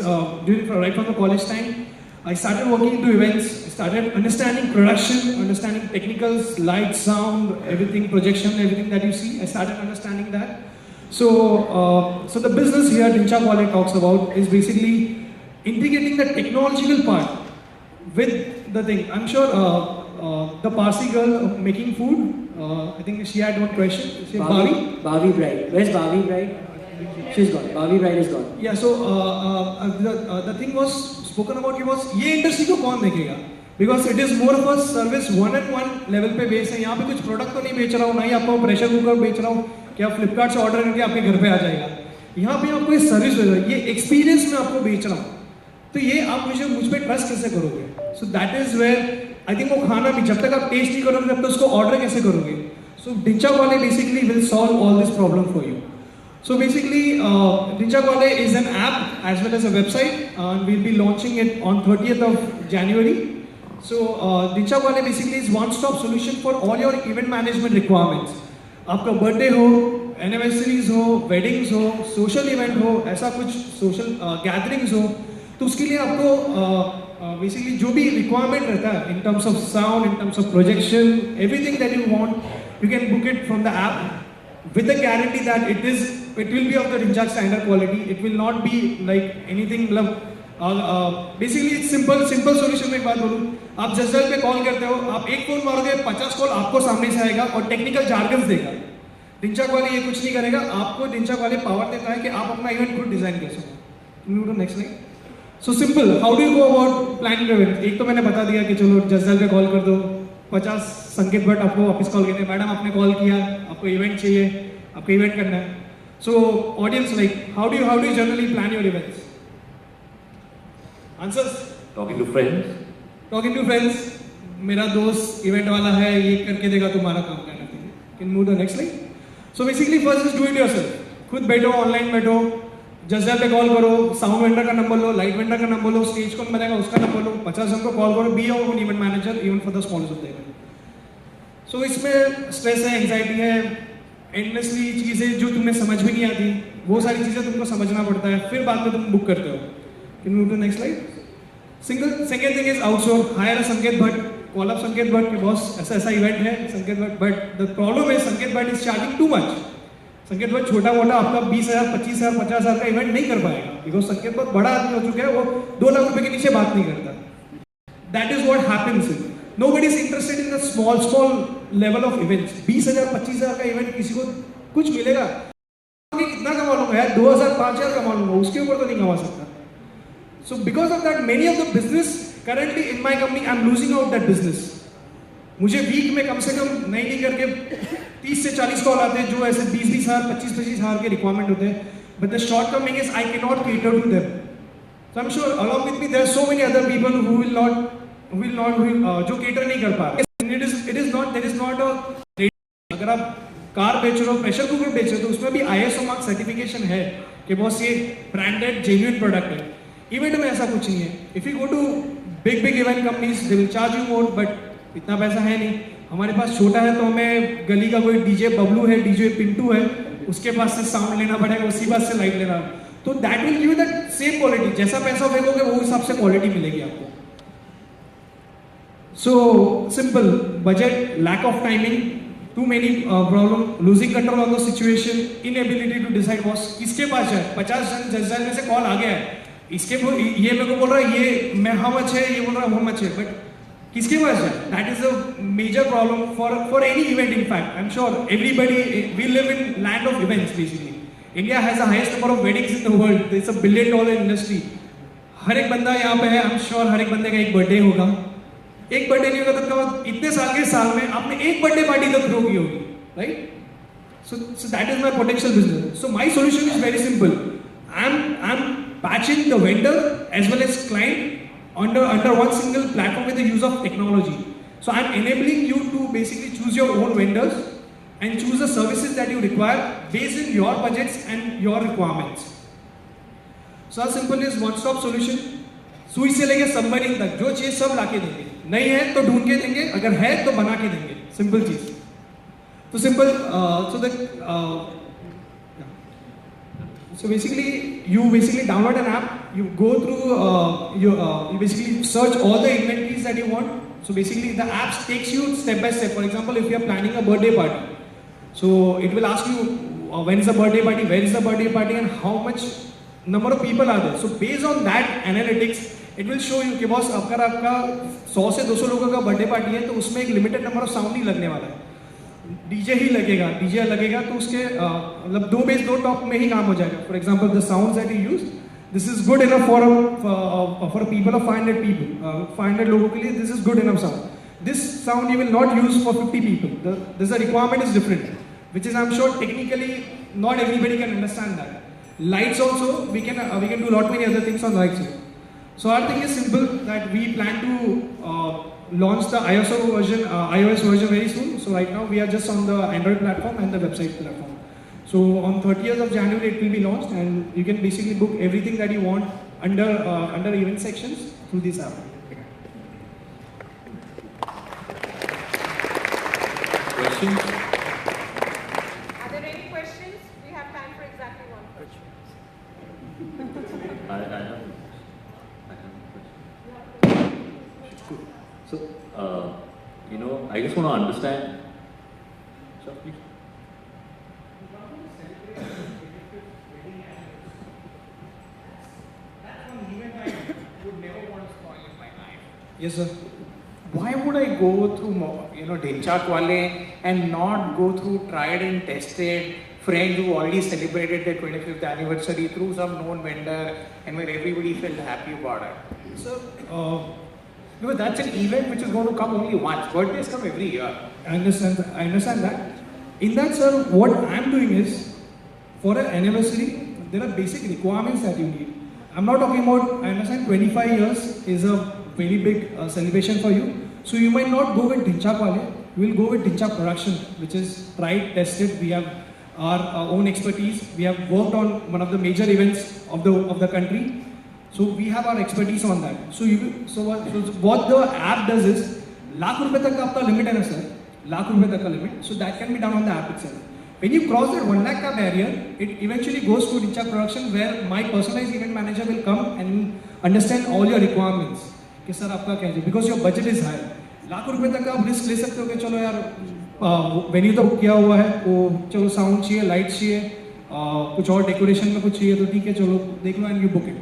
from the college time, I started working into events. I started understanding production, understanding technicals, light, sound, everything, projection, everything that you see. I started understanding that. So the business here Dinchak Wale talks about is basically integrating the technological part with the thing. I'm sure the Parsi girl making food, I think she had one question. Bhavi Bride. Where's Bhavi Bride? She's gone. Bhavi Bride is gone. Yeah, so the thing was spoken about कि was ये industry को कौन देखेगा? Because it is more of a service one-on-one level पे base है. यहाँ पे कुछ प्रोडक्ट तो नहीं बेच रहा हूँ, ना ही आपको प्रेशर कुकर बेच रहा हूँ कि आप फ्लिपकार्ट से ऑर्डर करके आपके घर पे आ जाएगा. यहाँ पे आपको ये सर्विस दे रहा है, ये एक्सपीरियंस मैं आपको बेच रहा हूँ. तो ये आप मुझ पे ट्रस्ट कैसे करोगे? So that is where I think वो खाना भी जब तक आप टेस्ट नहीं करोगे तब तक उसको ऑर्डर कैसे करोगे? So Dinchak Wale basically will solve all this problem for you. So basically, Dinchak Wale is an app as well as a website, and we'll be launching it on 30th of January. So Dinchak Wale basically is one-stop solution for all your event management requirements. आपका birthday हो, anniversaries हो, weddings हो, social event हो, ऐसा कुछ social gatherings हो, तो उसके लिए आपको बेसिकली जो भी रिक्वायरमेंट रहता है in terms of sound, in terms of projection, everything that you want, you can book it from the app with the guarantee that it will be of the Dinchak standard quality. It will not be like anything. Basically it's simple solution. में एक बात बोलूँ, आप जसडल पे call करते हो, आप एक फोन मारोगे 50 कॉल आपको सामने से आएगा और टेक्निकल जार्गन्स देगा. Dinchak वाले ये कुछ नहीं करेगा, आपको Dinchak वाले पावर देता है कि आप अपना इवेंट खुद डिजाइन कर सको. Move to next slide. So simple. How do you go about planning your event? एक तो मैंने बता दिया कि चलो जसडल पे कॉल कर दो. 50 संकेत भट्ट आपको वापस कॉल करते हैं, मैडम आपने कॉल किया, आपको इवेंट चाहिए, आपको इवेंट करना है. So audience like how do you generally plan your events? Answers? Talking to friends. मेरा दोस्त इवेंट वाला है, ये करके देगा, तुम्हारा काम करना चाहिए. Can move the next slide. So basically first is do it yourself. खुद बैठो, ऑनलाइन बैठो, जसडल पे कॉल करो, साउंड वेंडर का नंबर लो, लाइट वेंडर का नंबर लो, स्टेज कौन बनेगा उसका नंबर लो, 50 जन को कॉल करो, be your own event manager even for the smallest of the event. So इसमें स्ट्रेस है, एंजाइटी है, एंडलेसली चीज़ें जो तुम्हें समझ में नहीं आती, वो सारी चीज़ें तुमको समझना पड़ता है, फिर बाद में तुम बुक करते हो. Can move to next slide. Second thing is outsource. Hire a Sanket Bhatt, call up संकेत भट्ट के बॉस ऐसा इवेंट है संकेत भट्ट, बट द प्रॉब्लम है संकेत Bhatt is charging too much. संकेत भट्ट छोटा मोटा आपका 20,000, 25,000, 50,000 का इवेंट नहीं कर पाएगा, बिकॉज संकेत भट्ट बड़ा आदमी हो चुका है, वो 2 लाख रुपए के नीचे बात नहीं करता. That is what happens. Nobody is interested in the small level of events. 20,000, 25,000 का इवेंट किसी को कुछ मिलेगा, कितना कमा लूंगा यार, 2,000, 5,000 कमा लूंगा, उसके ऊपर तो नहीं कमा सकता. So because of that many of the business currently in my company I am losing out that business. मुझे वीक में कम से कम नहीं करके 30 से 40 कॉल आते हैं जो ऐसे 20,000, 25,000 के रिक्वायरमेंट होते हैं. But the shortcoming is I can not cater to them. So I am sure along with me there are so many other people who will not जो केटर नहीं कर पा रहे. इट इज नॉट अ, अगर आप car बेच रहे हो, प्रेशर कुकर बेच रहे हो, तो उसमें भी ISO मार्क सर्टिफिकेशन है कि बॉस ये ब्रांडेड जेन्युइन प्रोडक्ट है. इवेंट में ऐसा कुछ नहीं है. If you go to big event companies they will charge you more, but इतना पैसा है नहीं. हमारे पास छोटा है तो हमें गली का कोई डीजे बबलू है, डीजे पिंटू है, उसके पास से साउंड लेना पड़ेगा, उसी पास से लाइट लेना. तो that will give you that same quality. जैसा पैसा फेंकोगे वो हिसाब से क्वालिटी मिलेगी आपको. So simple budget, lack of timing, too many problem, losing control on the situation, inability to decide was किसके पास है. 50 जन जज में से कॉल आ गया है, इसके ये मेरे को बोल रहा है ये मैं how much है, ये बोल रहा है how much है, बट किसके पास है? That is a major problem for any event. In fact, I'm sure everybody, we live in land of events basically. India has the highest number of weddings in the world. It's a $1 billion industry. हर एक बंदा यहाँ पे है, I'm sure हर एक बंदे का एक birthday होगा. एक बर्थडे नहीं होगा तो इतने साल के साल में आपने एक बर्थडे पार्टी तो थ्रो की होगी, right? So that is my potential business. So my solution is very simple. I'm patching the vendor as well as client under one single platform with the use of technology. So I'm enabling you to basically choose your own vendors and choose the services that you require based on your budgets and your requirements. So as simple as one-stop solution. सुई से लेके submarine तक जो चीज सब लाके देंगे, नहीं है तो ढूंढ के देंगे, अगर है तो बना के देंगे, सिंपल चीज. तो simple, so basically you download an app, you go through, you basically search all the inventories that you want. So basically the app takes you step by step. For example, if you are planning a birthday party, so it will ask you when is the birthday party, where is the birthday party, and how much number of people are there. So based on that analytics, it will show you कि boss अगर आपका 100 से 200 लोगों का birthday party है तो उसमें एक लिमिटेड नंबर ऑफ साउंड ही लगने वाला है, डीजे ही लगेगा, डीजे लगेगा तो उसके मतलब 2 बेस 2 टॉप में ही काम हो जाएगा. For example the sounds that you use, this is good enough for people of 500 people, 500 लोगों के लिए this is good enough sound. This sound you will not use for 50 people. The requirement is different, which is I'm sure technically not everybody can understand that. Lights also, we can do a lot many other things on lights. So our thing is simple, that we plan to launch the iOS version very soon. So right now we are just on the Android platform and the website platform. So on 30th of January it will be launched, and you can basically book everything that you want under event sections through this app. Questions? Are there any questions? We have time for exactly one question. I have a question. So, I just want to understand. Sure, please. Yes, sir. Why would I go through, Dhinchak Wale and not go through tried and tested friend who already celebrated their 25th anniversary through some known vendor and where everybody felt happy about it? So, because that's an event which is going to come only once. Birthdays come every year. I understand that. In that, sir, what I'm doing is, for an anniversary, there are basic requirements that you need. I'm not talking about, I understand 25 years is a very big celebration for you. So you might not go with Dhinchak Wale, you will go with Dhinchak Production, which is tried, tested. We have our own expertise. We have worked on one of the major events of the country. So we have our expertise on that. So what the app does is, lakh rupees tak ka apna limit hai na sir, lakh rupees tak ka limit. So that can be done on the app itself. When you cross that 1 lakh ka barrier, it eventually goes to Dhinchak Production, where my personalized event manager will come and understand all your requirements. कि sir आपका क्या है, because your budget is high. Lakh रुपए तक आप risk ले सकते हो कि चलो यार वेन्यू तो बुक किया हुआ है, वो चलो साउंड चाहिए, लाइट चाहिए, कुछ और डेकोरेशन में कुछ चाहिए तो ठीक है, चलो देख लो and you book it.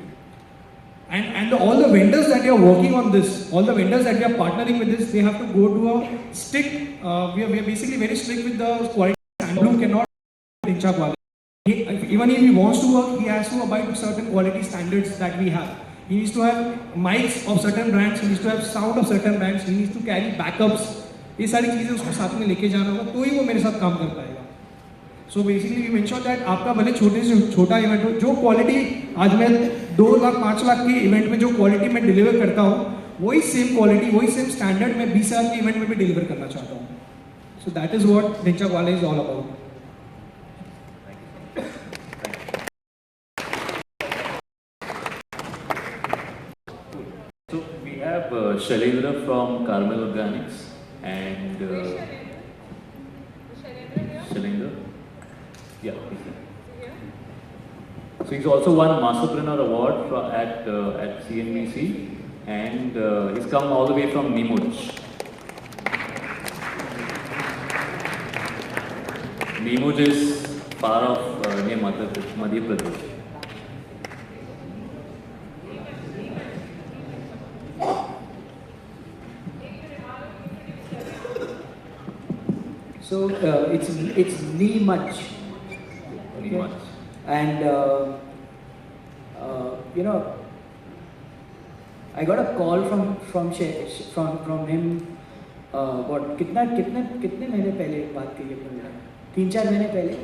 And all the vendors that you are working on this, all the vendors that you are partnering with this, they have to go to a strict, we are basically very strict with the quality, and Blue cannot Dhinchak Wale. Even if he wants to work, he has to abide to certain quality standards that we have. He needs to have mics of certain brands, he needs to have sound of certain brands, he needs to carry backups. ये सारी चीज़ें उसको साथ में लेके जाना होगा तो ही वो मेरे साथ काम कर पाएगा. So basically we mention that आपका भले छोटे से छोटा इवेंट हो, जो क्वालिटी आज मैं 2 लाख 5 लाख के इवेंट में जो क्वालिटी मैं डिलीवर करता हूँ, वही सेम क्वालिटी, वही सेम स्टैंडर्ड मैं 20 हज़ार के इवेंट में भी डिलीवर करना चाहता हूँ. So that is what Dhinchak Wale is all about. So we have Shailendra from Carmel Organics and Shailendra. Yeah. So he's also won Masterpreneur Award at CNBC, and he's come all the way from Neemuch. Neemuch is part of near Madhya Pradesh. So it's Neemuch. Neemuch. And I got a call from him. What कितने महीने पहले बात की है, 3-4 महीने पहले.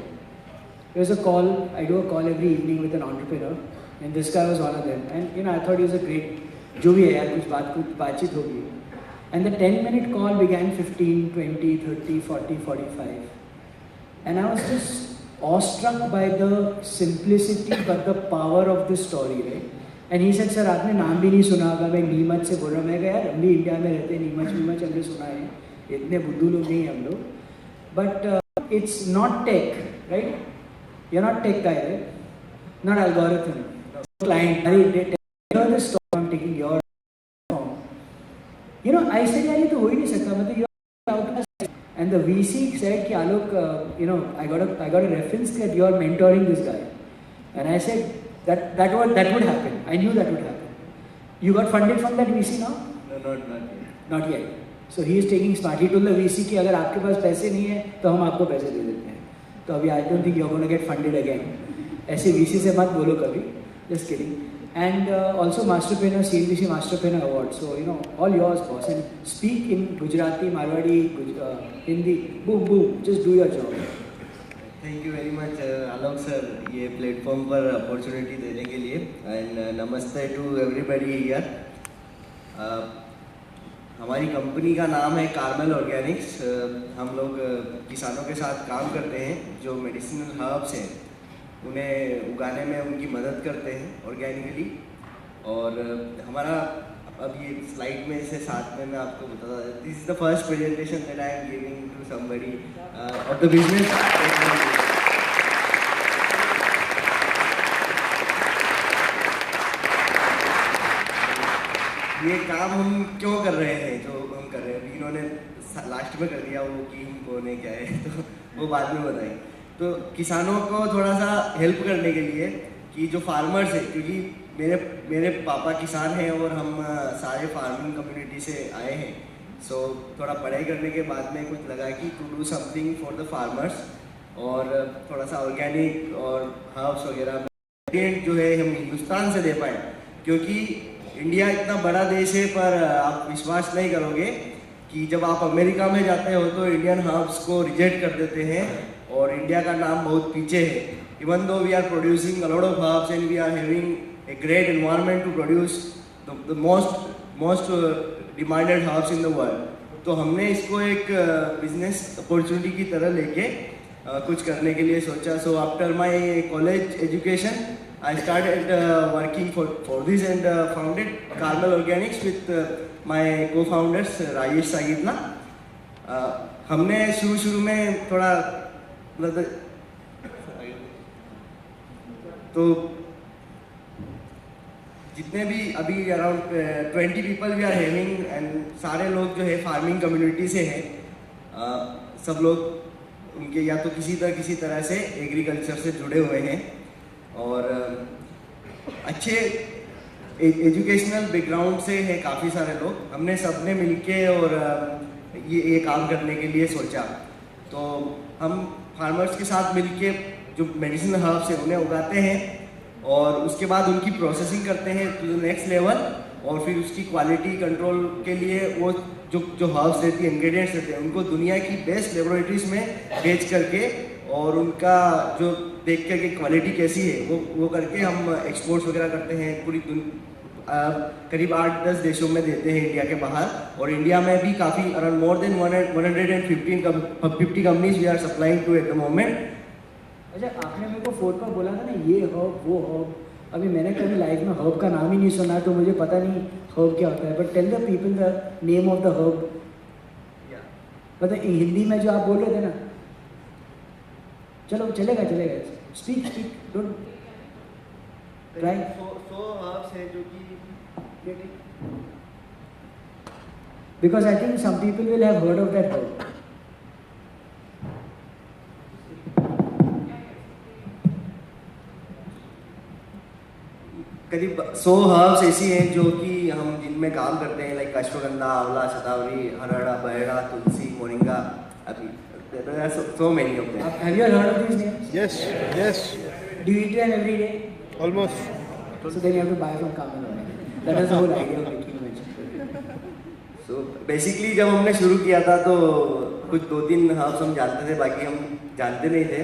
There was a call. I do a call every evening with an entrepreneur, and this guy was one of them. And I thought he was a great, जो भी है यार, कुछ बातचीत होगी. And the 10-minute call began 15, 20, 30, 40, 45. And I was just awestruck by the simplicity but the power of the story, right? And he said, sir, आपने नाम भी नहीं सुना होगा, मैं नीमच से बोल रहा हूँ. मैं कहा यार हम भी इंडिया में रहते हैं, नीमच हमने सुना है, इतने बुद्धू लोग नहीं हम लोग. But it's not tech, right? You're not tech guy, right? Not algorithm. Client, you're the story, I'm taking your form. You know, I said, यार ये तो हो ही नहीं सकता, मतलब you're out. And the VC said, कि Alok, you know, I got a reference that you're mentoring this guy. And I said, that would happen. I knew that would happen. You got funded from that VC now? No, not yet. Not yet. So he is taking smart. He told the VC कि अगर आपके पास पैसे नहीं है तो हम आपको पैसे दे देते हैं. तो अभी I don't think you're going to get funded again. ऐसे VC से मत बोलो कभी. Just kidding. And also Masterpreneur, CNBC Masterpreneur Award. So, you know, all yours, boss. And speak in Gujarati, Marwadi, Hindi. Boom, boom. Just do your job. Thank you very much, Alok sir, ये platform पर opportunity देने के लिए. And नमस्ते to everybody here. हमारी company का नाम है कार्मेल ऑर्गेनिक्स. हम लोग किसानों के साथ काम करते हैं जो मेडिसिनल हर्ब्स हैं उन्हें उगाने में उनकी मदद करते हैं ऑर्गेनिकली. और हमारा अब ये स्लाइड में से साथ में मैं आपको बताता हूँ. This is the first presentation that I am giving to somebody of the business. ये काम हम क्यों कर रहे हैं जो हम कर रहे हैं. इन्होंने लास्ट में कर दिया वो कि हम कौन है क्या है तो वो बाद में बताएंगे. तो किसानों को थोड़ा सा हेल्प करने के लिए कि जो फार्मर्स है, क्योंकि मेरे पापा किसान हैं और हम सारे फार्मिंग कम्युनिटी से आए हैं. सो थोड़ा पढ़ाई करने के बाद में कुछ लगा कि to do something for the farmers और थोड़ा सा ऑर्गेनिक और हर्ब्स वगैरह जो है हम हिंदुस्तान से दे पाए. क्योंकि इंडिया इतना बड़ा देश है पर आप विश्वास नहीं करोगे कि जब आप अमेरिका में जाते हो तो इंडियन हर्ब्स को रिजेक्ट कर देते हैं और इंडिया का नाम बहुत पीछे है. Even though we are producing a lot of herbs and we are having a great environment to produce the most demanded herbs in the world. तो हमने इसको एक बिजनेस अपॉर्चुनिटी की तरह लेके कुछ करने के लिए सोचा. So after my college education I started working for this and founded Carmel organics with my cofounders Rajesh Sagitla. हमने शुरू में थोड़ा मतलब तो जितने भी अभी around 20 people we are having and सारे लोग जो है फार्मिंग कम्युनिटी से हैं. सब लोग उनके या तो किसी तरह से एग्रीकल्चर से जुड़े हुए हैं और अच्छे एजुकेशनल बैकग्राउंड से है काफ़ी सारे लोग. हमने सबने मिलके और ये काम करने के लिए सोचा. तो हम फार्मर्स के साथ मिलके जो मेडिसिनल हर्ब्स है उन्हें उगाते हैं और उसके बाद उनकी प्रोसेसिंग करते हैं टू द नेक्स्ट लेवल और फिर उसकी क्वालिटी कंट्रोल के लिए वो जो हर्ब्स रहती है, इंग्रेडिएंट्स रहते हैं, उनको दुनिया की बेस्ट लेबोरेटरीज में भेज करके और उनका जो देख करके क्वालिटी कैसी है वो करके हम एक्सपोर्ट्स वगैरह करते हैं. पूरी करीब 8-10 देशों में देते हैं इंडिया के बाहर. और इंडिया में भी काफ़ी around more than 150 companies we are supplying to at the moment. अच्छा, आपने मेरे को फोन पर बोला था ना ये हर्ब वो हर्ब. अभी मैंने कभी लाइफ में हर्ब का नाम ही नहीं सुना तो मुझे पता नहीं हर्ब क्या होता है. But tell the people the name of the herb. मतलब हिंदी में जो आप बोल रहे थे ना, चलो चलेगा. Speak don't try. So herbs है जो कि because I think some people will have heard of that herb. करीब 100 हर्ब्स ऐसी हैं जो कि हम जिनमें काम करते हैं, लाइक अश्वगंधा, आंवला, शतावरी, हरड़ा, बहेड़ा, तुलसी, मोरिंगा. अभी there are so many of them. Have you heard of these names? Yes. Do you eat them every day? Almost. So then you have to buy from Carmel. That is the whole idea of making mention. So basically जब हमने शुरू किया था तो कुछ 2-3 herbs हम जानते थे, बाकी हम जानते नहीं थे.